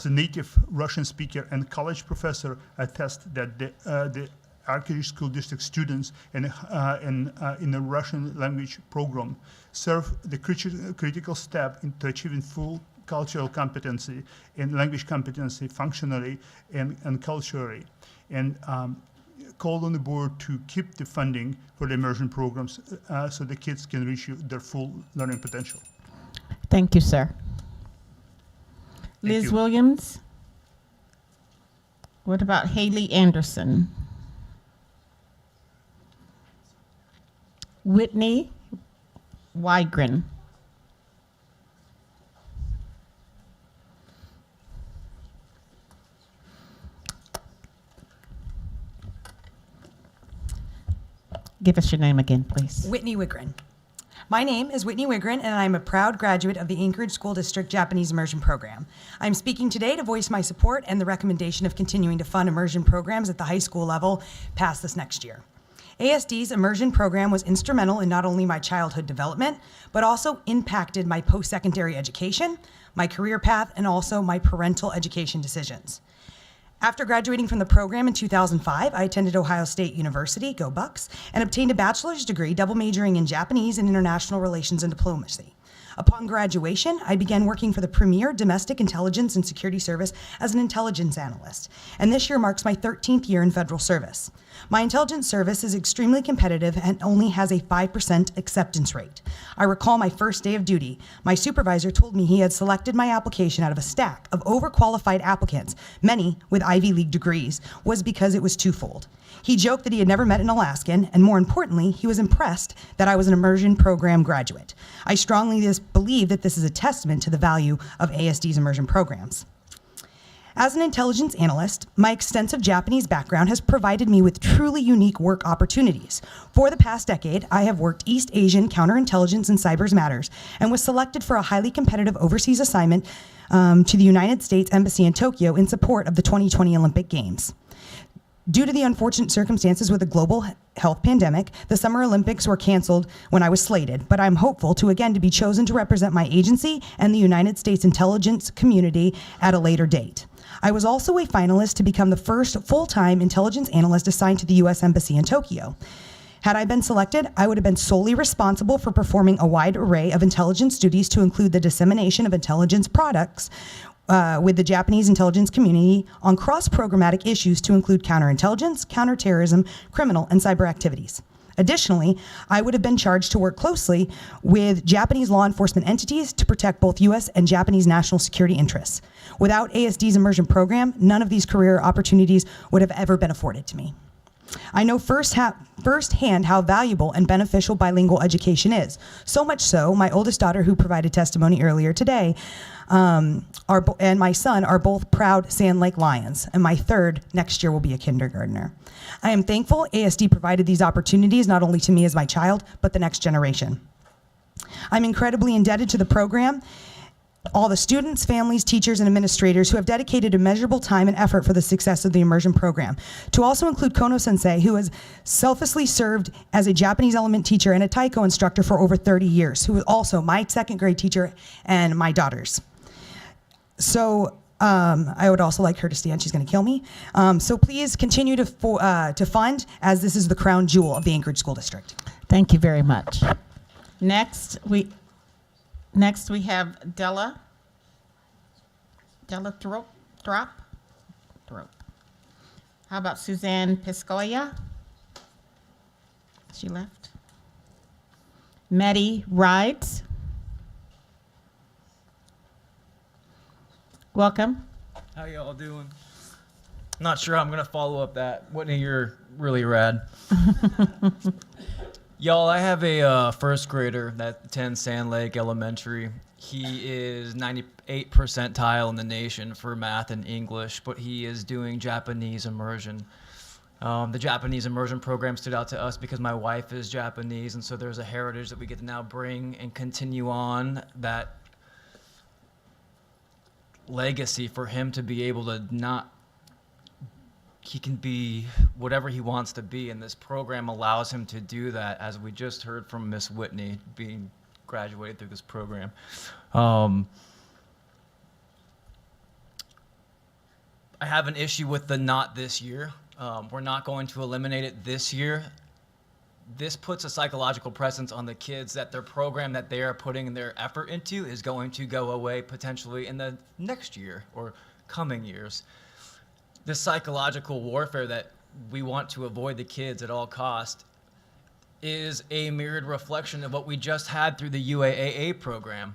Speaker 20: a native Russian speaker and college professor, I attest that the Anchorage School District students in the Russian language program serve the critical step into achieving full cultural competency and language competency functionally and culturally, and call on the board to keep the funding for the immersion programs so the kids can reach their full learning potential.
Speaker 5: Thank you, sir. Liz
Speaker 20: you.
Speaker 5: Williams? What about Haley Anderson? Whitney Wygren? Give us your name again, please.
Speaker 6: Whitney Wigren. My name is Whitney Wigren, and I'm a proud graduate of the Anchorage School District Japanese Immersion Program. I'm speaking today to voice my support and the recommendation of continuing to fund immersion programs at the high school level past this next year. ASD's immersion program was instrumental in not only my childhood development, but also impacted my post-secondary education, my career path, and also my parental education decisions. After graduating from the program in 2005, I attended Ohio State University, go Bucks, and obtained a bachelor's degree, double majoring in Japanese and international relations and diplomacy. Upon graduation, I began working for the premier domestic intelligence and security service as an intelligence analyst, and this year marks my 13th year in federal service. My intelligence service is extremely competitive and only has a 5% acceptance rate. I recall my first day of duty. My supervisor told me he had selected my application out of a stack of overqualified applicants, many with Ivy League degrees, was because it was twofold. He joked that he had never met an Alaskan, and more importantly, he was impressed that I was an immersion program graduate. I strongly believe that this is a testament to the value of ASD's immersion programs. As an intelligence analyst, my extensive Japanese background has provided me with truly unique work opportunities. For the past decade, I have worked East Asian counterintelligence and cyber matters and was selected for a highly competitive overseas assignment to the United States Embassy in Tokyo in support of the 2020 Olympic Games. Due to the unfortunate circumstances with the global health pandemic, the Summer Olympics were canceled when I was slated, but I'm hopeful to be chosen to represent my agency and the United States intelligence community at a later date. I was also a finalist to become the first full-time intelligence analyst assigned to the U.S. Embassy in Tokyo. Had I been selected, I would have been solely responsible for performing a wide array of intelligence duties to include the dissemination of intelligence products with the Japanese intelligence community on cross-programmatic issues to include counterintelligence, counterterrorism, criminal, and cyber activities. Additionally, I would have been charged to work closely with Japanese law enforcement entities to protect both U.S. and Japanese national security interests. Without ASD's immersion program, none of these career opportunities would have ever been afforded to me. I know firsthand how valuable and beneficial bilingual education is. So much so, my oldest daughter, who provided testimony earlier today, and my son are both proud Sand Lake Lions, and my third next year will be a kindergartner. I am thankful ASD provided these opportunities not only to me as my child, but the next generation. I'm incredibly indebted to the program, all the students, families, teachers, and administrators who have dedicated immeasurable time and effort for the success of the immersion program. To also include Kono Sensei, who has selflessly served as a Japanese element teacher and a taiko instructor for over 30 years, who is also my second grade teacher and my daughter's. So I would also like her to stand. She's going to kill me. So please continue to fund, as this is the crown jewel of the Anchorage School District.
Speaker 5: Thank you very much. Next we have Della Throp. How about Suzanne Piscoya? She left. Maddie Rides. Welcome.
Speaker 9: How y'all doing? Not sure how I'm gonna follow up that. Whitney, you're really rad. Y'all, I have a first grader that attends Sand Lake Elementary. He is 98th percentile in the nation for math and English, but he is doing Japanese immersion. The Japanese immersion program stood out to us because my wife is Japanese, and so there's a heritage that we get to now bring and continue on that legacy for him to be able to he can be whatever he wants to be, and this program allows him to do that, as we just heard from Miss Whitney being graduated through this program. I have an issue with the not this year. We're not going to eliminate it this year. This puts a psychological presence on the kids that their program that they are putting their effort into is going to go away potentially in the next year or coming years. This psychological warfare that we want to avoid the kids at all cost is a mirrored reflection of what we just had through the UAAA program.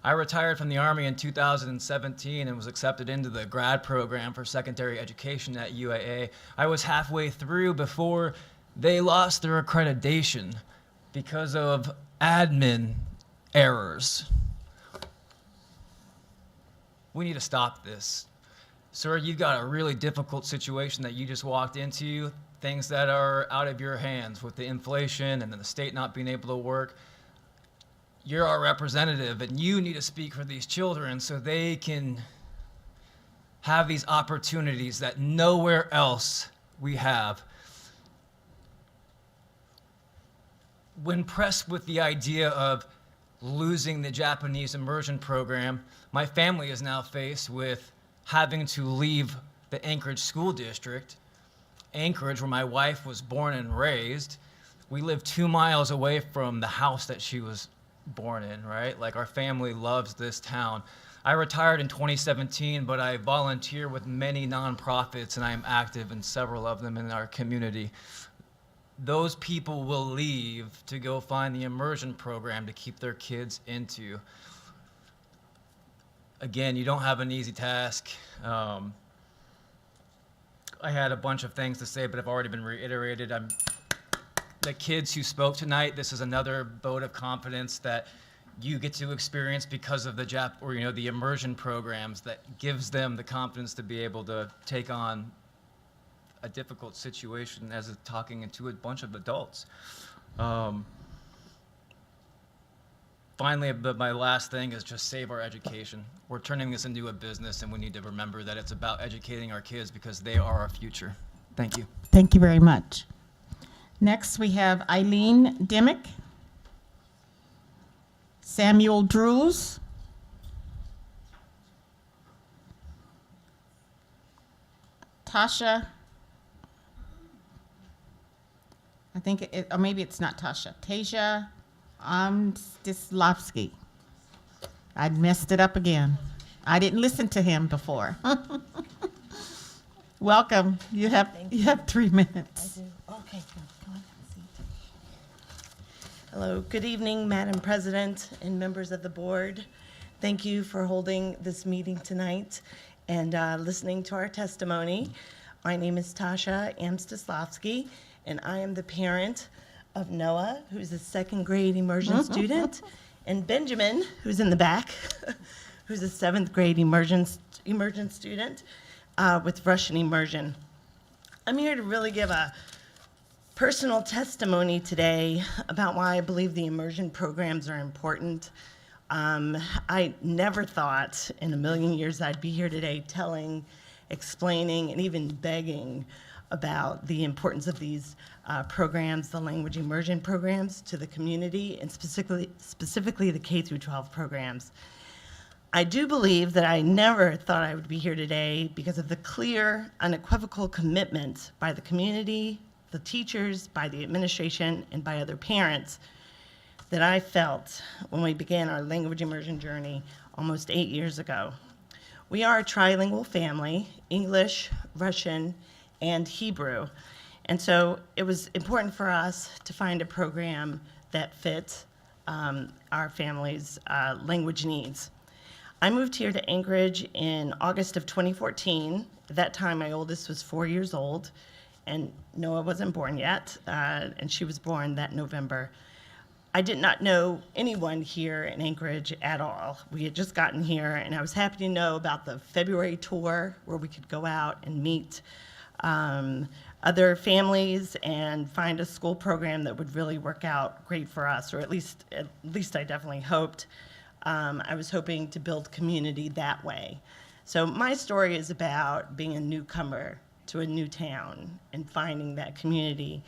Speaker 9: I retired from the Army in 2017 and was accepted into the grad program for secondary education at UAA. I was halfway through before they lost their accreditation because of admin errors. We need to stop this. Sir, you've got a really difficult situation that you just walked into, things that are out of your hands with the inflation and then the state not being able to work. You're our representative, and you need to speak for these children so they can have these opportunities that nowhere else we have. When pressed with the idea of losing the Japanese immersion program, my family is now faced with having to leave the Anchorage School District. Anchorage, where my wife was born and raised. We live 2 miles away from the house that she was born in, right? Like, our family loves this town. I retired in 2017, but I volunteer with many nonprofits, and I am active in several of them in our community. Those people will leave to go find the immersion program to keep their kids into. Again, you don't have an easy task. I had a bunch of things to say, but I've already been reiterated. The kids who spoke tonight, this is another vote of confidence that you get to experience because of the immersion programs that gives them the confidence to be able to take on a difficult situation as talking to a bunch of adults. Finally, but my last thing is just save our education. We're turning this into a business, and we need to remember that it's about educating our kids because they are our future. Thank you.
Speaker 5: Thank you very much. Next, we have Eileen Dimmick, Samuel Drews, Tasha, I think, or maybe it's not Tasha, Tasia Amstislavsky. I messed it up again. I didn't listen to him before. Welcome. You have 3 minutes.
Speaker 12: I do. Okay. Go on. Hello. Good evening, Madam President and members of the board. Thank you for holding this meeting tonight and listening to our testimony. My name is Tasha Amstislavsky, and I am the parent of Noah, who's a second grade immersion student, and Benjamin, who's in the back, who's a 7th grade immersion student with Russian immersion. I'm here to really give a personal testimony today about why I believe the immersion programs are important. I never thought in a million years I'd be here today telling, explaining, and even begging about the importance of these programs, the language immersion programs, to the community, and specifically the K through 12 programs. I do believe that I never thought I would be here today because of the clear, unequivocal commitment by the community, the teachers, by the administration, and by other parents that I felt when we began our language immersion journey almost 8 years ago. We are a trilingual family, English, Russian, and Hebrew. And so it was important for us to find a program that fit our family's language needs. I moved here to Anchorage in August of 2014. At that time, my oldest was 4 years old, and Noah wasn't born yet, and she was born that November. I did not know anyone here in Anchorage at all. We had just gotten here, and I was happy to know about the February tour where we could go out and meet other families and find a school program that would really work out great for us, or at least I definitely hoped. I was hoping to build community that way. So my story is about being a newcomer to a new town and finding that community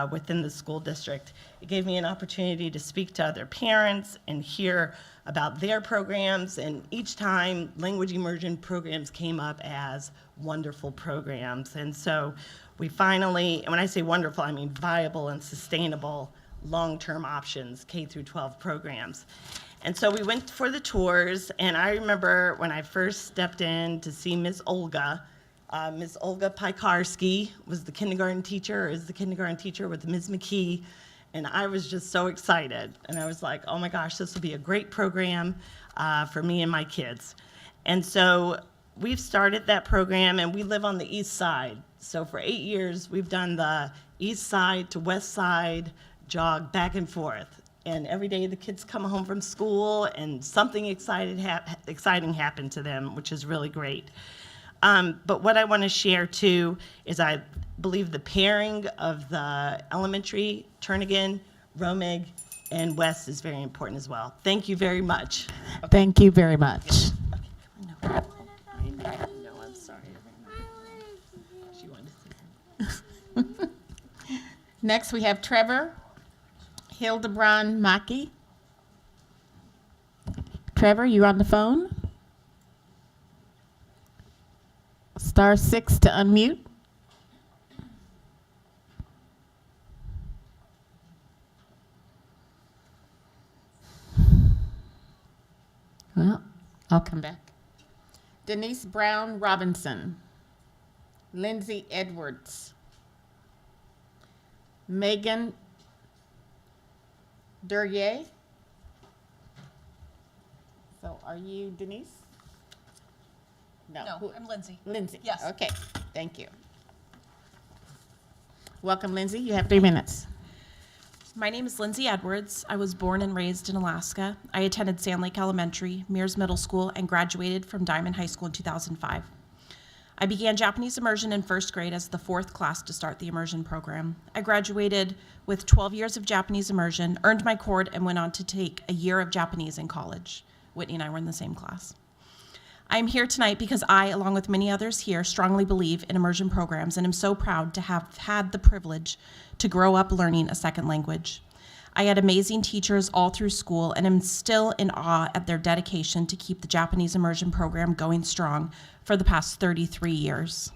Speaker 12: within the school district. It gave me an opportunity to speak to other parents and hear about their programs, and each time language immersion programs came up as wonderful programs. And so we finally, and when I say wonderful, I mean viable and sustainable long-term options, K through 12 programs. And so we went for the tours, and I remember when I first stepped in to see Ms. Olga Piekarski was the kindergarten teacher, is the kindergarten teacher with Ms. McKee, and I was just so excited. And I was like, oh my gosh, this will be a great program for me and my kids. And so we've started that program, and we live on the east side. So for 8 years, we've done the east side to west side jog back and forth. And every day the kids come home from school and something exciting happened to them, which is really great. But what I want to share too is I believe the pairing of the elementary, Turnagain, Romig, and West is very important as well. Thank you very much.
Speaker 5: Thank you very much.
Speaker 12: No, I'm sorry. She wanted to say.
Speaker 5: Next, we have Trevor Hildebrand Maki. Trevor, you on the phone? *6 to unmute. Well, I'll come back. Denise Brown Robinson. Lindsay Edwards. Megan Duryea. So are you Denise?
Speaker 13: No, I'm Lindsay.
Speaker 5: Lindsay.
Speaker 13: Yes.
Speaker 5: Okay, thank you. Welcome, Lindsay. You have 3 minutes.
Speaker 7: My name is Lindsay Edwards. I was born and raised in Alaska. I attended Sand Lake Elementary, Mears Middle School, and graduated from Diamond High School in 2005. I began Japanese immersion in first grade as the 4th class to start the immersion program. I graduated with 12 years of Japanese immersion, earned my cord, and went on to take a year of Japanese in college. Whitney and I were in the same class. I'm here tonight because I, along with many others here, strongly believe in immersion programs and am so proud to have had the privilege to grow up learning a second language. I had amazing teachers all through school and am still in awe at their dedication to keep the Japanese immersion program going strong for the past 33 years.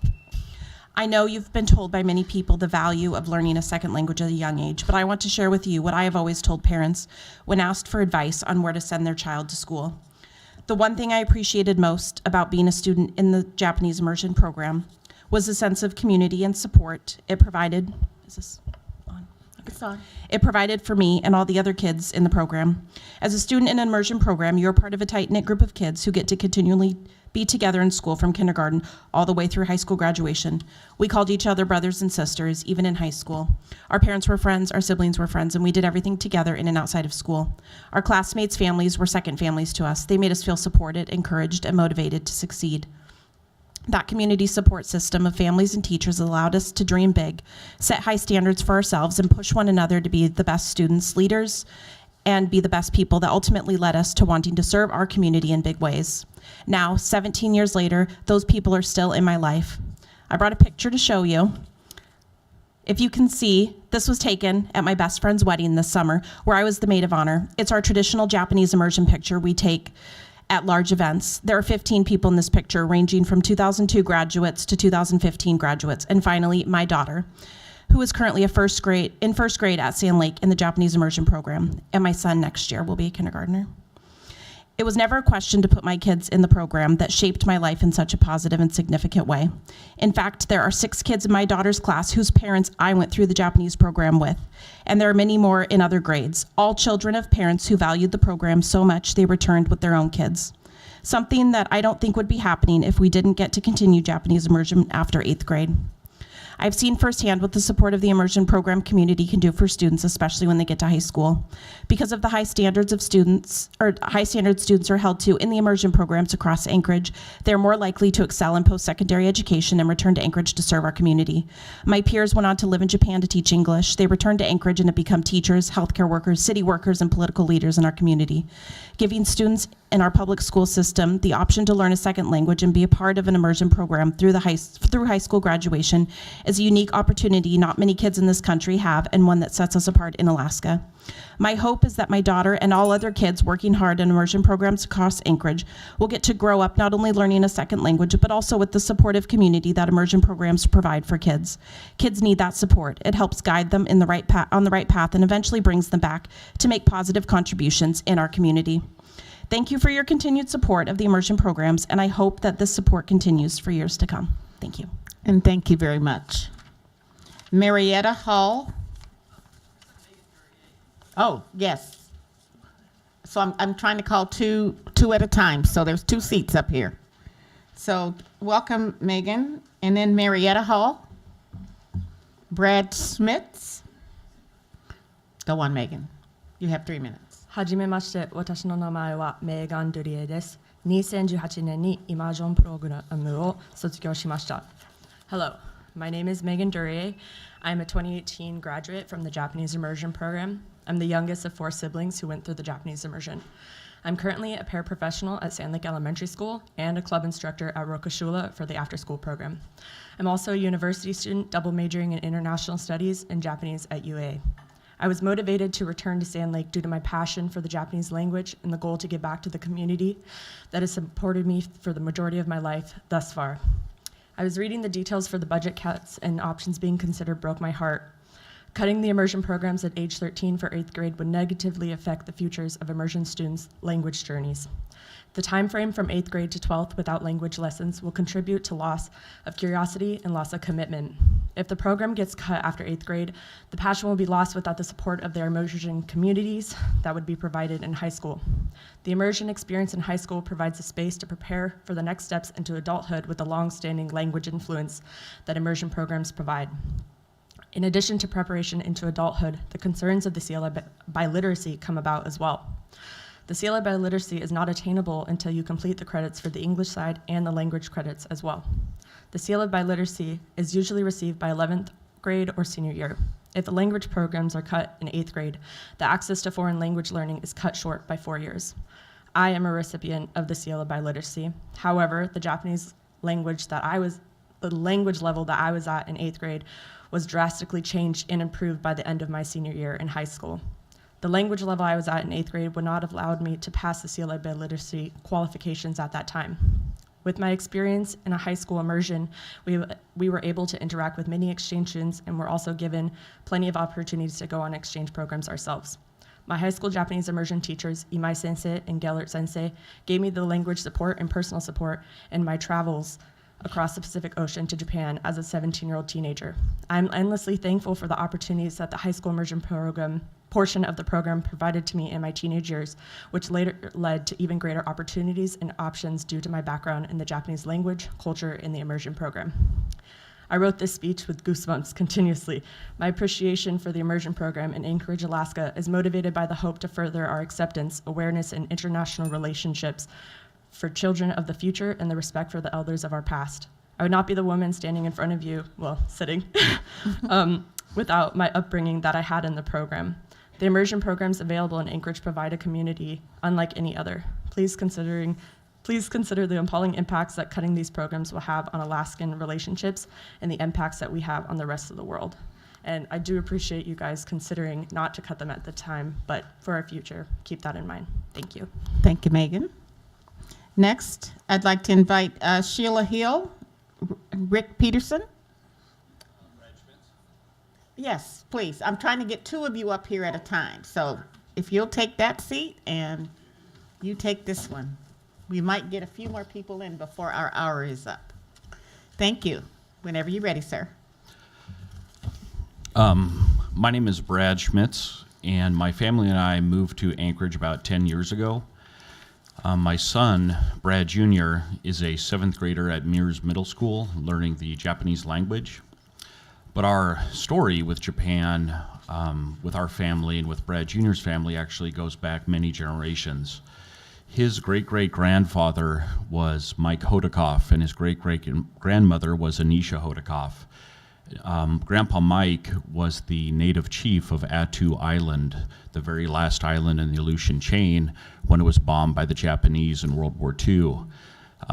Speaker 7: I know you've been told by many people the value of learning a second language at a young age, but I want to share with you what I have always told parents when asked for advice on where to send their child to school. The one thing I appreciated most about being a student in the Japanese immersion program was the sense of community and support it provided. Is this on? Okay.
Speaker 5: It's on.
Speaker 7: It provided for me and all the other kids in the program. As a student in an immersion program, you're part of a tight-knit group of kids who get to continually be together in school from kindergarten all the way through high school graduation. We called each other brothers and sisters, even in high school. Our parents were friends, our siblings were friends, and we did everything together in and outside of school. Our classmates' families were second families to us. They made us feel supported, encouraged, and motivated to succeed. That community support system of families and teachers allowed us to dream big, set high standards for ourselves, and push one another to be the best students, leaders, and be the best people that ultimately led us to wanting to serve our community in big ways. Now, 17 years later, those people are still in my life. I brought a picture to show you. If you can see, this was taken at my best friend's wedding this summer, where I was the maid of honor. It's our traditional Japanese immersion picture we take at large events. There are 15 people in this picture, ranging from 2002 graduates to 2015 graduates, and finally, my daughter, who is currently in first grade at Sand Lake in the Japanese immersion program, and my son next year will be a kindergartner. It was never a question to put my kids in the program that shaped my life in such a positive and significant way. In fact, there are 6 kids in my daughter's class whose parents I went through the Japanese program with, and there are many more in other grades, all children of parents who valued the program so much they returned with their own kids. Something that I don't think would be happening if we didn't get to continue Japanese immersion after 8th grade. I've seen firsthand what the support of the immersion program community can do for students, especially when they get to high school. Because of the high standards students are held to in the immersion programs across Anchorage, they're more likely to excel in post-secondary education and return to Anchorage to serve our community. My peers went on to live in Japan to teach English. They returned to Anchorage and have become teachers, healthcare workers, city workers, and political leaders in our community. Giving students in our public school system the option to learn a second language and be a part of an immersion program through high school graduation is a unique opportunity not many kids in this country have, and one that sets us apart in Alaska. My hope is that my daughter and all other kids working hard in immersion programs across Anchorage will get to grow up not only learning a second language, but also with the supportive community that immersion programs provide for kids. Kids need that support. It helps guide them on the right path and eventually brings them back to make positive contributions in our community. Thank you for your continued support of the immersion programs, and I hope that this support continues for years to come. Thank you.
Speaker 5: And thank you very much. Marietta Hall. Oh, yes. So I'm trying to call two at a time, so there's 2 seats up here. So welcome, Megan. And then Marietta Hall. Brad Schmitz. Go on, Megan. You have 3 minutes.
Speaker 18: はじめまして、私の名前はメーガン・ドリエです。2018年にイマージョンプログラムを卒業しました。Hello, my name is Megan Duryea. I'm a 2018 graduate from the Japanese immersion program. I'm the youngest of 4 siblings who went through the Japanese immersion. I'm currently a paraprofessional at Sand Lake Elementary School and a club instructor at Rokushula for the after-school program. I'm also a university student double majoring in international studies and Japanese at UA. I was motivated to return to Sand Lake due to my passion for the Japanese language and the goal to give back to the community that has supported me for the majority of my life thus far. I was reading the details for the budget cuts and options being considered broke my heart. Cutting the immersion programs at age 13 for 8th grade would negatively affect the futures of immersion students' language journeys. The time frame from 8th grade to 12th without language lessons will contribute to loss of curiosity and loss of commitment. If the program gets cut after 8th grade, the passion will be lost without the support of their immersion communities that would be provided in high school. The immersion experience in high school provides a space to prepare for the next steps into adulthood with the long-standing language influence that immersion programs provide. In addition to preparation into adulthood, the concerns of the CLA biliteracy come about as well. The CLA biliteracy is not attainable until you complete the credits for the English side and the language credits as well. The CLA biliteracy is usually received by 11th grade or senior year. If the language programs are cut in 8th grade, the access to foreign language learning is cut short by 4 years. I am a recipient of the CLA biliteracy. However, the Japanese language the language level that I was at in 8th grade was drastically changed and improved by the end of my senior year in high school. The language level I was at in 8th grade would not have allowed me to pass the CLA biliteracy qualifications at that time. With my experience in a high school immersion, we were able to interact with many exchange students and were also given plenty of opportunities to go on exchange programs ourselves. My high school Japanese immersion teachers, Imai Sensei and Gellert Sensei, gave me the language support and personal support in my travels across the Pacific Ocean to Japan as a 17-year-old teenager. I'm endlessly thankful for the opportunities that the high school immersion program portion of the program provided to me in my teenage years, which later led to even greater opportunities and options due to my background in the Japanese language, culture, and the immersion program. I wrote this speech with goosebumps continuously. My appreciation for the immersion program in Anchorage, Alaska is motivated by the hope to further our acceptance, awareness, and international relationships for children of the future and the respect for the elders of our past. I would not be the woman standing in front of you, well, sitting, without my upbringing that I had in the program. The immersion programs available in Anchorage provide a community unlike any other. Please consider the appalling impacts that cutting these programs will have on Alaskan relationships and the impacts that we have on the rest of the world. And I do appreciate you guys considering not to cut them at the time, but for our future, keep that in mind. Thank you.
Speaker 5: Thank you, Megan. Next, I'd like to invite Sheila Hill, Rick Peterson. Yes, please. I'm trying to get two of you up here at a time. So if you'll take that seat and you take this one. We might get a few more people in before our hour is up. Thank you. Whenever you're ready, sir.
Speaker 11: My name is Brad Schmitz, and my family and I moved to Anchorage about 10 years ago. My son, Brad Jr., is a 7th grader at Mears Middle School, learning the Japanese language. But our story with Japan, with our family and with Brad Jr.'s family, actually goes back many generations. His great-great-grandfather was Mike Hodakoff, and his great-great-grandmother was Anisha Hodakoff. Grandpa Mike was the native chief of Attu Island, the very last island in the Aleutian chain when it was bombed by the Japanese in World War II.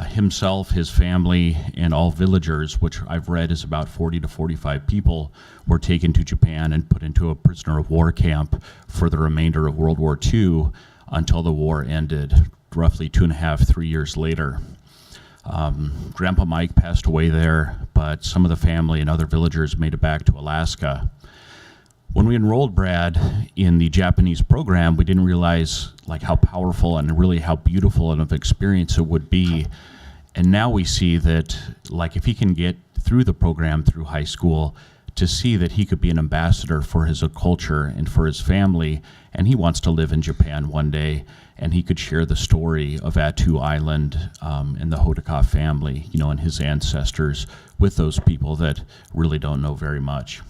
Speaker 11: Himself, his family, and all villagers, which I've read is about 40 to 45 people, were taken to Japan and put into a prisoner of war camp for the remainder of World War II until the war ended, roughly 2.5, 3 years later. Grandpa Mike passed away there, but some of the family and other villagers made it back to Alaska. When we enrolled Brad in the Japanese program, we didn't realize like how powerful and really how beautiful of an experience it would be. And now we see that like if he can get through the program through high school, to see that he could be an ambassador for his culture and for his family, and he wants to live in Japan one day, and he could share the story of Attu Island and the Hodakoff family, you know, and his ancestors with those people that really don't know very much.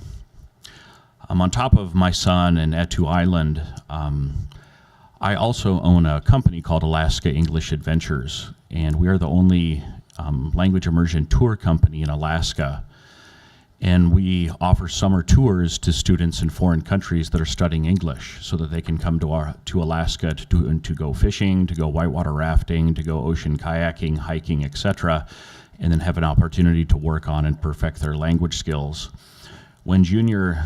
Speaker 11: On top of my son and Attu Island, I also own a company called Alaska English Adventures, and we are the only language immersion tour company in Alaska. And we offer summer tours to students in foreign countries that are studying English so that they can come to Alaska to go fishing, to go whitewater rafting, to go ocean kayaking, hiking, etc., and then have an opportunity to work on and perfect their language skills. When Junior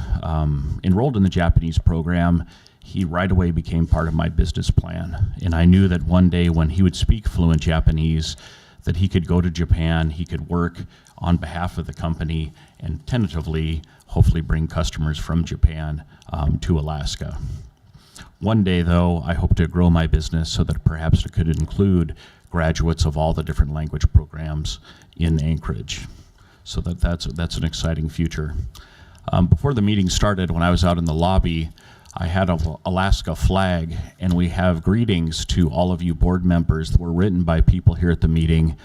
Speaker 11: enrolled in the Japanese program, he right away became part of my business plan. And I knew that one day when he would speak fluent Japanese, that he could go to Japan, he could work on behalf of the company, and tentatively, hopefully bring customers from Japan to Alaska. One day, though, I hope to grow my business so that perhaps it could include graduates of all the different language programs in Anchorage. So that's an exciting future. Before the meeting started, when I was out in the lobby, I had an Alaska flag, and we have greetings to all of you board members that were written by people here at the meeting,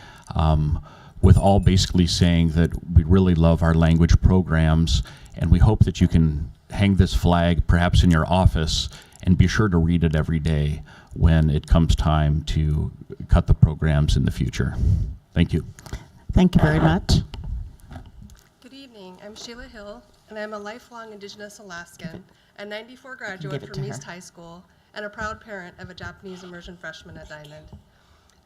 Speaker 11: with all basically saying that we really love our language programs, and we hope that you can hang this flag perhaps in your office and be sure to read it every day when it comes time to cut the programs in the future. Thank you.
Speaker 5: Thank you very much.
Speaker 21: Good evening. I'm Sheila Hill, and I'm a lifelong Indigenous Alaskan, a 94 graduate from East High School, and a proud parent of a Japanese immersion freshman at Diamond.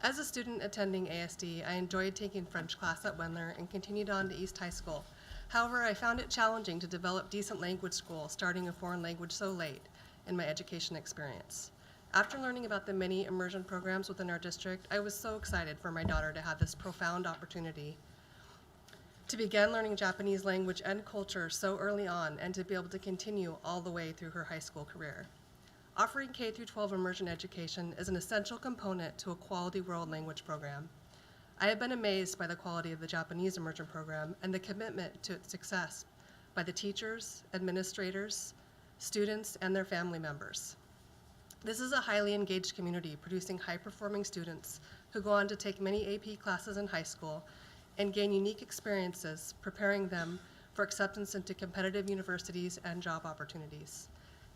Speaker 21: As a student attending ASD, I enjoyed taking French class at Wendler and continued on to East High School. However, I found it challenging to develop decent language school starting a foreign language so late in my education experience. After learning about the many immersion programs within our district, I was so excited for my daughter to have this profound opportunity to begin learning Japanese language and culture so early on and to be able to continue all the way through her high school career. Offering K-12 immersion education is an essential component to a quality world language program. I have been amazed by the quality of the Japanese immersion program and the commitment to its success by the teachers, administrators, students, and their family members. This is a highly engaged community producing high-performing students who go on to take many AP classes in high school and gain unique experiences, preparing them for acceptance into competitive universities and job opportunities.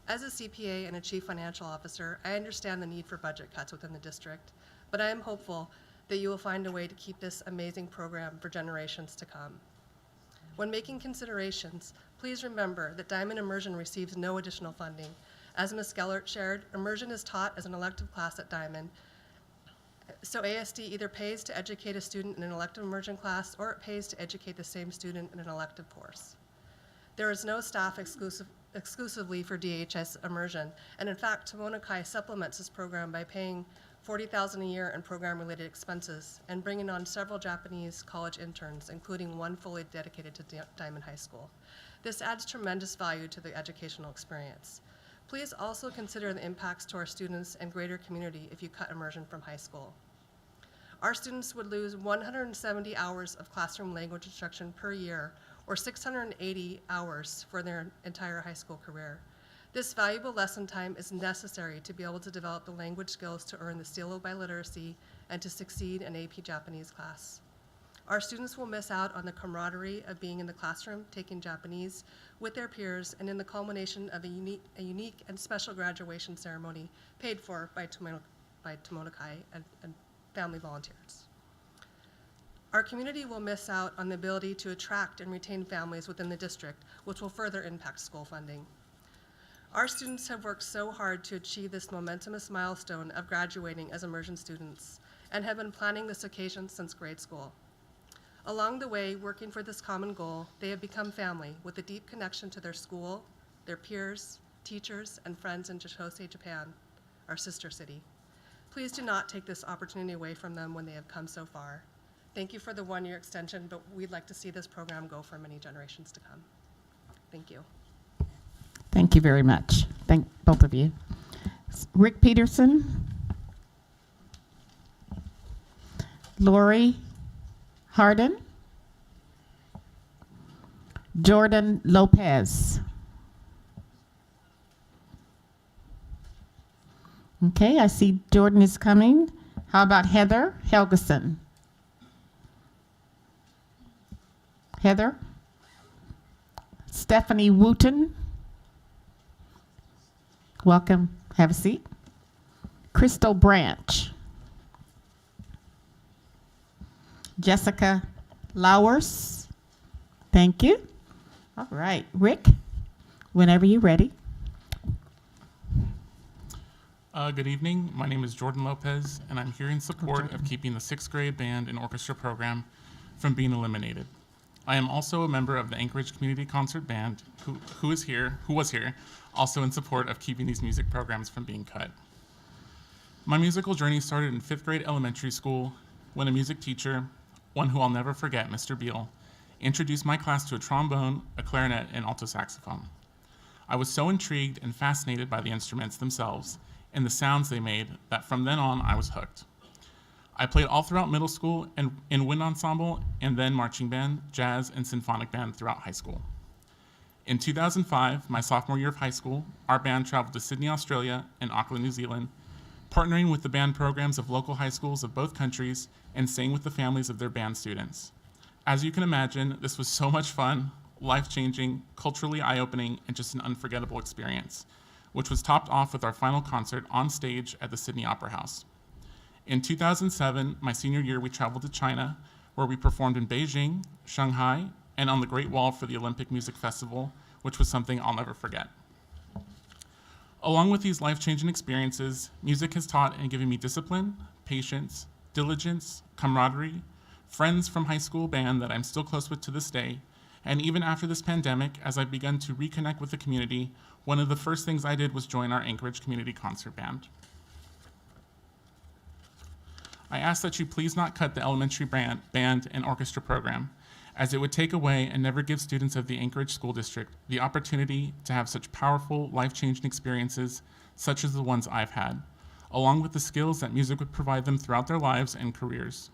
Speaker 21: As a CPA and a chief financial officer, I understand the need for budget cuts within the district, but I am hopeful that you will find a way to keep this amazing program for generations to come. When making considerations, please remember that Diamond Immersion receives no additional funding. As Ms. Gellert shared, Immersion is taught as an elective class at Diamond, so ASD either pays to educate a student in an elective immersion class or it pays to educate the same student in an elective course. There is no staff exclusively for DHS immersion, and in fact, Tomona Kai supplements this program by paying $40,000 a year in program-related expenses and bringing on several Japanese college interns, including one fully dedicated to Diamond High School. This adds tremendous value to the educational experience. Please also consider the impacts to our students and greater community if you cut immersion from high school. Our students would lose 170 hours of classroom language instruction per year, or 680 hours for their entire high school career. This valuable lesson time is necessary to be able to develop the language skills to earn the seal of biliteracy and to succeed in AP Japanese class. Our students will miss out on the camaraderie of being in the classroom, taking Japanese with their peers, and in the culmination of a unique and special graduation ceremony paid for by Tomona Kai and family volunteers. Our community will miss out on the ability to attract and retain families within the district, which will further impact school funding. Our students have worked so hard to achieve this momentous milestone of graduating as immersion students and have been planning this occasion since grade school. Along the way, working for this common goal, they have become family with a deep connection to their school, their peers, teachers, and friends in Chitose, Japan, our sister city. Please do not take this opportunity away from them when they have come so far. Thank you for the one-year extension, but we'd like to see this program go for many generations to come. Thank you.
Speaker 5: Thank you very much. Thank both of you. Rick Peterson, Lori Hardin, Jordan Lopez. Okay, I see Jordan is coming. How about Heather Helgeson? Heather? Stephanie Wooten. Welcome. Have a seat. Crystal Branch. Jessica Lowers. Thank you. All right. Rick, whenever you're ready.
Speaker 10: Good evening. My name is Jordan Lopez, and I'm here in support of keeping the 6th grade band and orchestra program from being eliminated. I am also a member of the Anchorage Community Concert Band, who was here, also in support of keeping these music programs from being cut. My musical journey started in 5th grade elementary school when a music teacher, one who I'll never forget, Mr. Beal, introduced my class to a trombone, a clarinet, and alto saxophone. I was so intrigued and fascinated by the instruments themselves and the sounds they made that from then on I was hooked. I played all throughout middle school and in wind ensemble and then marching band, jazz, and symphonic band throughout high school. In 2005, my sophomore year of high school, our band traveled to Sydney, Australia, and Auckland, New Zealand, partnering with the band programs of local high schools of both countries and staying with the families of their band students. As you can imagine, this was so much fun, life-changing, culturally eye-opening, and just an unforgettable experience, which was topped off with our final concert on stage at the Sydney Opera House. In 2007, my senior year, we traveled to China, where we performed in Beijing, Shanghai, and on the Great Wall for the Olympic Music Festival, which was something I'll never forget. Along with these life-changing experiences, music has taught and given me discipline, patience, diligence, camaraderie, friends from high school band that I'm still close with to this day, and even after this pandemic, as I've begun to reconnect with the community, one of the first things I did was join our Anchorage Community Concert Band. I ask that you please not cut the elementary band and orchestra program, as it would take away and never give students of the Anchorage School District the opportunity to have such powerful, life-changing experiences such as the ones I've had, along with the skills that music would provide them throughout their lives and careers.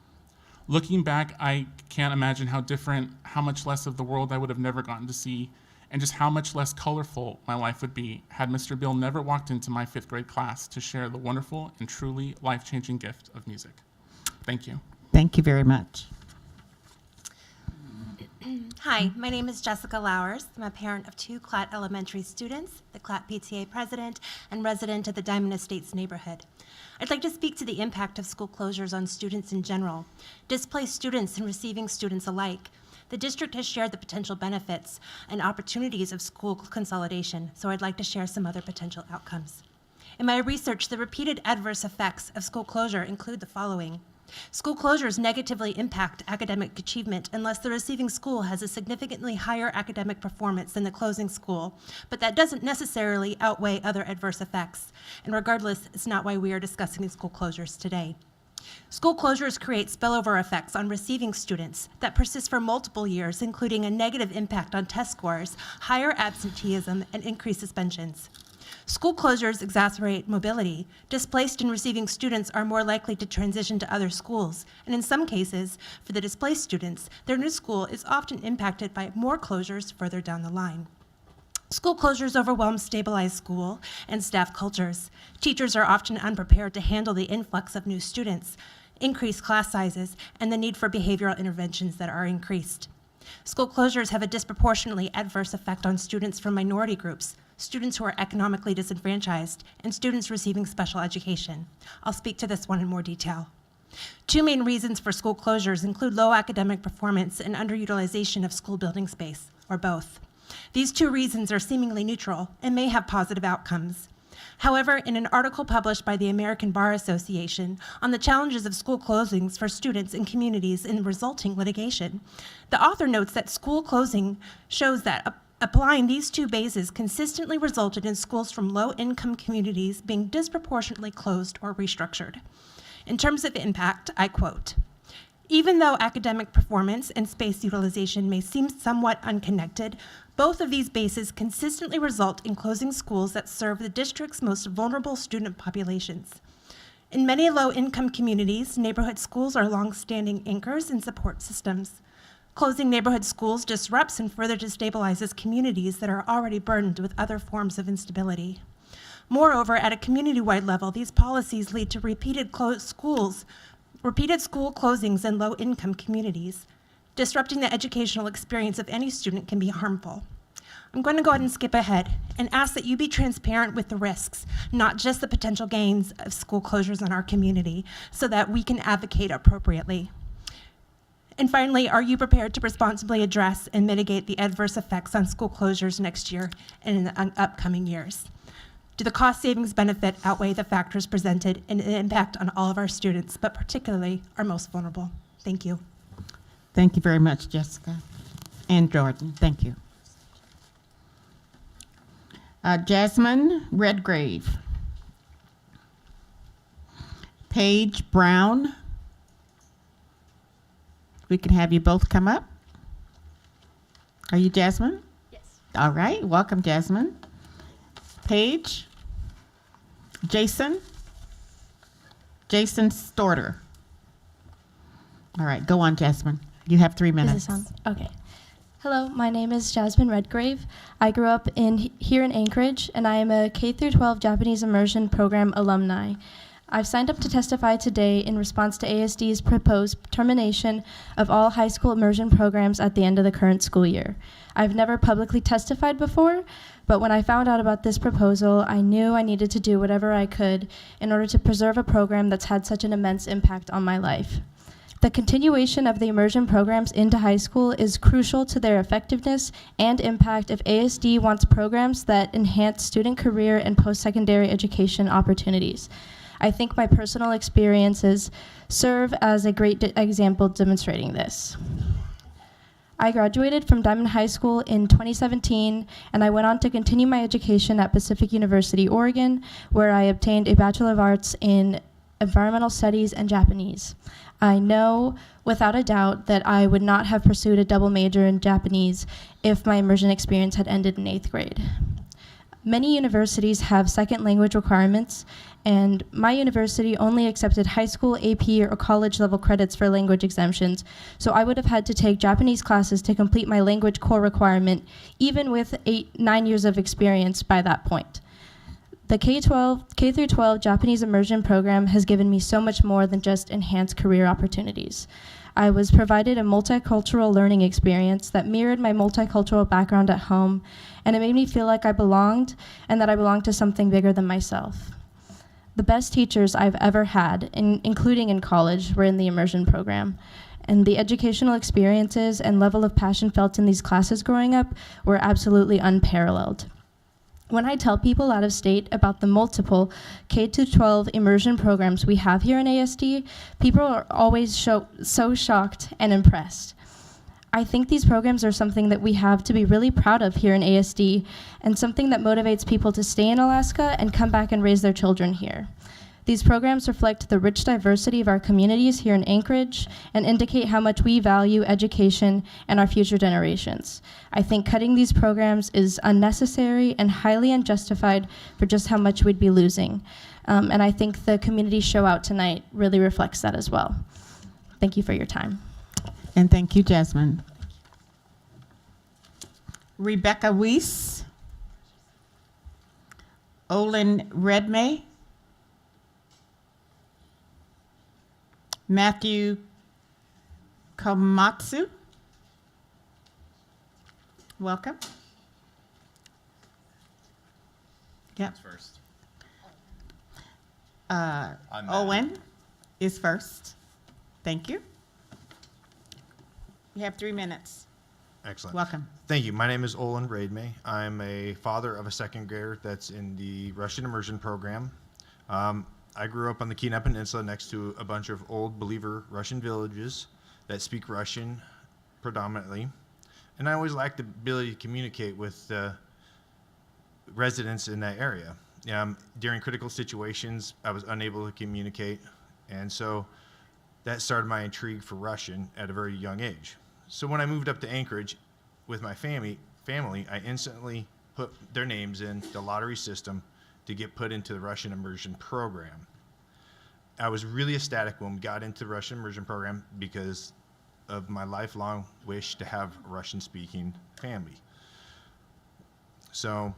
Speaker 10: Looking back, I can't imagine how different, how much less of the world I would have never gotten to see, and just how much less colorful my life would be had Mr. Bill never walked into my 5th grade class to share the wonderful and truly life-changing gift of music. Thank you.
Speaker 5: Thank you very much.
Speaker 15: Hi, my name is Jessica Lowers. I'm a parent of 2 Klatt Elementary students, the Klatt PTA president, and resident of the Diamond Estates neighborhood. I'd like to speak to the impact of school closures on students in general, displaced students and receiving students alike. The district has shared the potential benefits and opportunities of school consolidation, so I'd like to share some other potential outcomes. In my research, the repeated adverse effects of school closure include the following. School closures negatively impact academic achievement unless the receiving school has a significantly higher academic performance than the closing school, but that doesn't necessarily outweigh other adverse effects. And regardless, it's not why we are discussing school closures today. School closures create spillover effects on receiving students that persist for multiple years, including a negative impact on test scores, higher absenteeism, and increased suspensions. School closures exacerbate mobility. Displaced and receiving students are more likely to transition to other schools, and in some cases, for the displaced students, their new school is often impacted by more closures further down the line. School closures overwhelm stabilized school and staff cultures. Teachers are often unprepared to handle the influx of new students, increased class sizes, and the need for behavioral interventions that are increased. School closures have a disproportionately adverse effect on students from minority groups, students who are economically disenfranchised, and students receiving special education. I'll speak to this one in more detail. 2 main reasons for school closures include low academic performance and underutilization of school building space, or both. These 2 reasons are seemingly neutral and may have positive outcomes. However, in an article published by the American Bar Association on the challenges of school closings for students and communities in resulting litigation, the author notes that school closing shows that applying these 2 bases consistently resulted in schools from low-income communities being disproportionately closed or restructured. In terms of impact, I quote, "Even though academic performance and space utilization may seem somewhat unconnected, both of these bases consistently result in closing schools that serve the district's most vulnerable student populations. In many low-income communities, neighborhood schools are long-standing anchors and support systems. Closing neighborhood schools disrupts and further destabilizes communities that are already burdened with other forms of instability. Moreover, at a community-wide level, these policies lead to repeated school closings in low-income communities. Disrupting the educational experience of any student can be harmful. I'm going to go ahead and skip ahead and ask that you be transparent with the risks, not just the potential gains of school closures in our community, so that we can advocate appropriately. And finally, are you prepared to responsibly address and mitigate the adverse effects on school closures next year and in the upcoming years? Do the cost savings benefit outweigh the factors presented and the impact on all of our students, but particularly our most vulnerable? Thank you.
Speaker 5: Thank you very much, Jessica. And Jordan, thank you. Jasmine Redgrave. Paige Brown. We can have you both come up. Are you Jasmine?
Speaker 22: Yes.
Speaker 5: All right, welcome, Jasmine. Paige. Jason Storter. All right, go on, Jasmine. You have 3 minutes.
Speaker 22: Is this on? Okay. Hello, my name is Jasmine Redgrave. I grew up here in Anchorage, and I am a K-12 Japanese immersion program alumni. I've signed up to testify today in response to ASD's proposed termination of all high school immersion programs at the end of the current school year. I've never publicly testified before, but when I found out about this proposal, I knew I needed to do whatever I could in order to preserve a program that's had such an immense impact on my life. The continuation of the immersion programs into high school is crucial to their effectiveness and impact if ASD wants programs that enhance student career and post-secondary education opportunities. I think my personal experiences serve as a great example demonstrating this. I graduated from Diamond High School in 2017, and I went on to continue my education at Pacific University, Oregon, where I obtained a Bachelor of Arts in Environmental Studies and Japanese. I know without a doubt that I would not have pursued a double major in Japanese if my immersion experience had ended in 8th grade. Many universities have second language requirements, and my university only accepted high school, AP, or college level credits for language exemptions, so I would have had to take Japanese classes to complete my language core requirement, even with 9 years of experience by that point. The K-12 Japanese immersion program has given me so much more than just enhanced career opportunities. I was provided a multicultural learning experience that mirrored my multicultural background at home, and it made me feel like I belonged and that I belonged to something bigger than myself. The best teachers I've ever had, including in college, were in the immersion program. And the educational experiences and level of passion felt in these classes growing up were absolutely unparalleled. When I tell people out of state about the multiple K-12 immersion programs we have here in ASD, people are always so shocked and impressed. I think these programs are something that we have to be really proud of here in ASD, and something that motivates people to stay in Alaska and come back and raise their children here. These programs reflect the rich diversity of our communities here in Anchorage and indicate how much we value education and our future generations. I think cutting these programs is unnecessary and highly unjustified for just how much we'd be losing. And I think the community show out tonight really reflects that as well. Thank you for your time.
Speaker 5: And thank you, Jasmine. Rebecca Weiss, Olin Redmay, Matthew Komatsu. Welcome. Yep.
Speaker 14: First.
Speaker 5: Owen is first. Thank you. You have 3 minutes.
Speaker 14: Excellent.
Speaker 5: Welcome.
Speaker 14: Thank you. My name is Olin Raidmay. I'm a father of a second grader that's in the Russian immersion program. I grew up on the Kenai Peninsula next to a bunch of old believer Russian villages that speak Russian predominantly. And I always lacked the ability to communicate with residents in that area. During critical situations, I was unable to communicate. And so that started my intrigue for Russian at a very young age. So when I moved up to Anchorage with my family, I instantly put their names in the lottery system to get put into the Russian immersion program. I was really ecstatic when we got into the Russian immersion program because of my lifelong wish to have a Russian-speaking family. So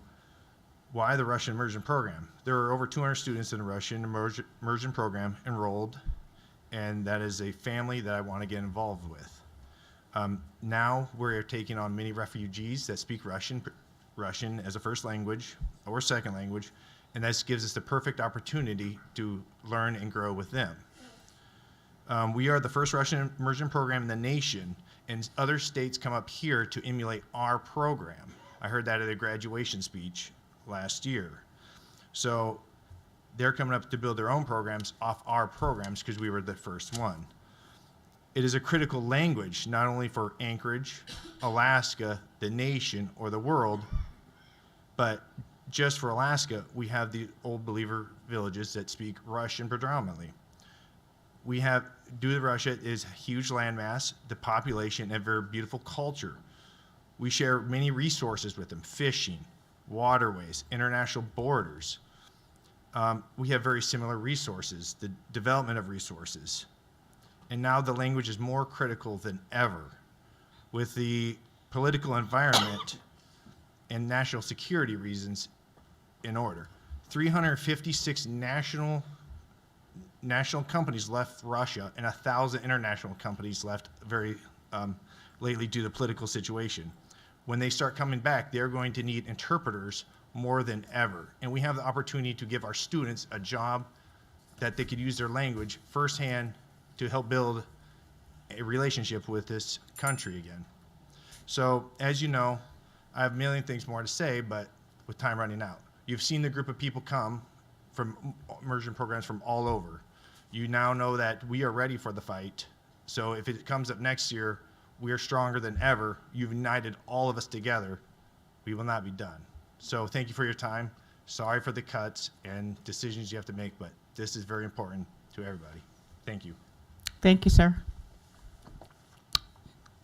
Speaker 14: why the Russian immersion program? There are over 200 students in the Russian immersion program enrolled, and that is a family that I want to get involved with. Now we're taking on many refugees that speak Russian as a first language or second language, and this gives us the perfect opportunity to learn and grow with them. We are the first Russian immersion program in the nation, and other states come up here to emulate our program. I heard that at a graduation speech last year. So they're coming up to build their own programs off our programs because we were the first one. It is a critical language, not only for Anchorage, Alaska, the nation, or the world, but just for Alaska, we have the old believer villages that speak Russian predominantly. Due to Russia is a huge landmass, the population, and very beautiful culture. We share many resources with them: fishing, waterways, international borders. We have very similar resources, the development of resources. And now the language is more critical than ever. With the political environment and national security reasons in order. 356 national companies left Russia, and 1,000 international companies left very lately due to political situation. When they start coming back, they're going to need interpreters more than ever. And we have the opportunity to give our students a job that they could use their language firsthand to help build a relationship with this country again. So, as you know, I have a million things more to say, but with time running out. You've seen the group of people come from immersion programs from all over. You now know that we are ready for the fight. So if it comes up next year, we are stronger than ever. You've united all of us together. We will not be done. So thank you for your time. Sorry for the cuts and decisions you have to make, but this is very important to everybody. Thank you.
Speaker 5: Thank you, sir.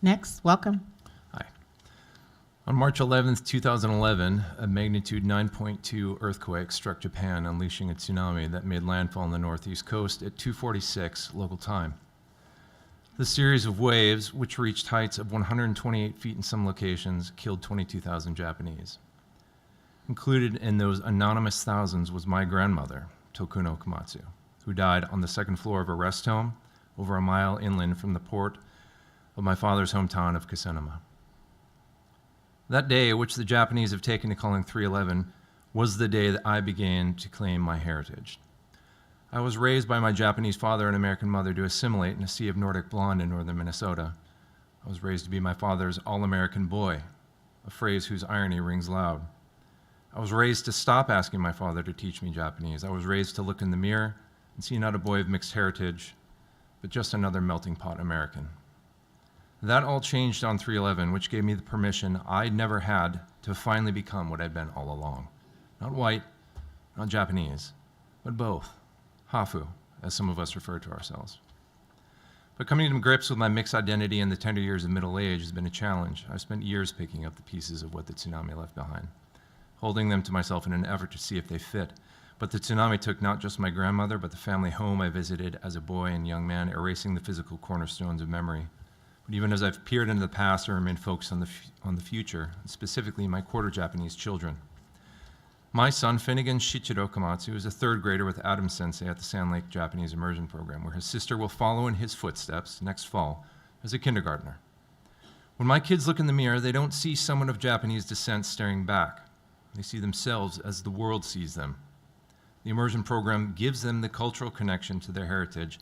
Speaker 5: Next, welcome.
Speaker 16: Hi. On March 11th, 2011, a magnitude 9.2 earthquake struck Japan, unleashing a tsunami that made landfall on the northeast coast at 2:46 local time. The series of waves, which reached heights of 128 feet in some locations, killed 22,000 Japanese. Included in those anonymous thousands was my grandmother, Tokuno Komatsu, who died on the second floor of a rest home over a mile inland from the port of my father's hometown of Kusenuma. That day, which the Japanese have taken to calling 3/11, was the day that I began to claim my heritage. I was raised by my Japanese father and American mother to assimilate in a sea of Nordic blonde in northern Minnesota. I was raised to be my father's all-American boy, a phrase whose irony rings loud. I was raised to stop asking my father to teach me Japanese. I was raised to look in the mirror and see not a boy of mixed heritage, but just another melting pot American. That all changed on 3/11, which gave me the permission I'd never had to finally become what I'd been all along. Not white, not Japanese, but both. Hafu, as some of us refer to ourselves. But coming to grips with my mixed identity in the tender years of middle age has been a challenge. I've spent years picking up the pieces of what the tsunami left behind, holding them to myself in an effort to see if they fit. But the tsunami took not just my grandmother, but the family home I visited as a boy and young man, erasing the physical cornerstones of memory. But even as I've peered into the past, I remain focused on the future, and specifically my quarter Japanese children. My son, Finnegan Shichiro Komatsu, is a third grader with Adam Sensei at the Sand Lake Japanese Immersion Program, where his sister will follow in his footsteps next fall as a kindergartner. When my kids look in the mirror, they don't see someone of Japanese descent staring back. They see themselves as the world sees them. The immersion program gives them the cultural connection to their heritage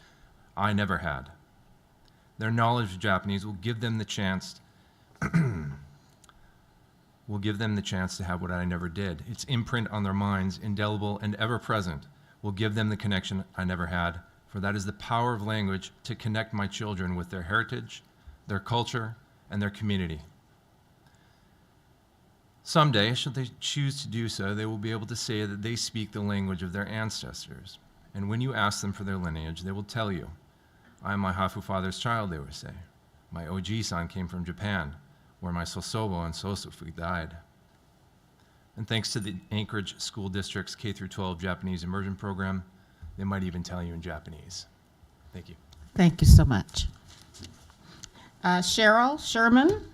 Speaker 16: I never had. Their knowledge of Japanese will give them the chance to have what I never did. Its imprint on their minds, indelible and ever present, will give them the connection I never had, for that is the power of language to connect my children with their heritage, their culture, and their community. Someday, should they choose to do so, they will be able to say that they speak the language of their ancestors. And when you ask them for their lineage, they will tell you, I am my Hafu father's child, they will say. My Oji-san came from Japan, where my Sosobo and Sosufu died. And thanks to the Anchorage School District's K-12 Japanese Immersion Program, they might even tell you in Japanese. Thank you.
Speaker 5: Thank you so much. Cheryl Sherman,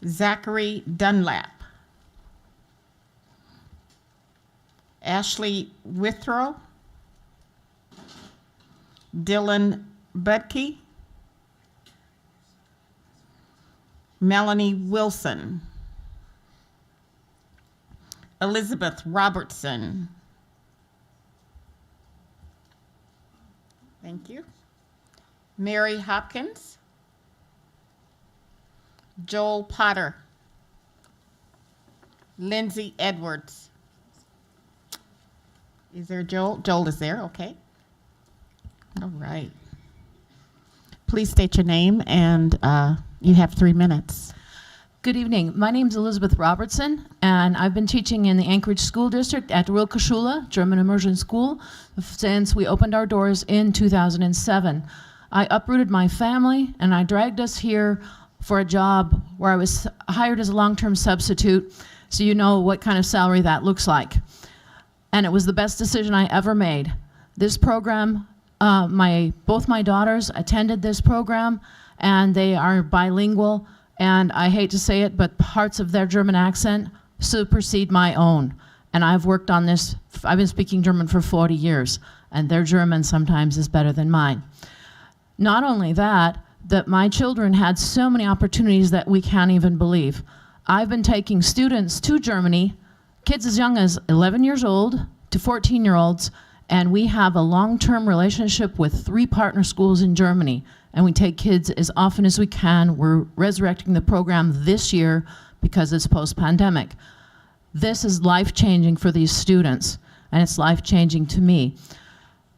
Speaker 5: Zachary Dunlap, Ashley Withrow, Dylan Budke, Melanie Wilson, Elizabeth Robertson. Thank you. Mary Hopkins, Joel Potter, Lindsay Edwards. Is there Joel? Joel is there, okay. All right. Please state your name, and you have 3 minutes.
Speaker 2: Good evening. My name is Elizabeth Robertson, and I've been teaching in the Anchorage School District at Rilke-Schule, German Immersion School, since we opened our doors in 2007. I uprooted my family, and I dragged us here for a job where I was hired as a long-term substitute, so you know what kind of salary that looks like. And it was the best decision I ever made. This program, both my daughters attended this program, and they are bilingual, and I hate to say it, but parts of their German accent supersede my own. And I've worked on this, I've been speaking German for 40 years, and their German sometimes is better than mine. Not only that my children had so many opportunities that we can't even believe. I've been taking students to Germany, kids as young as 11 years old to 14-year-olds, and we have a long-term relationship with 3 partner schools in Germany, and we take kids as often as we can. We're resurrecting the program this year because it's post-pandemic. This is life-changing for these students, and it's life-changing to me.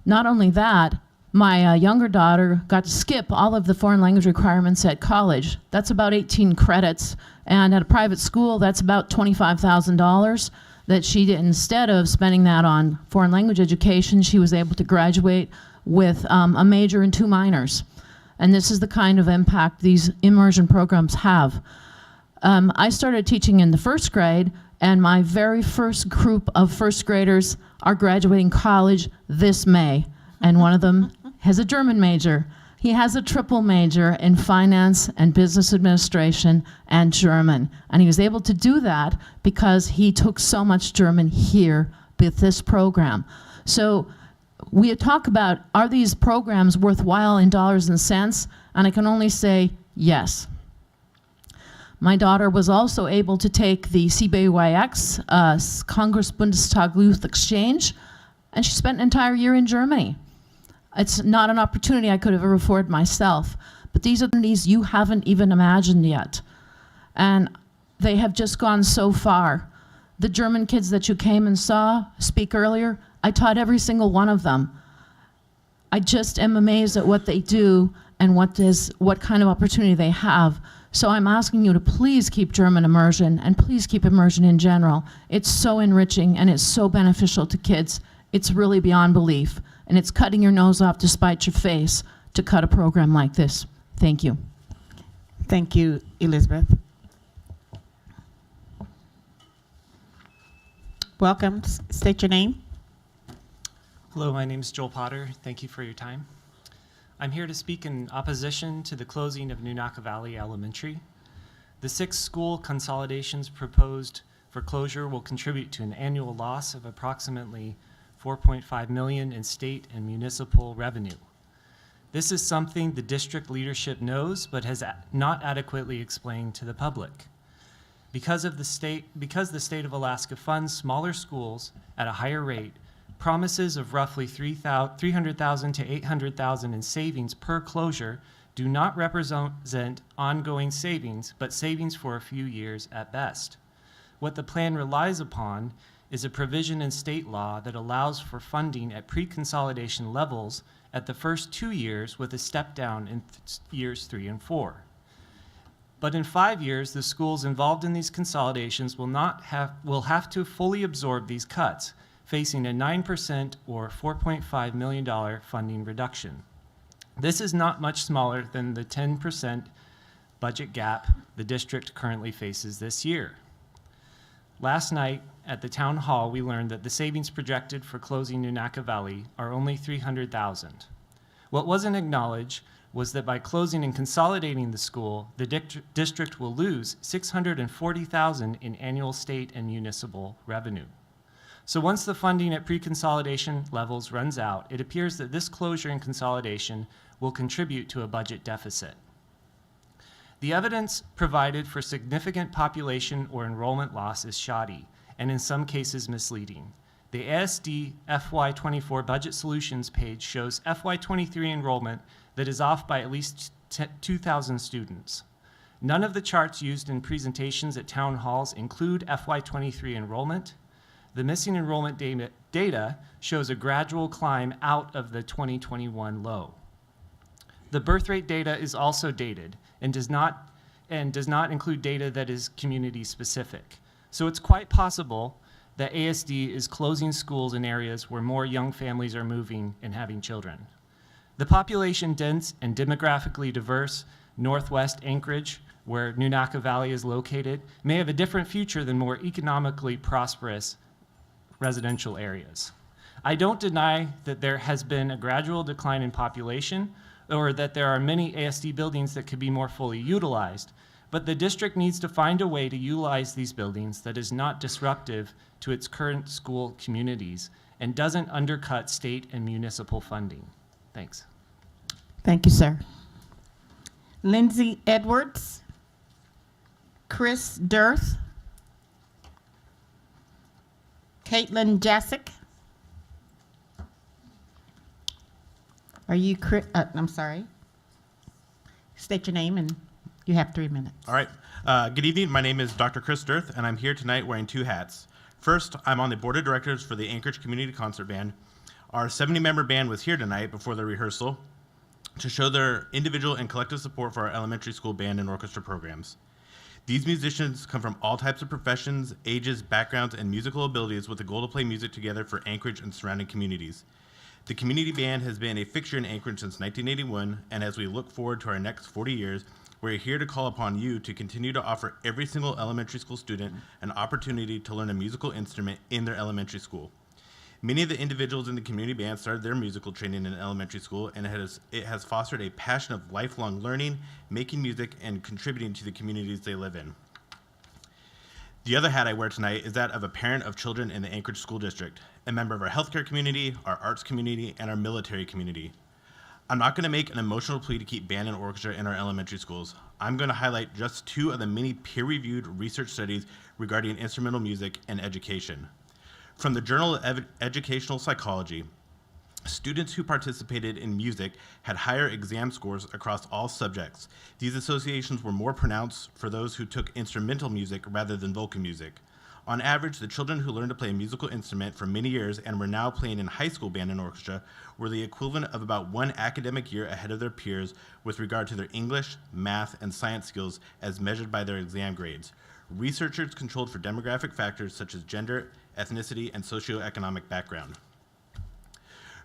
Speaker 2: Not only that, my younger daughter got to skip all of the foreign language requirements at college. That's about 18 credits, and at a private school, that's about $25,000 that she did. Instead of spending that on foreign language education, she was able to graduate with a major and 2 minors. And this is the kind of impact these immersion programs have. I started teaching in the 1st grade, and my very first group of 1st graders are graduating college this May, and one of them has a German major. He has a triple major in finance and business administration and German. And he was able to do that because he took so much German here with this program. So we talk about, are these programs worthwhile in dollars and cents? And I can only say yes. My daughter was also able to take the CBYX Congress Bundestag Youth Exchange, and she spent an entire year in Germany. It's not an opportunity I could have ever afforded myself, but these are opportunities you haven't even imagined yet. And they have just gone so far. The German kids that you came and saw speak earlier, I taught every single one of them. I just am amazed at what they do and what kind of opportunity they have. So I'm asking you to please keep German immersion and please keep immersion in general. It's so enriching and it's so beneficial to kids. It's really beyond belief. And it's cutting your nose off to spite your face to cut a program like this. Thank you.
Speaker 5: Thank you, Elizabeth. Welcome. State your name.
Speaker 3: Hello, my name is Joel Potter. Thank you for your time. I'm here to speak in opposition to the closing of Nunaka Valley Elementary. The 6 school consolidations proposed for closure will contribute to an annual loss of approximately $4.5 million in state and municipal revenue. This is something the district leadership knows but has not adequately explained to the public. Because the state of Alaska funds smaller schools at a higher rate, promises of roughly $300,000 to $800,000 in savings per closure do not represent ongoing savings, but savings for a few years at best. What the plan relies upon is a provision in state law that allows for funding at pre-consolidation levels at the first 2 years with a step down in years 3 and 4. But in 5 years, the schools involved in these consolidations will have to fully absorb these cuts, facing a 9% or $4.5 million funding reduction. This is not much smaller than the 10% budget gap the district currently faces this year. Last night at the town hall, we learned that the savings projected for closing Nunaka Valley are only $300,000. What wasn't acknowledged was that by closing and consolidating the school, the district will lose $640,000 in annual state and municipal revenue. So once the funding at pre-consolidation levels runs out, it appears that this closure and consolidation will contribute to a budget deficit. The evidence provided for significant population or enrollment loss is shoddy, and in some cases misleading. The ASD FY24 Budget Solutions page shows FY23 enrollment that is off by at least 2,000 students. None of the charts used in presentations at town halls include FY23 enrollment. The missing enrollment data shows a gradual climb out of the 2021 low. The birth rate data is also dated and does not include data that is community specific. So it's quite possible that ASD is closing schools in areas where more young families are moving and having children. The population dense and demographically diverse Northwest Anchorage, where Nunaka Valley is located, may have a different future than more economically prosperous residential areas. I don't deny that there has been a gradual decline in population or that there are many ASD buildings that could be more fully utilized, but the district needs to find a way to utilize these buildings that is not disruptive to its current school communities and doesn't undercut state and municipal funding. Thanks.
Speaker 5: Thank you, sir. Lindsay Edwards, Chris Dirth, Caitlin Jasic. Are you Chris? I'm sorry. State your name and you have 3 minutes.
Speaker 17: All right. Good evening. My name is Dr. Chris Dirth, and I'm here tonight wearing 2 hats. First, I'm on the board of directors for the Anchorage Community Concert Band. Our 70-member band was here tonight before the rehearsal to show their individual and collective support for our elementary school band and orchestra programs. These musicians come from all types of professions, ages, backgrounds, and musical abilities with the goal to play music together for Anchorage and surrounding communities. The community band has been a fixture in Anchorage since 1981, and as we look forward to our next 40 years, we're here to call upon you to continue to offer every single elementary school student an opportunity to learn a musical instrument in their elementary school. Many of the individuals in the community band started their musical training in elementary school, and it has fostered a passion of lifelong learning, making music, and contributing to the communities they live in. The other hat I wear tonight is that of a parent of children in the Anchorage School District, a member of our healthcare community, our arts community, and our military community. I'm not going to make an emotional plea to keep band and orchestra in our elementary schools. I'm going to highlight just 2 of the many peer-reviewed research studies regarding instrumental music and education. From the Journal of Educational Psychology, students who participated in music had higher exam scores across all subjects. These associations were more pronounced for those who took instrumental music rather than vocal music. On average, the children who learned to play a musical instrument for many years and were now playing in high school band and orchestra were the equivalent of about 1 academic year ahead of their peers with regard to their English, math, and science skills as measured by their exam grades. Researchers controlled for demographic factors such as gender, ethnicity, and socioeconomic background.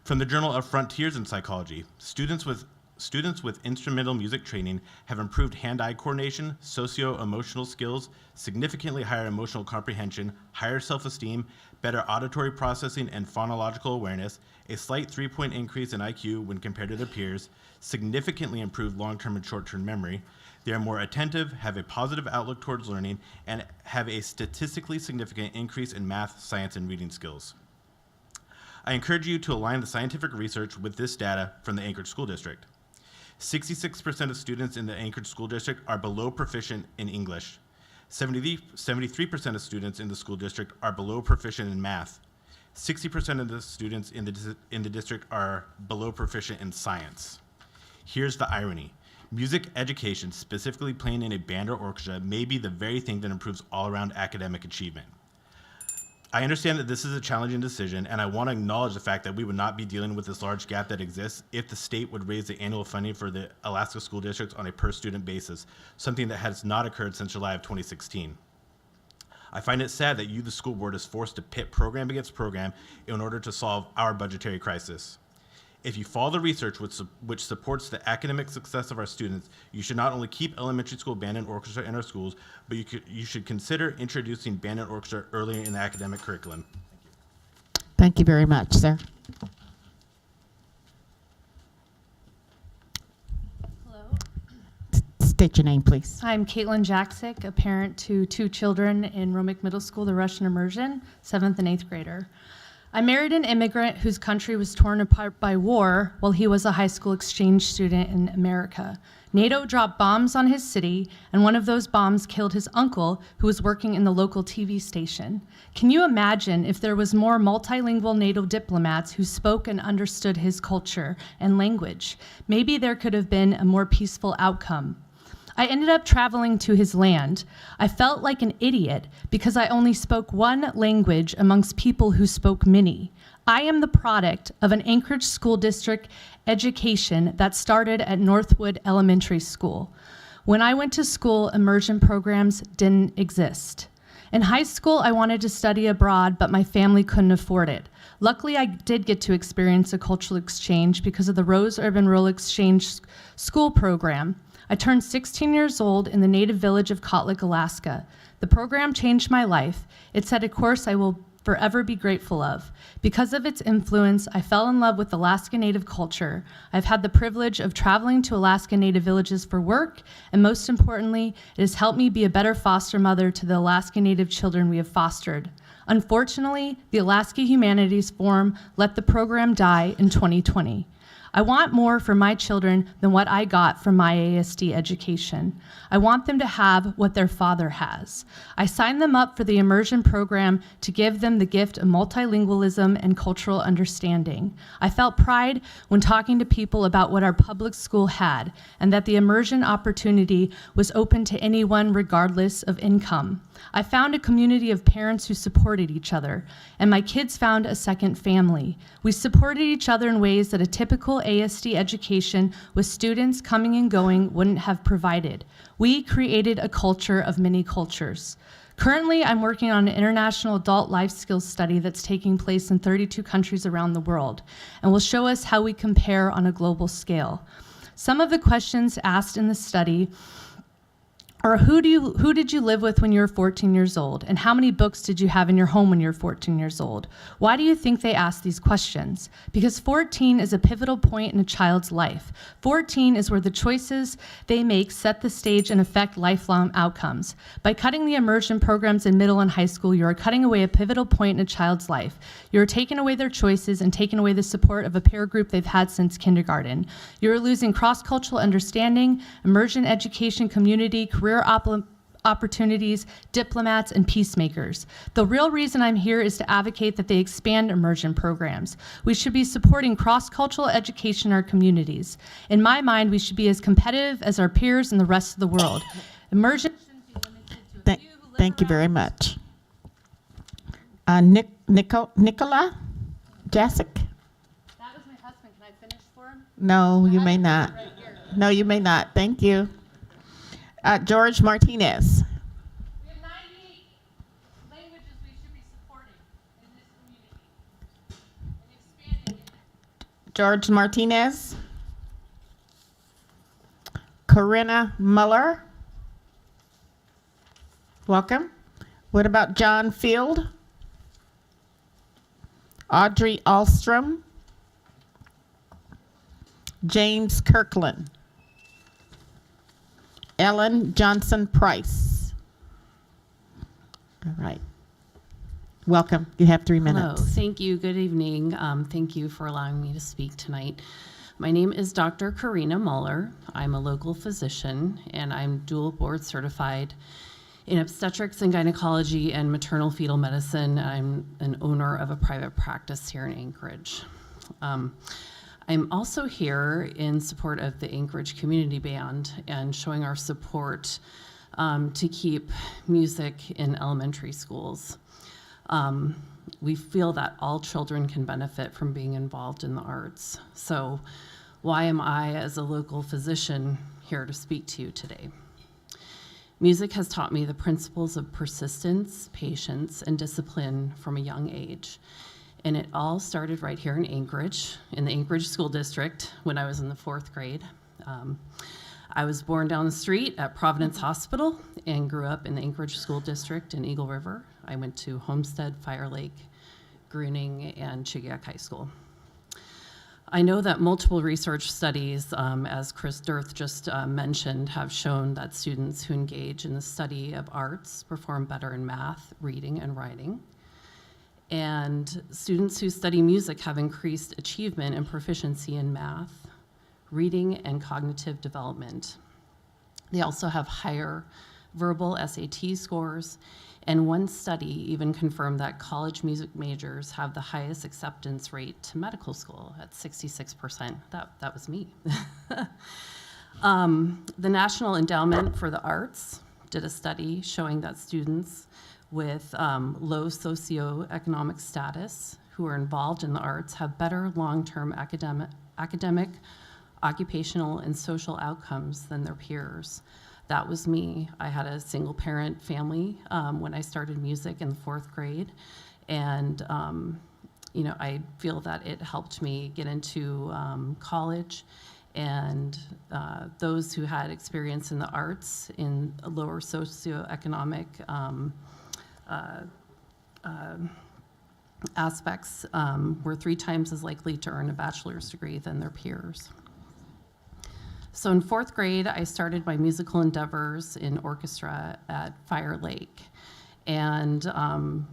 Speaker 17: From the Journal of Frontiers in Psychology, students with instrumental music training have improved hand-eye coordination, socio-emotional skills, significantly higher emotional comprehension, higher self-esteem, better auditory processing and phonological awareness, a slight 3-point increase in IQ when compared to their peers, significantly improved long-term and short-term memory. They are more attentive, have a positive outlook towards learning, and have a statistically significant increase in math, science, and reading skills. I encourage you to align the scientific research with this data from the Anchorage School District. 66% of students in the Anchorage School District are below proficient in English. 73% of students in the school district are below proficient in math. 60% of the students in the district are below proficient in science. Here's the irony. Music education, specifically playing in a band or orchestra, may be the very thing that improves all-around academic achievement. I understand that this is a challenging decision, and I want to acknowledge the fact that we would not be dealing with this large gap that exists if the state would raise the annual funding for the Alaska school districts on a per-student basis, something that has not occurred since July of 2016. I find it sad that you, the school board, is forced to pit program against program in order to solve our budgetary crisis. If you follow the research which supports the academic success of our students, you should not only keep elementary school band and orchestra in our schools, but you should consider introducing band and orchestra earlier in the academic curriculum.
Speaker 5: Thank you very much, sir.
Speaker 2: Hello.
Speaker 5: State your name, please.
Speaker 2: I'm Caitlin Jaksic, a parent to 2 children in Romick Middle School, the Russian immersion, 7th and 8th grader. I married an immigrant whose country was torn apart by war while he was a high school exchange student in America. NATO dropped bombs on his city, and one of those bombs killed his uncle, who was working in the local TV station. Can you imagine if there was more multilingual NATO diplomats who spoke and understood his culture and language? Maybe there could have been a more peaceful outcome. I ended up traveling to his land. I felt like an idiot because I only spoke one language amongst people who spoke many. I am the product of an Anchorage School District education that started at Northwood Elementary School. When I went to school, immersion programs didn't exist. In high school, I wanted to study abroad, but my family couldn't afford it. Luckily, I did get to experience a cultural exchange because of the Rose Urban Rural Exchange School program. I turned 16 years old in the native village of Kotlik, Alaska. The program changed my life. It set a course I will forever be grateful of. Because of its influence, I fell in love with Alaska Native culture. I've had the privilege of traveling to Alaska Native villages for work, and most importantly, it has helped me be a better foster mother to the Alaska Native children we have fostered. Unfortunately, the Alaska Humanities Forum let the program die in 2020. I want more for my children than what I got from my ASD education. I want them to have what their father has. I signed them up for the immersion program to give them the gift of multilingualism and cultural understanding. I felt pride when talking to people about what our public school had, and that the immersion opportunity was open to anyone regardless of income. I found a community of parents who supported each other, and my kids found a second family. We supported each other in ways that a typical ASD education with students coming and going wouldn't have provided. We created a culture of many cultures. Currently, I'm working on an international adult life skills study that's taking place in 32 countries around the world, and will show us how we compare on a global scale. Some of the questions asked in the study Or who did you live with when you were 14 years old? And how many books did you have in your home when you were 14 years old? Why do you think they ask these questions? Because 14 is a pivotal point in a child's life. 14 is where the choices they make set the stage and affect lifelong outcomes. By cutting the immersion programs in middle and high school, you are cutting away a pivotal point in a child's life. You are taking away their choices and taking away the support of a peer group they've had since kindergarten. You are losing cross-cultural understanding, immersion education, community, career opportunities, diplomats, and peacemakers. The real reason I'm here is to advocate that they expand immersion programs. We should be supporting cross-cultural education in our communities. In my mind, we should be as competitive as our peers in the rest of the world. Immersion shouldn't be limited to a few who live
Speaker 5: Thank you
Speaker 2: around
Speaker 5: very much. Nicola Jasic?
Speaker 2: That was my husband. Can I finish for him?
Speaker 5: No, you may not. No, you may not. Thank you. George Martinez.
Speaker 2: We have 98 languages we should be supporting in this community and expanding it.
Speaker 5: George Martinez. Corinna Muller. Welcome. What about John Field? Audrey Alstrom. James Kirkland. Ellen Johnson Price. All right. Welcome. You have 3 minutes.
Speaker 4: Hello. Thank you. Good evening. Thank you for allowing me to speak tonight. My name is Dr. Corinna Muller. I'm a local physician, and I'm dual board certified in obstetrics and gynecology and maternal fetal medicine. I'm an owner of a private practice here in Anchorage. I'm also here in support of the Anchorage Community Band and showing our support to keep music in elementary schools. We feel that all children can benefit from being involved in the arts. So why am I, as a local physician, here to speak to you today? Music has taught me the principles of persistence, patience, and discipline from a young age. And it all started right here in Anchorage, in the Anchorage School District, when I was in the 4th grade. I was born down the street at Providence Hospital and grew up in the Anchorage School District in Eagle River. I went to Homestead, Fire Lake, Gruning, and Chigiak High School. I know that multiple research studies, as Chris Dirth just mentioned, have shown that students who engage in the study of arts perform better in math, reading, and writing. And students who study music have increased achievement and proficiency in math, reading, and cognitive development. They also have higher verbal SAT scores, and one study even confirmed that college music majors have the highest acceptance rate to medical school at 66%. That was me. The National Endowment for the Arts did a study showing that students with low socioeconomic status who are involved in the arts have better long-term academic, occupational, and social outcomes than their peers. That was me. I had a single-parent family when I started music in the 4th grade, and I feel that it helped me get into college. And those who had experience in the arts in lower socioeconomic aspects were 3 times as likely to earn a bachelor's degree than their peers. So in 4th grade, I started my musical endeavors in orchestra at Fire Lake. And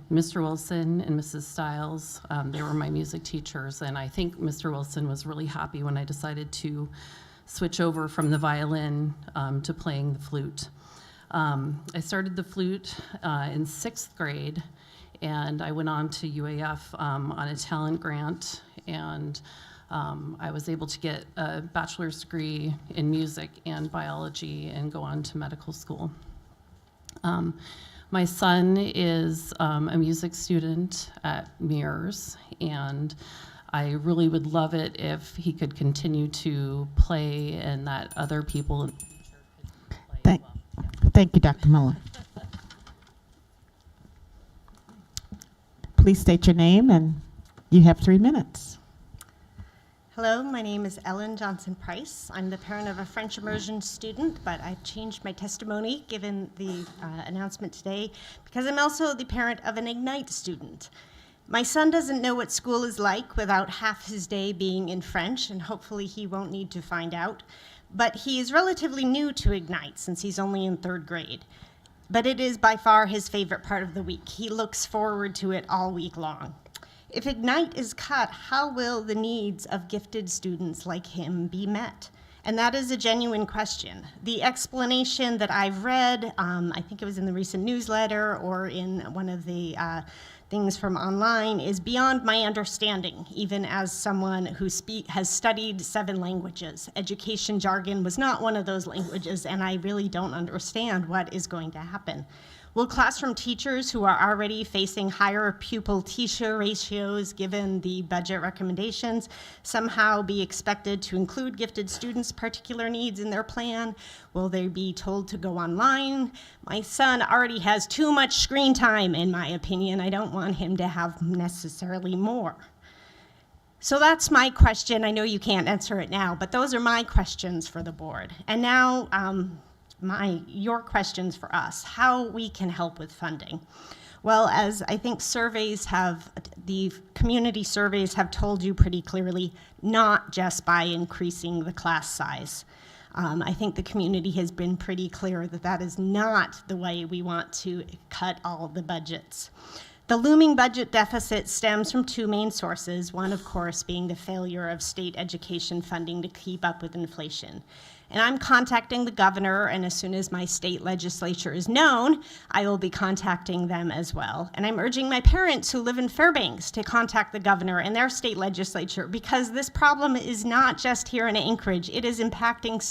Speaker 4: Mr. Wilson and Mrs. Stiles, they were my music teachers. And I think Mr. Wilson was really happy when I decided to switch over from the violin to playing the flute. I started the flute in 6th grade, and I went on to UAF on a talent grant, and I was able to get a bachelor's degree in music and biology and go on to medical school. My son is a music student at Mears, and I really would love it if he could continue to play and that other people in the future could play well.
Speaker 5: Thank you, Dr. Muller. Please state your name, and you have 3 minutes.
Speaker 8: Hello, my name is Ellen Johnson-Price. I'm the parent of a French immersion student, but I've changed my testimony given the announcement today because I'm also the parent of an Ignite student. My son doesn't know what school is like without half his day being in French, and hopefully he won't need to find out. But he is relatively new to Ignite since he's only in 3rd grade. But it is by far his favorite part of the week. He looks forward to it all week long. If Ignite is cut, how will the needs of gifted students like him be met? And that is a genuine question. The explanation that I've read, I think it was in the recent newsletter or in one of the things from online, is beyond my understanding, even as someone who has studied 7 languages. Education jargon was not one of those languages, and I really don't understand what is going to happen. Will classroom teachers who are already facing higher pupil-teacher ratios given the budget recommendations somehow be expected to include gifted students' particular needs in their plan? Will they be told to go online? My son already has too much screen time, in my opinion. I don't want him to have necessarily more. So that's my question. I know you can't answer it now, but those are my questions for the board. And now, your questions for us, how we can help with funding. Well, as I think the community surveys have told you pretty clearly, not just by increasing the class size. I think the community has been pretty clear that that is not the way we want to cut all the budgets. The looming budget deficit stems from 2 main sources, one, of course, being the failure of state education funding to keep up with inflation. And I'm contacting the governor, and as soon as my state legislature is known, I will be contacting them as well. And I'm urging my parents who live in Fairbanks to contact the governor and their state legislature, because this problem is not just here in Anchorage. It is impacting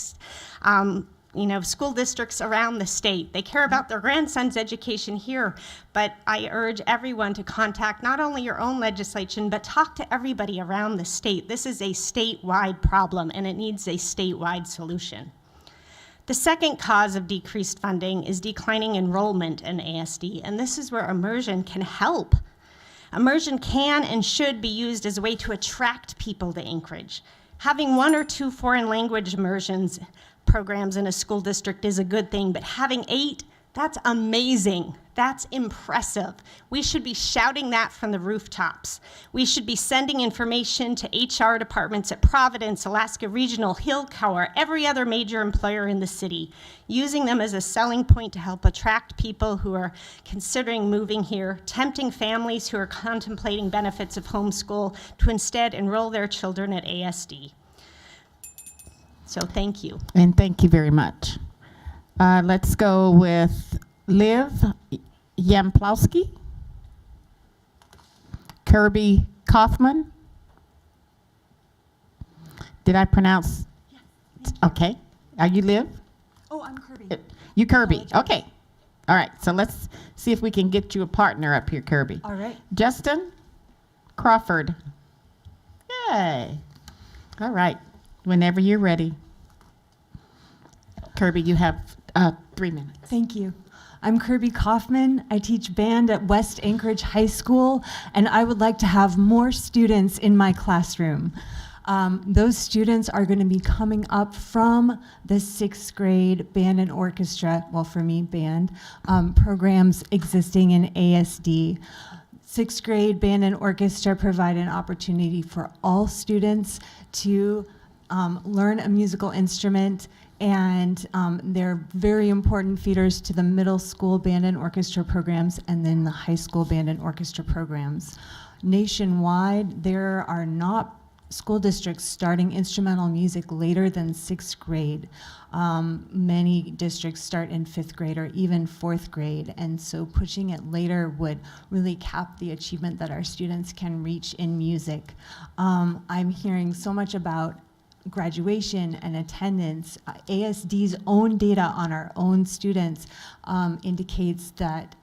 Speaker 8: school districts around the state. They care about their grandson's education here, but I urge everyone to contact not only your own legislation, but talk to everybody around the state. This is a statewide problem, and it needs a statewide solution. The second cause of decreased funding is declining enrollment in ASD, and this is where immersion can help. Immersion can and should be used as a way to attract people to Anchorage. Having 1 or 2 foreign language immersions programs in a school district is a good thing, but having 8, that's amazing. That's impressive. We should be shouting that from the rooftops. We should be sending information to HR departments at Providence, Alaska Regional, Hillcower, every other major employer in the city, using them as a selling point to help attract people who are considering moving here, tempting families who are contemplating benefits of homeschool to instead enroll their children at ASD. So thank you.
Speaker 5: And thank you very much. Let's go with Liv Yamplowski, Kirby Kaufman. Did I pronounce? Yes. Okay. Are you Liv?
Speaker 21: Oh, I'm Kirby.
Speaker 5: You Kirby. Okay. All right. So let's see if we can get you a partner up here, Kirby.
Speaker 21: All right.
Speaker 5: Justin Crawford. Yay. All right. Whenever you're ready. Kirby, you have 3 minutes.
Speaker 19: Thank you. I'm Kirby Kaufman. I teach band at West Anchorage High School, and I would like to have more students in my classroom. Those students are going to be coming up from the 6th grade band and orchestra, well, for me, band, programs existing in ASD. 6th grade band and orchestra provide an opportunity for all students to learn a musical instrument, and they're very important feeders to the middle school band and orchestra programs and then the high school band and orchestra programs. Nationwide, there are not school districts starting instrumental music later than 6th grade. Many districts start in 5th grade or even 4th grade, and so pushing it later would really cap the achievement that our students can reach in music. I'm hearing so much about graduation and attendance. ASD's own data on our own students indicates that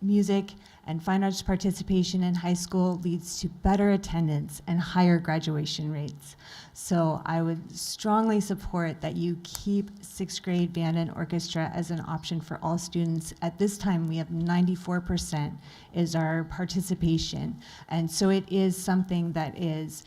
Speaker 19: music and fine arts participation in high school leads to better attendance and higher graduation rates. So I would strongly support that you keep 6th grade band and orchestra as an option for all students. At this time, we have 94% is our participation. And so it is something that is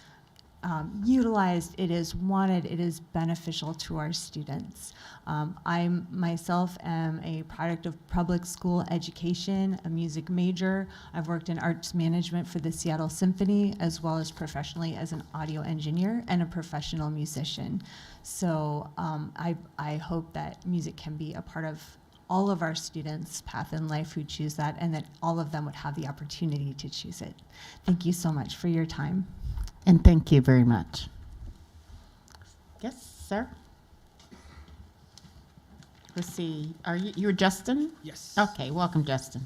Speaker 19: utilized, it is wanted, it is beneficial to our students. I myself am a product of public school education, a music major. I've worked in arts management for the Seattle Symphony, as well as professionally as an audio engineer and a professional musician. So I hope that music can be a part of all of our students' path in life who choose that, and that all of them would have the opportunity to choose it. Thank you so much for your time.
Speaker 5: And thank you very much. Yes, sir. Let's see, you're Justin?
Speaker 1: Yes.
Speaker 5: Okay, welcome, Justin.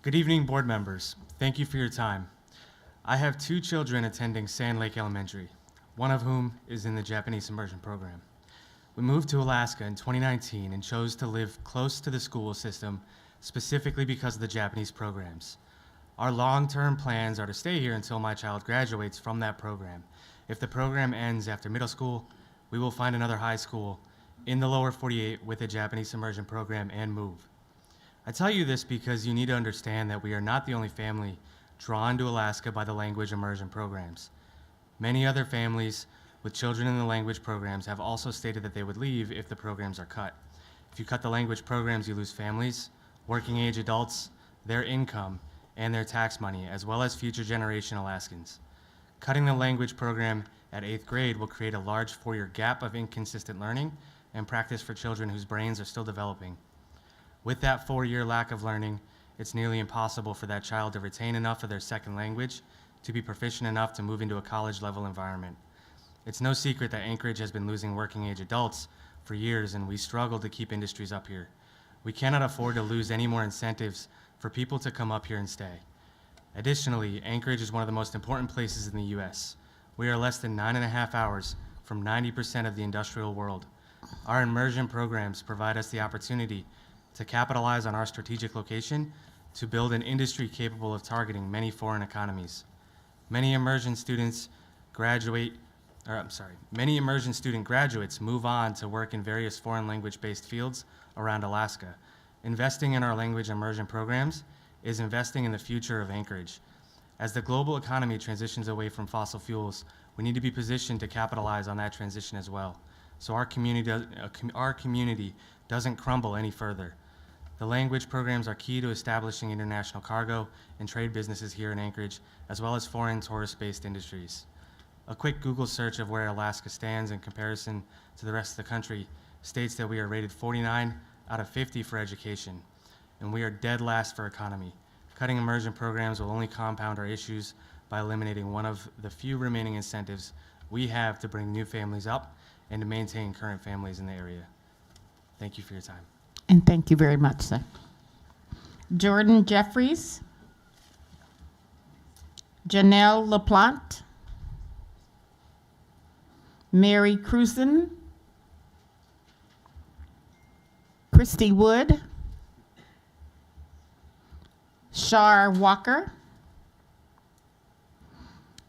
Speaker 1: Good evening, board members. Thank you for your time. I have 2 children attending Sand Lake Elementary, one of whom is in the Japanese immersion program. We moved to Alaska in 2019 and chose to live close to the school system specifically because of the Japanese programs. Our long-term plans are to stay here until my child graduates from that program. If the program ends after middle school, we will find another high school in the lower 48 with a Japanese immersion program and move. I tell you this because you need to understand that we are not the only family drawn to Alaska by the language immersion programs. Many other families with children in the language programs have also stated that they would leave if the programs are cut. If you cut the language programs, you lose families, working age adults, their income, and their tax money, as well as future generation Alaskans. Cutting the language program at 8th grade will create a large 4-year gap of inconsistent learning and practice for children whose brains are still developing. With that 4-year lack of learning, it's nearly impossible for that child to retain enough of their second language to be proficient enough to move into a college-level environment. It's no secret that Anchorage has been losing working-age adults for years, and we struggle to keep industries up here. We cannot afford to lose any more incentives for people to come up here and stay. Additionally, Anchorage is one of the most important places in the U.S. We are less than 9.5 hours from 90% of the industrial world. Our immersion programs provide us the opportunity to capitalize on our strategic location to build an industry capable of targeting many foreign economies. Many immersion student graduates move on to work in various foreign language-based fields around Alaska. Investing in our language immersion programs is investing in the future of Anchorage. As the global economy transitions away from fossil fuels, we need to be positioned to capitalize on that transition as well, so our community doesn't crumble any further. The language programs are key to establishing international cargo and trade businesses here in Anchorage, as well as foreign tourist-based industries. A quick Google search of where Alaska stands in comparison to the rest of the country states that we are rated 49 out of 50 for education, and we are dead last for economy. Cutting immersion programs will only compound our issues by eliminating one of the few remaining incentives we have to bring new families up and to maintain current families in the area. Thank you for your time.
Speaker 5: And thank you very much, sir. Jordan Jeffries. Janelle LaPlante. Mary Cruzen. Christy Wood. Shar Walker.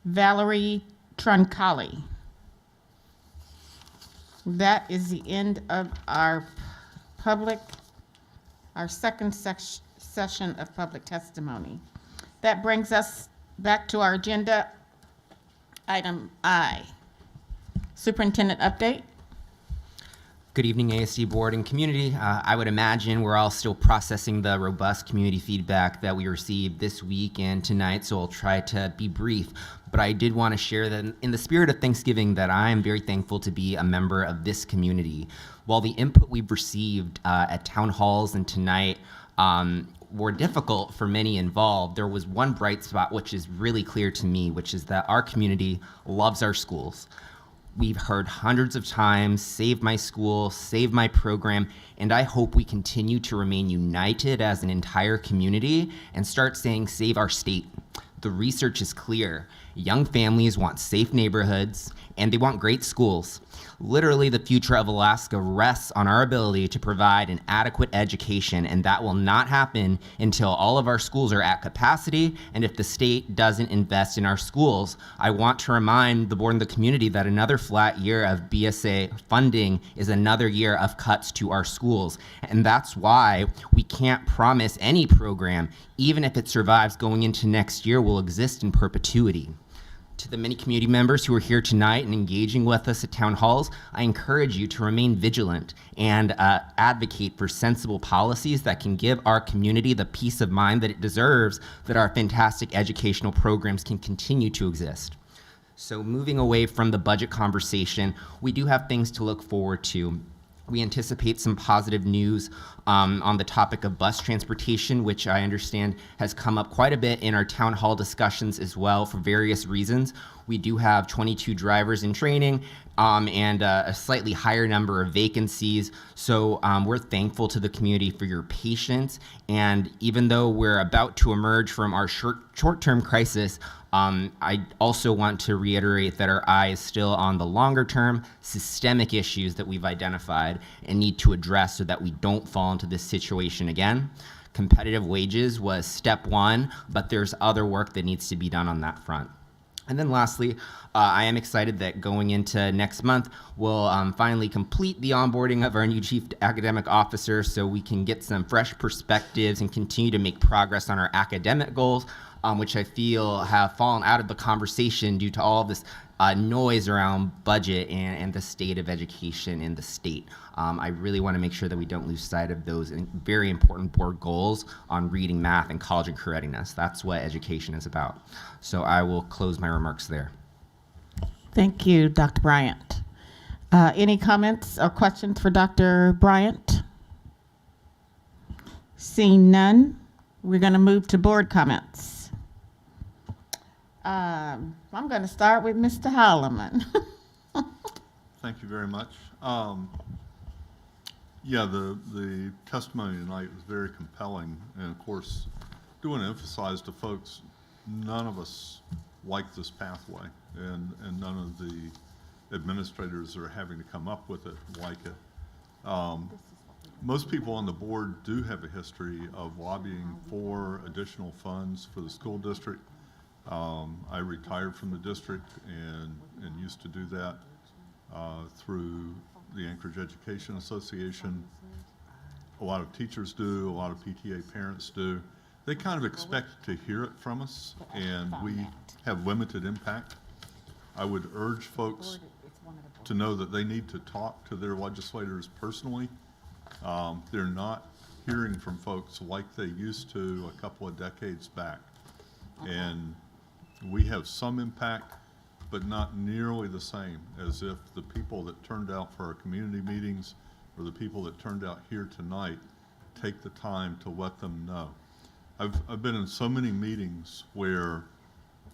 Speaker 5: Valerie Troncalli. That is the end of our second session of public testimony. That brings us back to our agenda, item I. Superintendent update.
Speaker 20: Good evening, ASD board and community. I would imagine we're all still processing the robust community feedback that we received this week and tonight, so I'll try to be brief. But I did want to share that in the spirit of Thanksgiving that I am very thankful to be a member of this community. While the input we've received at town halls and tonight were difficult for many involved, there was one bright spot which is really clear to me, which is that our community loves our schools. We've heard hundreds of times, save my school, save my program, and I hope we continue to remain united as an entire community and start saying save our state. The research is clear. Young families want safe neighborhoods and they want great schools. Literally, the future of Alaska rests on our ability to provide an adequate education, and that will not happen until all of our schools are at capacity and if the state doesn't invest in our schools. I want to remind the board and the community that another flat year of BSA funding is another year of cuts to our schools, and that's why we can't promise any program, even if it survives going into next year, will will exist in perpetuity. To the many community members who are here tonight and engaging with us at town halls, I encourage you to remain vigilant and advocate for sensible policies that can give our community the peace of mind that it deserves, that our fantastic educational programs can continue to exist. So moving away from the budget conversation, we do have things to look forward to. We anticipate some positive news on the topic of bus transportation, which I understand has come up quite a bit in our town hall discussions as well for various reasons. We do have 22 drivers in training and a slightly higher number of vacancies. So we're thankful to the community for your patience. And even though we're about to emerge from our short-term crisis, I also want to reiterate that our eye is still on the longer-term systemic issues that we've identified and need to address so that we don't fall into this situation again. Competitive wages was step one, but there's other work that needs to be done on that front. And then lastly, I am excited that going into next month, we'll finally complete the onboarding of our new Chief Academic Officer so we can get some fresh perspectives and continue to make progress on our academic goals, which I feel have fallen out of the conversation due to all of this noise around budget and the state of education in the state. I really want to make sure that we don't lose sight of those very important board goals on reading, math, and college and career readiness. That's what education is about. So I will close my remarks there.
Speaker 5: Thank you, Dr. Bryant. Any comments or questions for Dr. Bryant? Seeing none, we're going to move to board comments. I'm going to start with Mr. Holloman.
Speaker 6: Thank you very much. Yeah, the testimony tonight was very compelling, and of course, do want to emphasize to folks, none of us like this pathway, and none of the administrators that are having to come up with it like it. Most people on the board do have a history of lobbying for additional funds for the school district. I retired from the district and used to do that through the Anchorage Education Association. A lot of teachers do, a lot of PTA parents do. They kind of expect to hear it from us, and we have limited impact. I would urge folks to know that they need to talk to their legislators personally. They're not hearing from folks like they used to a couple of decades back. And we have some impact, but not nearly the same as if the people that turned out for our community meetings or the people that turned out here tonight take the time to let them know. I've been in so many meetings where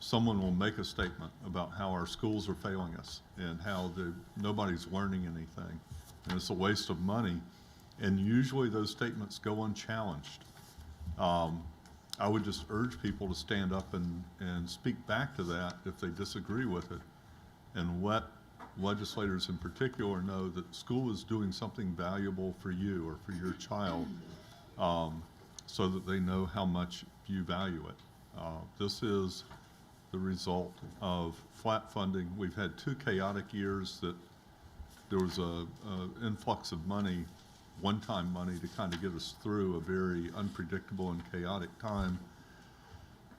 Speaker 6: someone will make a statement about how our schools are failing us and how nobody's learning anything and it's a waste of money, and usually those statements go unchallenged. I would just urge people to stand up and speak back to that if they disagree with it, and let legislators in particular know that school is doing something valuable for you or for your child, so that they know how much you value it. This is the result of flat funding. We've had 2 chaotic years that there was a influx of money, one-time money, to kind of get us through a very unpredictable and chaotic time.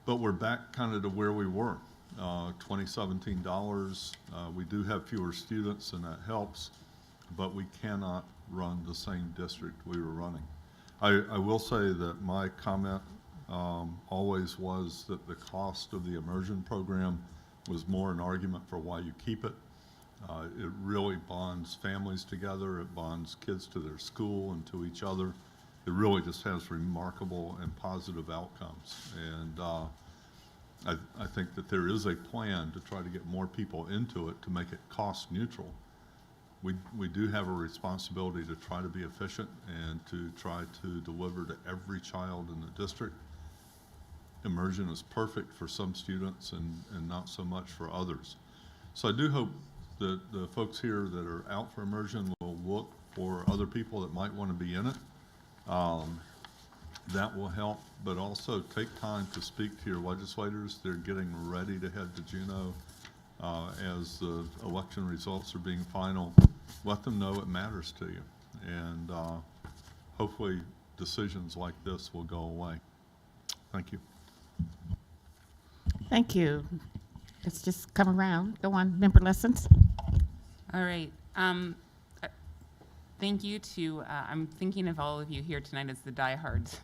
Speaker 6: But we're back kind of to where we were. 2017 dollars. We do have fewer students, and that helps, but we cannot run the same district we were running. I will say that my comment always was that the cost of the immersion program was more an argument for why you keep it. It really bonds families together. It bonds kids to their school and to each other. It really just has remarkable and positive outcomes. And I think that there is a plan to try to get more people into it to make it cost neutral. We do have a responsibility to try to be efficient and to try to deliver to every child in the district. Immersion is perfect for some students and not so much for others. So I do hope that the folks here that are out for immersion will look for other people that might want to be in it. That will help, but also take time to speak to your legislators. They're getting ready to head to Juneau as the election results are being final. Let them know it matters to you, and hopefully decisions like this will go away. Thank you.
Speaker 5: Thank you. Let's just come around. Go on, member lessons.
Speaker 9: All right. Thank you to, I'm thinking of all of you here tonight as the diehards.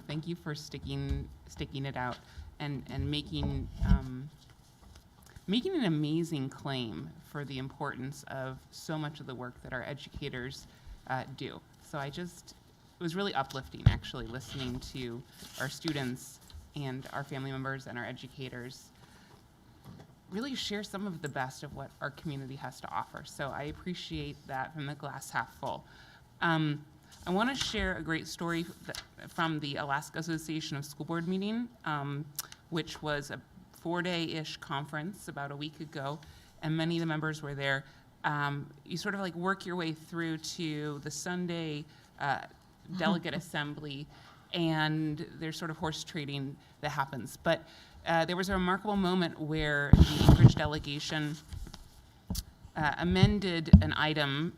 Speaker 9: Thank you for sticking it out and making an amazing claim for the importance of so much of the work that our educators do. So it was really uplifting actually listening to our students and our family members and our educators really share some of the best of what our community has to offer. So I appreciate that from the glass half full. I want to share a great story from the Alaska Association of School Board meeting, which was a 4-day-ish conference about a week ago, and many of the members were there. You sort of like work your way through to the Sunday delegate assembly, and there's sort of horse trading that happens. But there was a remarkable moment where the Anchorage delegation amended an item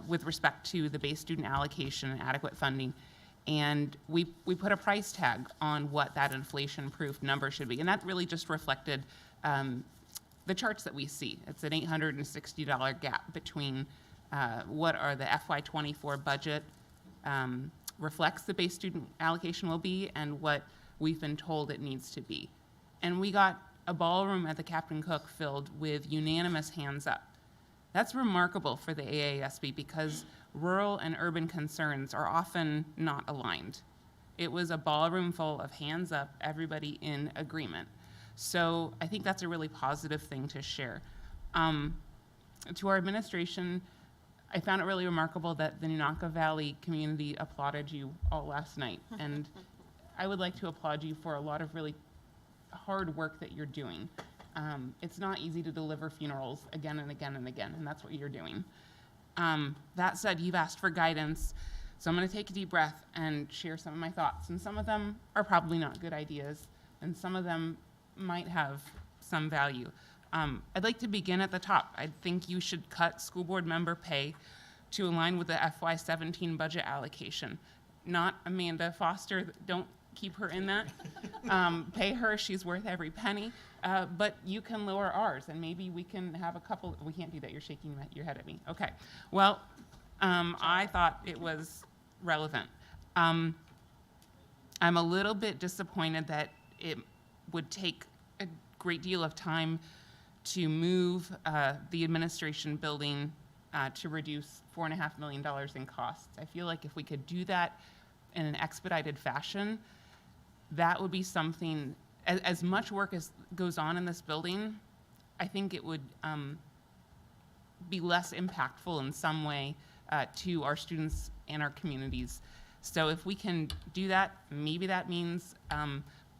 Speaker 9: with respect to the base student allocation and adequate funding. And we put a price tag on what that inflation-proof number should be. And that really just reflected the charts that we see. It's an $860 gap between what are the FY24 budget reflects the base student allocation will be and what we've been told it needs to be. And we got a ballroom at the Captain Cook filled with unanimous hands up. That's remarkable for the AASB because rural and urban concerns are often not aligned. It was a ballroom full of hands up, everybody in agreement. So I think that's a really positive thing to share. To our administration, I found it really remarkable that the Nunaka Valley community applauded you all last night. And I would like to applaud you for a lot of really hard work that you're doing. It's not easy to deliver funerals again and again and again, and that's what you're doing. That said, you've asked for guidance, so I'm going to take a deep breath and share some of my thoughts. And some of them are probably not good ideas, and some of them might have some value. I'd like to begin at the top. I think you should cut school board member pay to align with the FY17 budget allocation. Not Amanda Foster, don't keep her in that. Pay her, she's worth every penny. But you can lower ours, and maybe we can have a couple. We can't do that, you're shaking your head at me. Okay, well, I thought it was relevant. I'm a little bit disappointed that it would take a great deal of time to move the administration building to reduce $4.5 million in costs. I feel like if we could do that in an expedited fashion, that would be something, as much work as goes on in this building, I think it would be less impactful in some way to our students and our communities. So if we can do that, maybe that means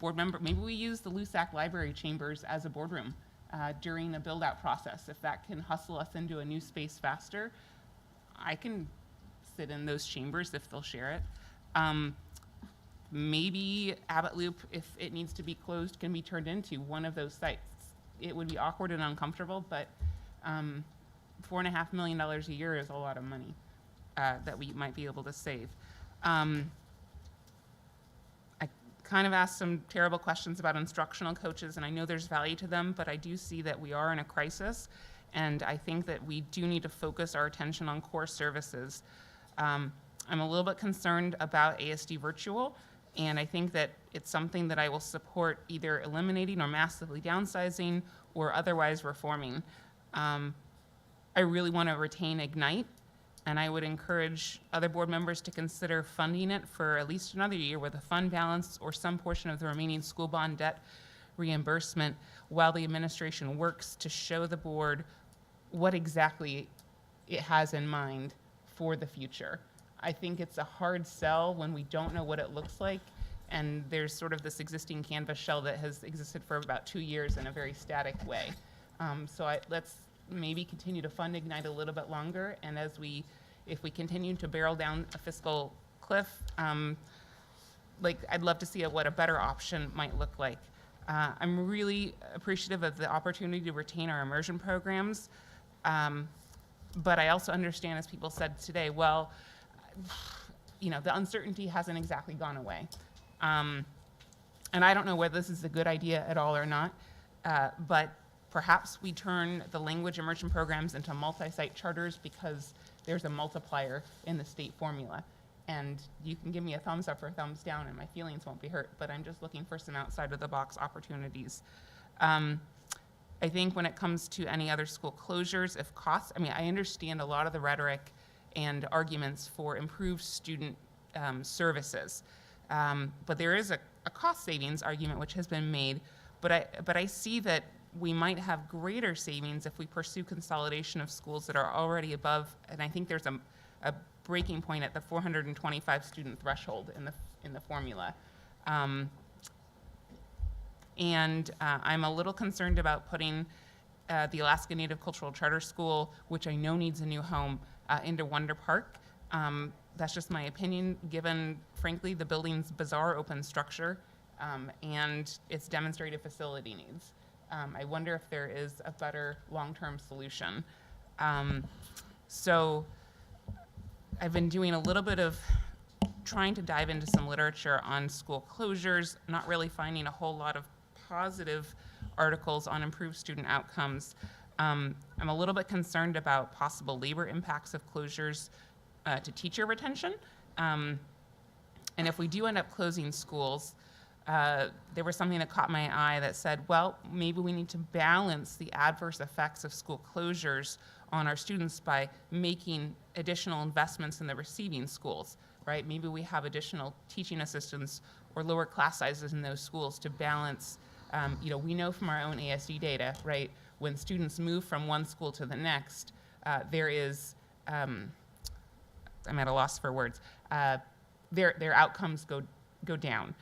Speaker 9: maybe we use the LUSAC library chambers as a boardroom during a build-out process. If that can hustle us into a new space faster, I can sit in those chambers if they'll share it. Maybe Abbott Loop, if it needs to be closed, can be turned into one of those sites. It would be awkward and uncomfortable, but $4.5 million a year is a lot of money that we might be able to save. I kind of asked some terrible questions about instructional coaches, and I know there's value to them, but I do see that we are in a crisis, and I think that we do need to focus our attention on core services. I'm a little bit concerned about ASD virtual, and I think that it's something that I will support either eliminating or massively downsizing or otherwise reforming. I really want to retain Ignite, and I would encourage other board members to consider funding it for at least another year with a fund balance or some portion of the remaining school bond debt reimbursement while the administration works to show the board what exactly it has in mind for the future. I think it's a hard sell when we don't know what it looks like, and there's sort of this existing canvas shell that has existed for about 2 years in a very static way. Let's maybe continue to fund Ignite a little bit longer, and if we continue to barrel down a fiscal cliff, I'd love to see what a better option might look like. I'm really appreciative of the opportunity to retain our immersion programs, but I also understand, as people said today, well, the uncertainty hasn't exactly gone away. and I don't know whether this is a good idea at all or not, but perhaps we turn the language immersion programs into multi-site charters because there's a multiplier in the state formula. And you can give me a thumbs up or a thumbs down and my feelings won't be hurt, but I'm just looking for some outside of the box opportunities. I think when it comes to any other school closures, if costs, I mean, I understand a lot of the rhetoric and arguments for improved student services, but there is a cost savings argument which has been made, but I see that we might have greater savings if we pursue consolidation of schools that are already above, and I think there's a breaking point at the 425 student threshold in the formula. I'm a little concerned about putting the Alaska Native Cultural Charter School, which I know needs a new home, into Wonder Park. That's just my opinion, given, frankly, the building's bizarre open structure and its demonstrated facility needs. I wonder if there is a better long-term solution. So I've been doing a little bit of trying to dive into some literature on school closures, not really finding a whole lot of positive articles on improved student outcomes. I'm a little bit concerned about possible labor impacts of closures to teacher retention. And if we do end up closing schools, there was something that caught my eye that said, well, maybe we need to balance the adverse effects of school closures on our students by making additional investments in the receiving schools, right? Maybe we have additional teaching assistants or lower class sizes in those schools to balance. We know from our own ASD data, right? When students move from one school to the next, there is, I'm at a loss for words, their outcomes go down.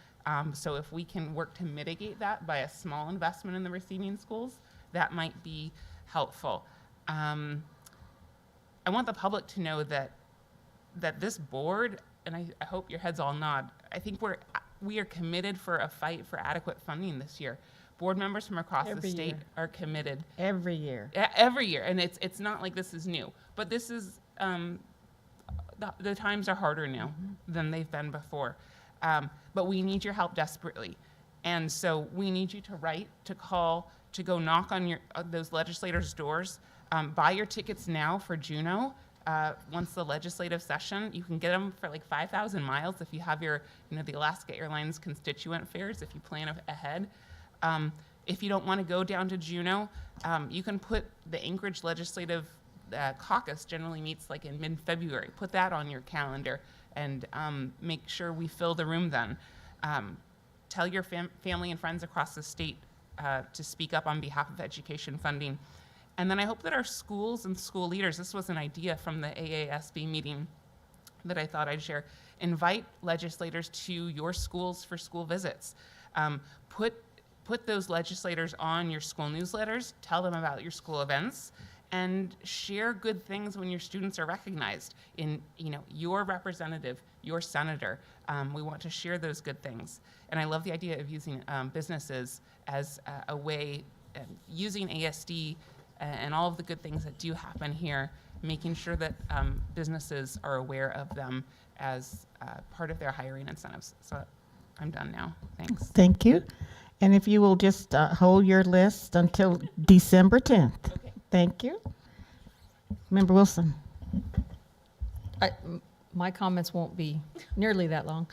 Speaker 9: So if we can work to mitigate that by a small investment in the receiving schools, that might be helpful. I want the public to know that this board, and I hope your heads all nod, I think we are committed for a fight for adequate funding this year. Board members from across the state are committed.
Speaker 5: Every year.
Speaker 9: Every year, and it's not like this is new, but this is, the times are harder now than they've been before. But we need your help desperately. And so we need you to write, to call, to go knock on those legislators' doors. Buy your tickets now for Juneau. Once the legislative session, you can get them for like 5,000 miles if you have your, the Alaska Airlines constituent fares, if you plan ahead. If you don't want to go down to Juneau, you can put the Anchorage Legislative Caucus generally meets like in mid-February. Put that on your calendar and make sure we fill the room then. Tell your family and friends across the state to speak up on behalf of education funding. And then I hope that our schools and school leaders, this was an idea from the AASB meeting that I thought I'd share, invite legislators to your schools for school visits. Put those legislators on your school newsletters, tell them about your school events, and share good things when your students are recognized in your representative, your senator. We want to share those good things. And I love the idea of using businesses as a way, using ASD and all of the good things that do happen here, making sure that businesses are aware of them as part of their hiring incentives. So I'm done now. Thanks.
Speaker 5: Thank you. And if you will just hold your list until December 10th.
Speaker 9: Okay.
Speaker 5: Thank you. Member Wilson.
Speaker 12: My comments won't be nearly that long.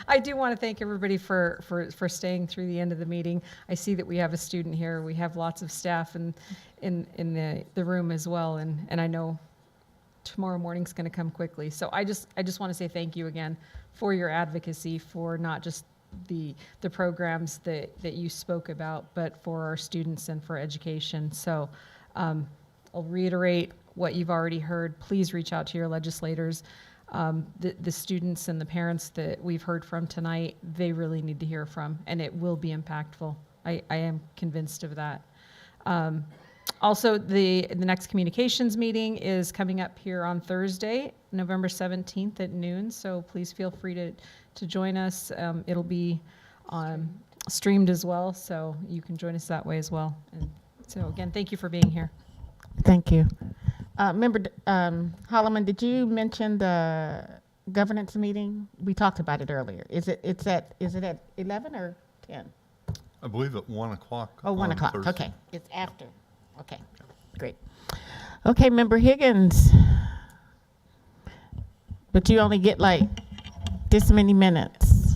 Speaker 12: I do want to thank everybody for staying through the end of the meeting. I see that we have a student here. We have lots of staff in the room as well, and I know tomorrow morning's going to come quickly. So I just want to say thank you again for your advocacy for not just the programs that you spoke about, but for our students and for education. So I'll reiterate what you've already heard. Please reach out to your legislators. The students and the parents that we've heard from tonight, they really need to hear from, and it will be impactful. I am convinced of that. Also, the next communications meeting is coming up here on Thursday, November 17th at noon, so please feel free to join us. It'll be streamed as well, so you can join us that way as well. And so again, thank you for being here.
Speaker 5: Thank you. Member Holloman, did you mention the governance meeting? We talked about it earlier. Is it at 11 or 10?
Speaker 6: I believe at 1 o'clock.
Speaker 5: Oh, 1
Speaker 6: on
Speaker 5: o'clock.
Speaker 6: Thursday.
Speaker 5: Okay, it's after. Okay, great. Okay, Member Higgins. But you only get like this many minutes.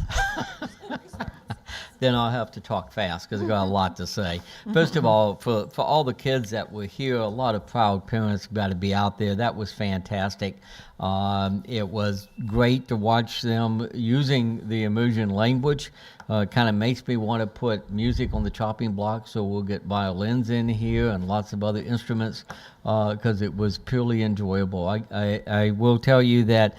Speaker 7: Then I'll have to talk fast because I've got a lot to say. First of all, for all the kids that were here, a lot of proud parents got to be out there. That was fantastic. It was great to watch them using the immersion language. Kind of makes me want to put music on the chopping block, so we'll get violins in here and lots of other instruments because it was purely enjoyable. I will tell you that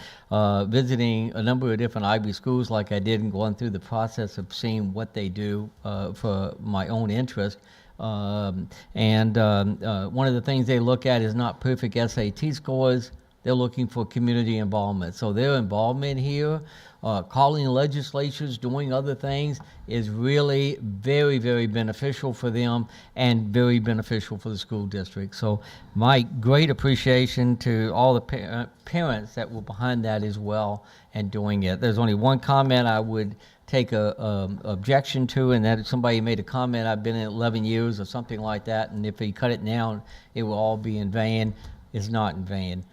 Speaker 7: visiting a number of different IB schools like I did and going through the process of seeing what they do for my own interest, one of the things they look at is not perfect SAT scores. They're looking for community involvement. So their involvement here, calling legislatures, doing other things, is really very, very beneficial for them and very beneficial for the school district. So my great appreciation to all the parents that were behind that as well and doing it. There's only one comment I would take a objection to, and that somebody made a comment, I've been in 11 years or something like that, and if he cut it down, it will all be in vain. It's not in vain.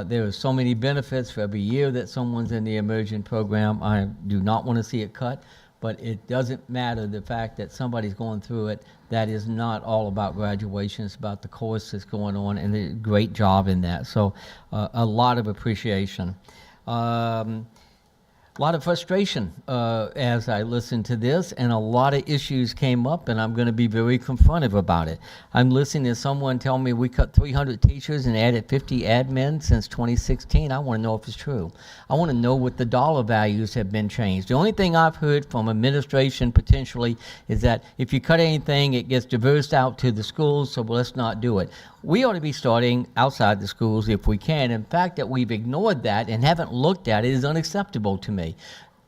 Speaker 7: There are so many benefits for every year that someone's in the immersion program. I do not want to see it cut, but it doesn't matter the fact that somebody's going through it. That is not all about graduation. It's about the course that's going on, and a great job in that. So a lot of appreciation. A lot of frustration as I listened to this, and a lot of issues came up, and I'm going to be very confrontive about it. I'm listening to someone tell me we cut 300 teachers and added 50 admin since 2016. I want to know if it's true. I want to know what the dollar values have been changed. The only thing I've heard from administration potentially is that if you cut anything, it gets diversed out to the schools, so let's not do it. We ought to be starting outside the schools if we can. In fact, that we've ignored that and haven't looked at it is unacceptable to me.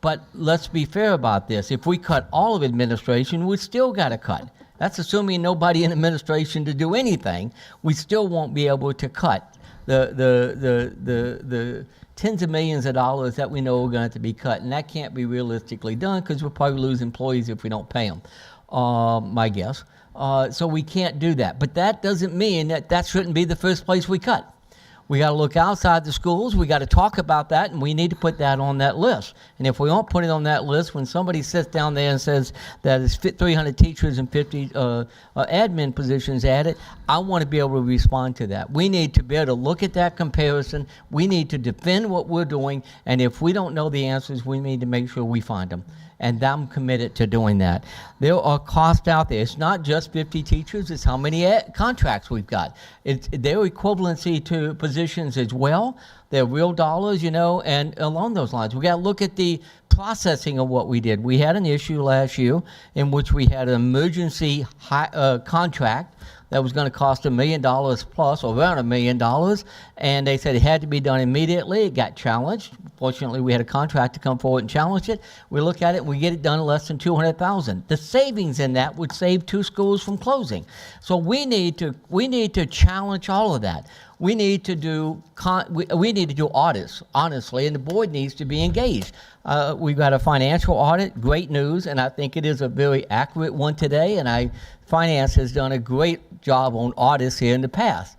Speaker 7: But let's be fair about this. If we cut all of administration, we still got to cut. That's assuming nobody in administration to do anything. We still won't be able to cut the tens of millions of dollars that we know are going to have to be cut. And that can't be realistically done because we'll probably lose employees if we don't pay them, my guess. So we can't do that. But that doesn't mean that shouldn't be the first place we cut. We got to look outside the schools. We got to talk about that, and we need to put that on that list. And if we don't put it on that list, when somebody sits down there and says that it's 300 teachers and 50 admin positions added, I want to be able to respond to that. We need to be able to look at that comparison. We need to defend what we're doing, and if we don't know the answers, we need to make sure we find them. And I'm committed to doing that. There are costs out there. It's not just 50 teachers, it's how many contracts we've got. Their equivalency to positions as well. They're real dollars, and along those lines. We got to look at the processing of what we did. We had an issue last year in which we had an emergency contract that was going to cost $1 million plus, or around $1 million, and they said it had to be done immediately. It got challenged. Fortunately, we had a contractor come forward and challenge it. We look at it, and we get it done in less than $200,000. The savings in that would save 2 schools from closing. So we need to challenge all of that. We need to do audits, honestly, and the board needs to be engaged. We've got a financial audit, great news, and I think it is a very accurate one today, and Finance has done a great job on audits here in the past.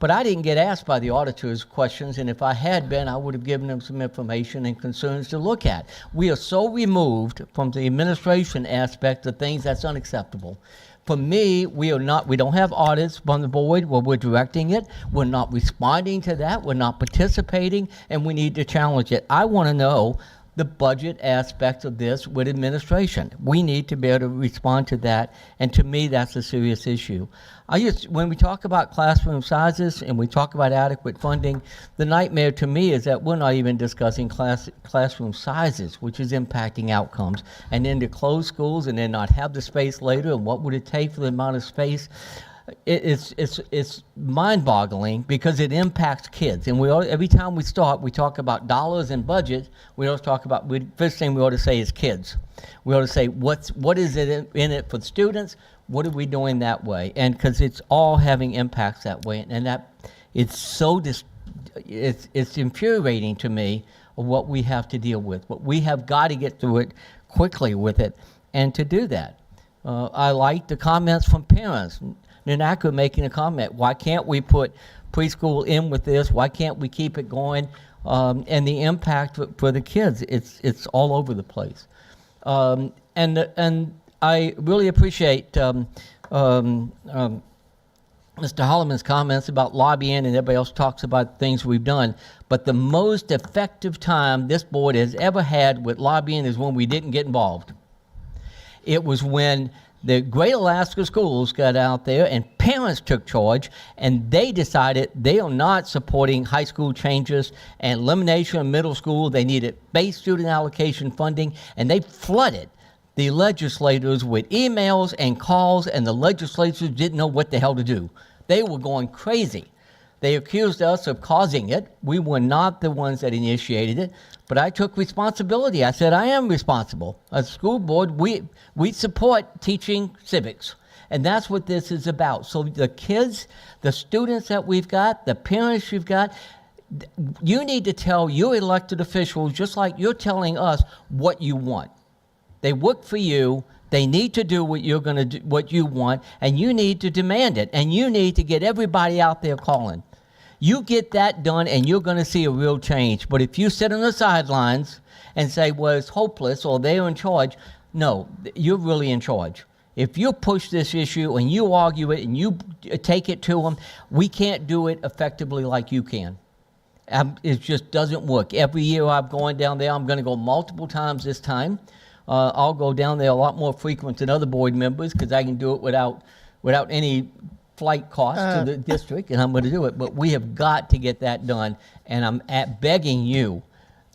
Speaker 7: But I didn't get asked by the auditors questions, and if I had been, I would have given them some information and concerns to look at. We are so removed from the administration aspect of things that's unacceptable. For me, we don't have audits from the board where we're directing it. We're not responding to that. We're not participating, and we need to challenge it. I want to know the budget aspect of this with administration. We need to be able to respond to that, and to me, that's a serious issue. When we talk about classroom sizes and we talk about adequate funding, the nightmare to me is that we're not even discussing classroom sizes, which is impacting outcomes, and then to close schools and then not have the space later, and what would it take for the amount of space? It's mind-boggling because it impacts kids. And every time we start, we talk about dollars and budget. We always talk about, first thing we ought to say is kids. We ought to say, what is it in it for the students? What are we doing that way? And because it's all having impacts that way. And that it's so, it's infuriating to me of what we have to deal with. But we have got to get through it quickly with it, and to do that. I like the comments from parents. Nanaka making a comment, why can't we put preschool in with this? Why can't we keep it going? And the impact for the kids, it's all over the place. And I really appreciate Mr. Holloman's comments about lobbying, and everybody else talks about things we've done. But the most effective time this board has ever had with lobbying is when we didn't get involved. It was when the Great Alaska Schools got out there and parents took charge, and they decided they are not supporting high school changes and elimination of middle school. They needed base student allocation funding, and they flooded the legislators with emails and calls, and the legislators didn't know what the hell to do. They were going crazy. They accused us of causing it. We were not the ones that initiated it, but I took responsibility. I said, I am responsible. As a school board, we support teaching civics, and that's what this is about. So the kids, the students that we've got, the parents you've got, you need to tell your elected officials, just like you're telling us, what you want. They work for you. They need to do what you're going to do, what you want, and you need to demand it, and you need to get everybody out there calling. You get that done, and you're going to see a real change. But if you sit on the sidelines and say, well, it's hopeless, or they're in charge, no, you're really in charge. If you push this issue and you argue it and you take it to them, we can't do it effectively like you can. It just doesn't work. Every year I'm going down there. I'm going to go multiple times this time. I'll go down there a lot more frequent than other board members because I can do it without any flight cost to the district, and I'm going to do it. But we have got to get that done, and I'm begging you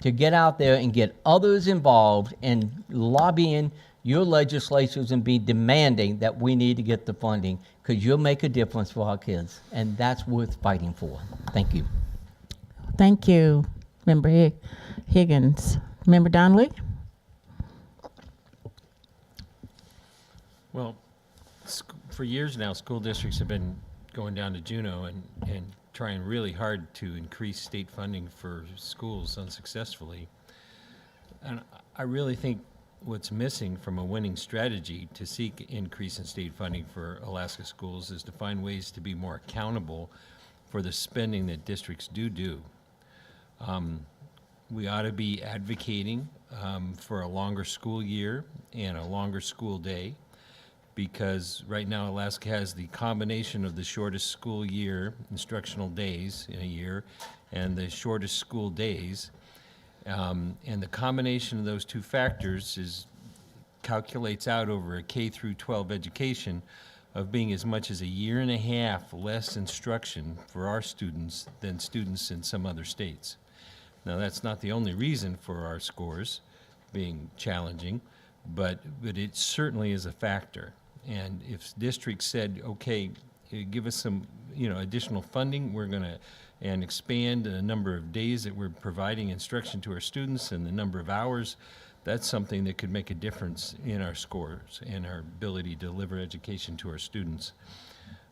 Speaker 7: to get out there and get others involved in lobbying your legislatures and be demanding that we need to get the funding, because you'll make a difference for our kids, and that's worth fighting for. Thank you.
Speaker 5: Thank you, Member Higgins. Member Donnelly?
Speaker 16: Well, for years now, school districts have been going down to Juneau and trying really hard to increase state funding for schools unsuccessfully. And I really think what's missing from a winning strategy to seek increase in state funding for Alaska schools is to find ways to be more accountable for the spending that districts do. We ought to be advocating for a longer school year and a longer school day, because right now Alaska has the combination of the shortest school year, instructional days in a year, and the shortest school days. And the combination of those two factors calculates out over a K through 12 education of being as much as a year and a half less instruction for our students than students in some other states. Now, that's not the only reason for our scores being challenging, but it certainly is a factor. And if districts said, okay, give us some additional funding, we're going to and expand the number of days that we're providing instruction to our students and the number of hours, that's something that could make a difference in our scores and our ability to deliver education to our students.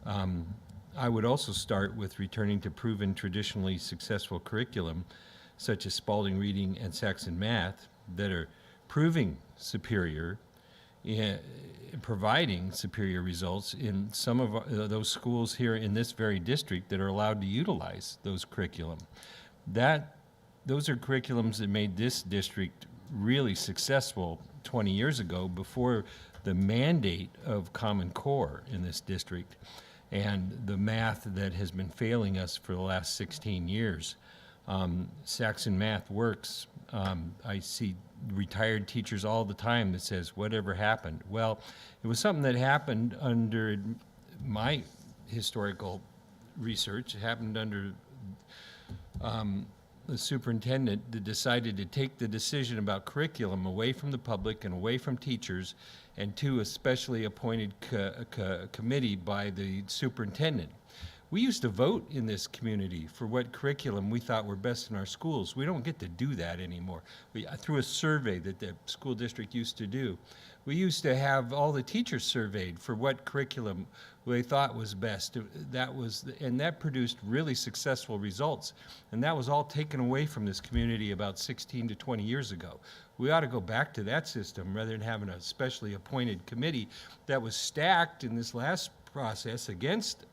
Speaker 16: I would also start with returning to proven traditionally successful curriculum, such as Spalding Reading and Saxon Math, that are proving superior, providing superior results in some of those schools here in this very district that are allowed to utilize those curriculum. Those are curriculums that made this district really successful 20 years ago, before the mandate of Common Core in this district and the math that has been failing us for the last 16 years. Saxon Math works. I see retired teachers all the time that says, whatever happened? Well, it was something that happened under my historical research. It happened under the superintendent that decided to take the decision about curriculum away from the public and away from teachers, and to a specially appointed committee by the superintendent. We used to vote in this community for what curriculum we thought were best in our schools. We don't get to do that anymore. Through a survey that the school district used to do, we used to have all the teachers surveyed for what curriculum
Speaker 13: they thought was best. And that produced really successful results. And that was all taken away from this community about 16 to 20 years ago. We ought to go back to that system rather than having a specially appointed committee that was stacked in this last process against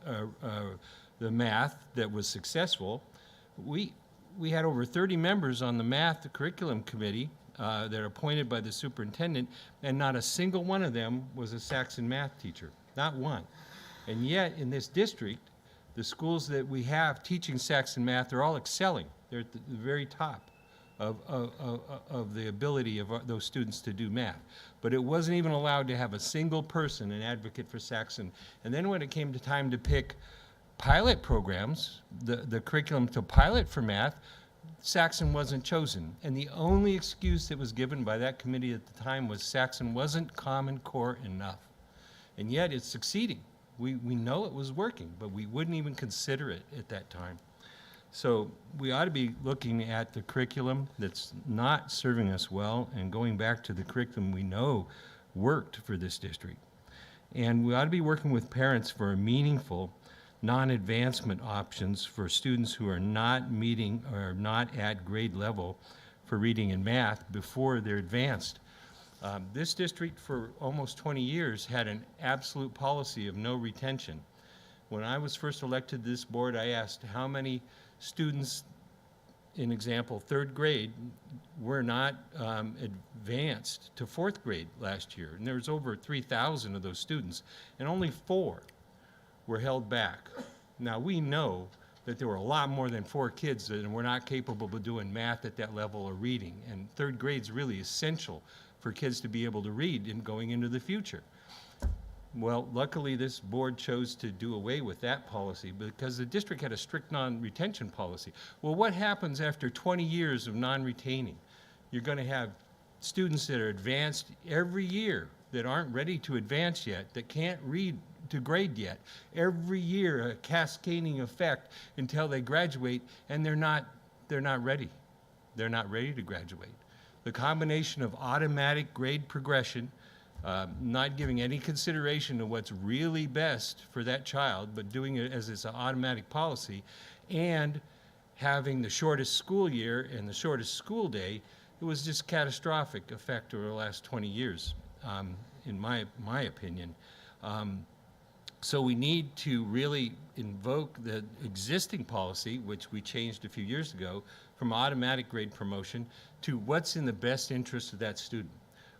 Speaker 13: the math that was successful. We had over 30 members on the math curriculum committee that are appointed by the superintendent, and not a single one of them was a Saxon math teacher, not one. And yet, in this district, the schools that we have teaching Saxon math are all excelling. They're at the very top of the ability of those students to do math. But it wasn't even allowed to have a single person, an advocate for Saxon. And then when it came to time to pick pilot programs, the curriculum to pilot for math, Saxon wasn't chosen. And the only excuse that was given by that committee at the time was Saxon wasn't Common Core enough. And yet it's succeeding. We know it was working, but we wouldn't even consider it at that time. So we ought to be looking at the curriculum that's not serving us well and going back to the curriculum we know worked for this district. And we ought to be working with parents for a meaningful non-advancement options for students who are not meeting or not at grade level for reading and math before they're advanced. This district for almost 20 years had an absolute policy of no retention. When I was first elected to this board, I asked how many students, in example, 3rd grade, were not advanced to 4th grade last year. And there was over 3,000 of those students, and only 4 were held back. Now, we know that there were a lot more than 4 kids that were not capable of doing math at that level or reading. And 3rd grade's really essential for kids to be able to read in going into the future. Well, luckily this board chose to do away with that policy because the district had a strict non-retention policy. Well, what happens after 20 years of non-retaining? You're going to have students that are advanced every year that aren't ready to advance yet, that can't read to grade yet. Every year a cascading effect until they graduate, and they're not ready. They're not ready to graduate. The combination of automatic grade progression, not giving any consideration to what's really best for that child, but doing it as it's an automatic policy, and having the shortest school year and the shortest school day, it was just catastrophic effect over the last 20 years, in my opinion. So we need to really invoke the existing policy, which we changed a few years ago, from automatic grade promotion to what's in the best interest of that student.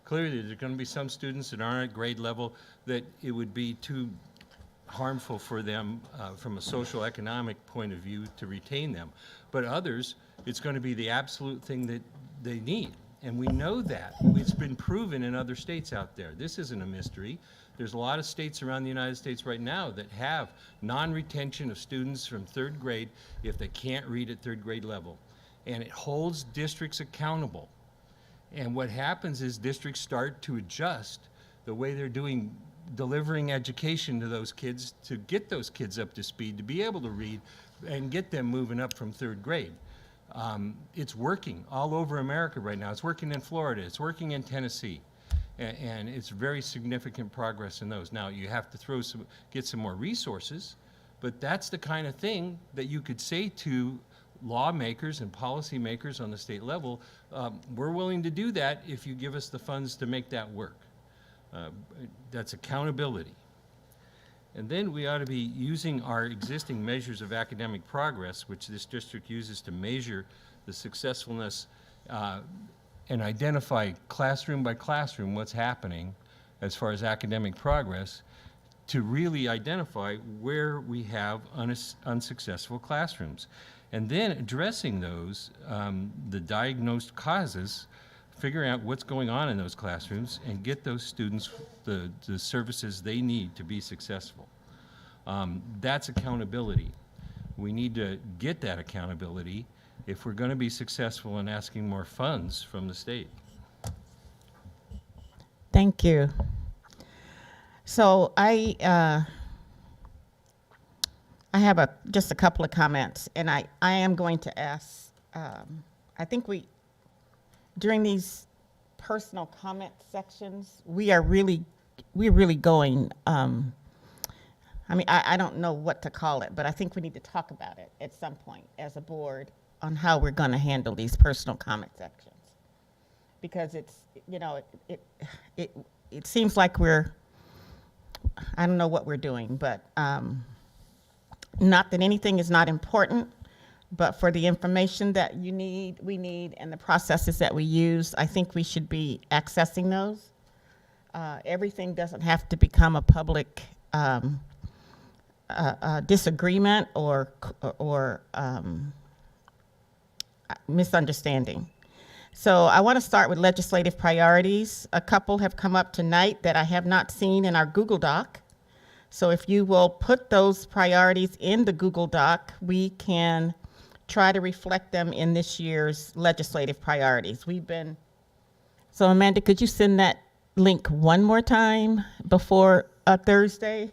Speaker 13: Clearly, there are going to be some students that aren't at grade level that it would be too harmful for them from a social economic point of view to retain them. But others, it's going to be the absolute thing that they need. And we know that. It's been proven in other states out there. This isn't a mystery. There's a lot of states around the United States right now that have non-retention of students from 3rd grade if they can't read at 3rd grade level. And it holds districts accountable. And what happens is districts start to adjust the way they're delivering education to those kids to get those kids up to speed, to be able to read and get them moving up from 3rd grade. It's working all over America right now. It's working in Florida. It's working in Tennessee. And it's very significant progress in those. Now, you have to get some more resources, but that's the kind of thing that you could say to lawmakers and policymakers on the state level. We're willing to do that if you give us the funds to make that work. That's accountability. And then we ought to be using our existing measures of academic progress, which this district uses to measure the successfulness and identify classroom by classroom what's happening as far as academic progress, to really identify where we have unsuccessful classrooms. And then addressing those, the diagnosed causes, figuring out what's going on in those classrooms and get those students the services they need to be successful. That's accountability. We need to get that accountability if we're going to be successful in asking more funds from the state.
Speaker 5: Thank you. So I have just a couple of comments, and I am going to ask, I think during these personal comment sections, we're really going, I mean, I don't know what to call it, but I think we need to talk about it at some point as a board on how we're going to handle these personal comment sections. Because it's, you know, it seems like I don't know what we're doing, but not that anything is not important, but for the information that we need, and the processes that we use, I think we should be accessing those. Everything doesn't have to become a public disagreement or misunderstanding. So I want to start with legislative priorities. A couple have come up tonight that I have not seen in our Google Doc. So if you will put those priorities in the Google Doc, we can try to reflect them in this year's legislative priorities. So Amanda, could you send that link one more time before Thursday?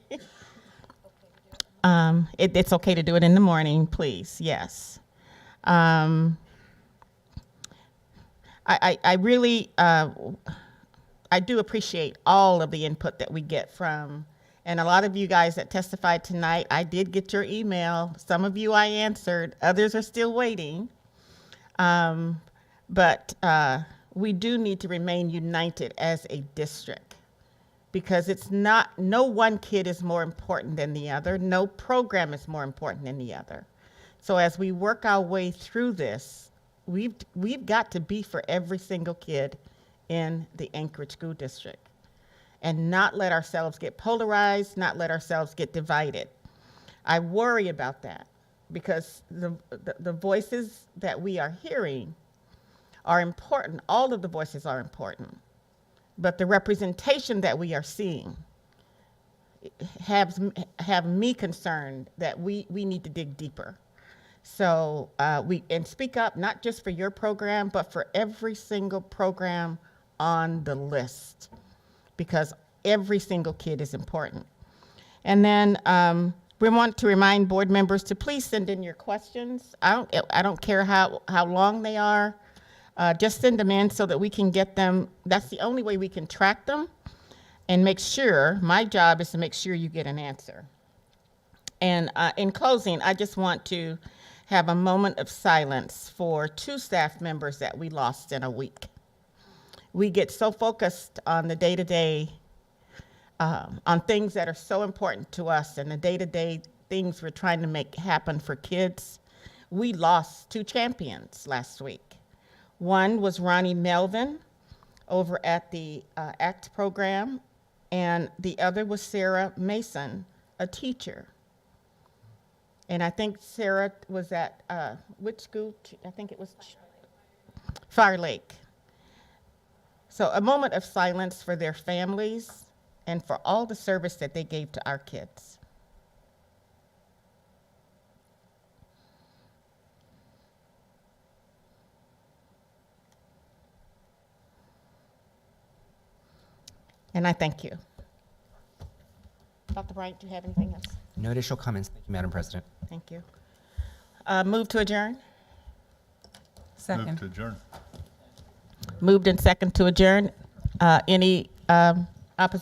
Speaker 5: It's okay to do it in the morning, please, yes. I really, I do appreciate all of the input that we get from, and a lot of you guys that testified tonight, I did get your email. Some of you I answered, others are still waiting. But we do need to remain united as a district, because no one kid is more important than the other. No program is more important than the other. So as we work our way through this, we've got to be for every single kid in the Anchorage School District, and not let ourselves get polarized, not let ourselves get divided. I worry about that, because the voices that we are hearing are important. All of the voices are important, but the representation that we are seeing have me concerned that we need to dig deeper. So and speak up, not just for your program, but for every single program on the list, because every single kid is important. And then we want to remind board members to please send in your questions. I don't care how long they are. Just send them in so that we can get them. That's the only way we can track them and make sure. My job is to make sure you get an answer. And in closing, I just want to have a moment of silence for 2 staff members that we lost in a week. We get so focused on the day-to-day, on things that are so important to us, and the day-to-day things we're trying to make happen for kids. We lost 2 champions last week. One was Ronnie Melvin over at the ACT program, and the other was Sarah Mason, a teacher. And I think Sarah was at which school? I think it was Fire Lake. So a moment of silence for their families and for all the service that they gave to our kids. And I thank you. Dr. Bryant, do you have anything else?
Speaker 20: No additional comments. Thank you, Madam President.
Speaker 5: Thank you. Move to adjourn?
Speaker 6: Move to adjourn.
Speaker 5: Moved and second to adjourn. Any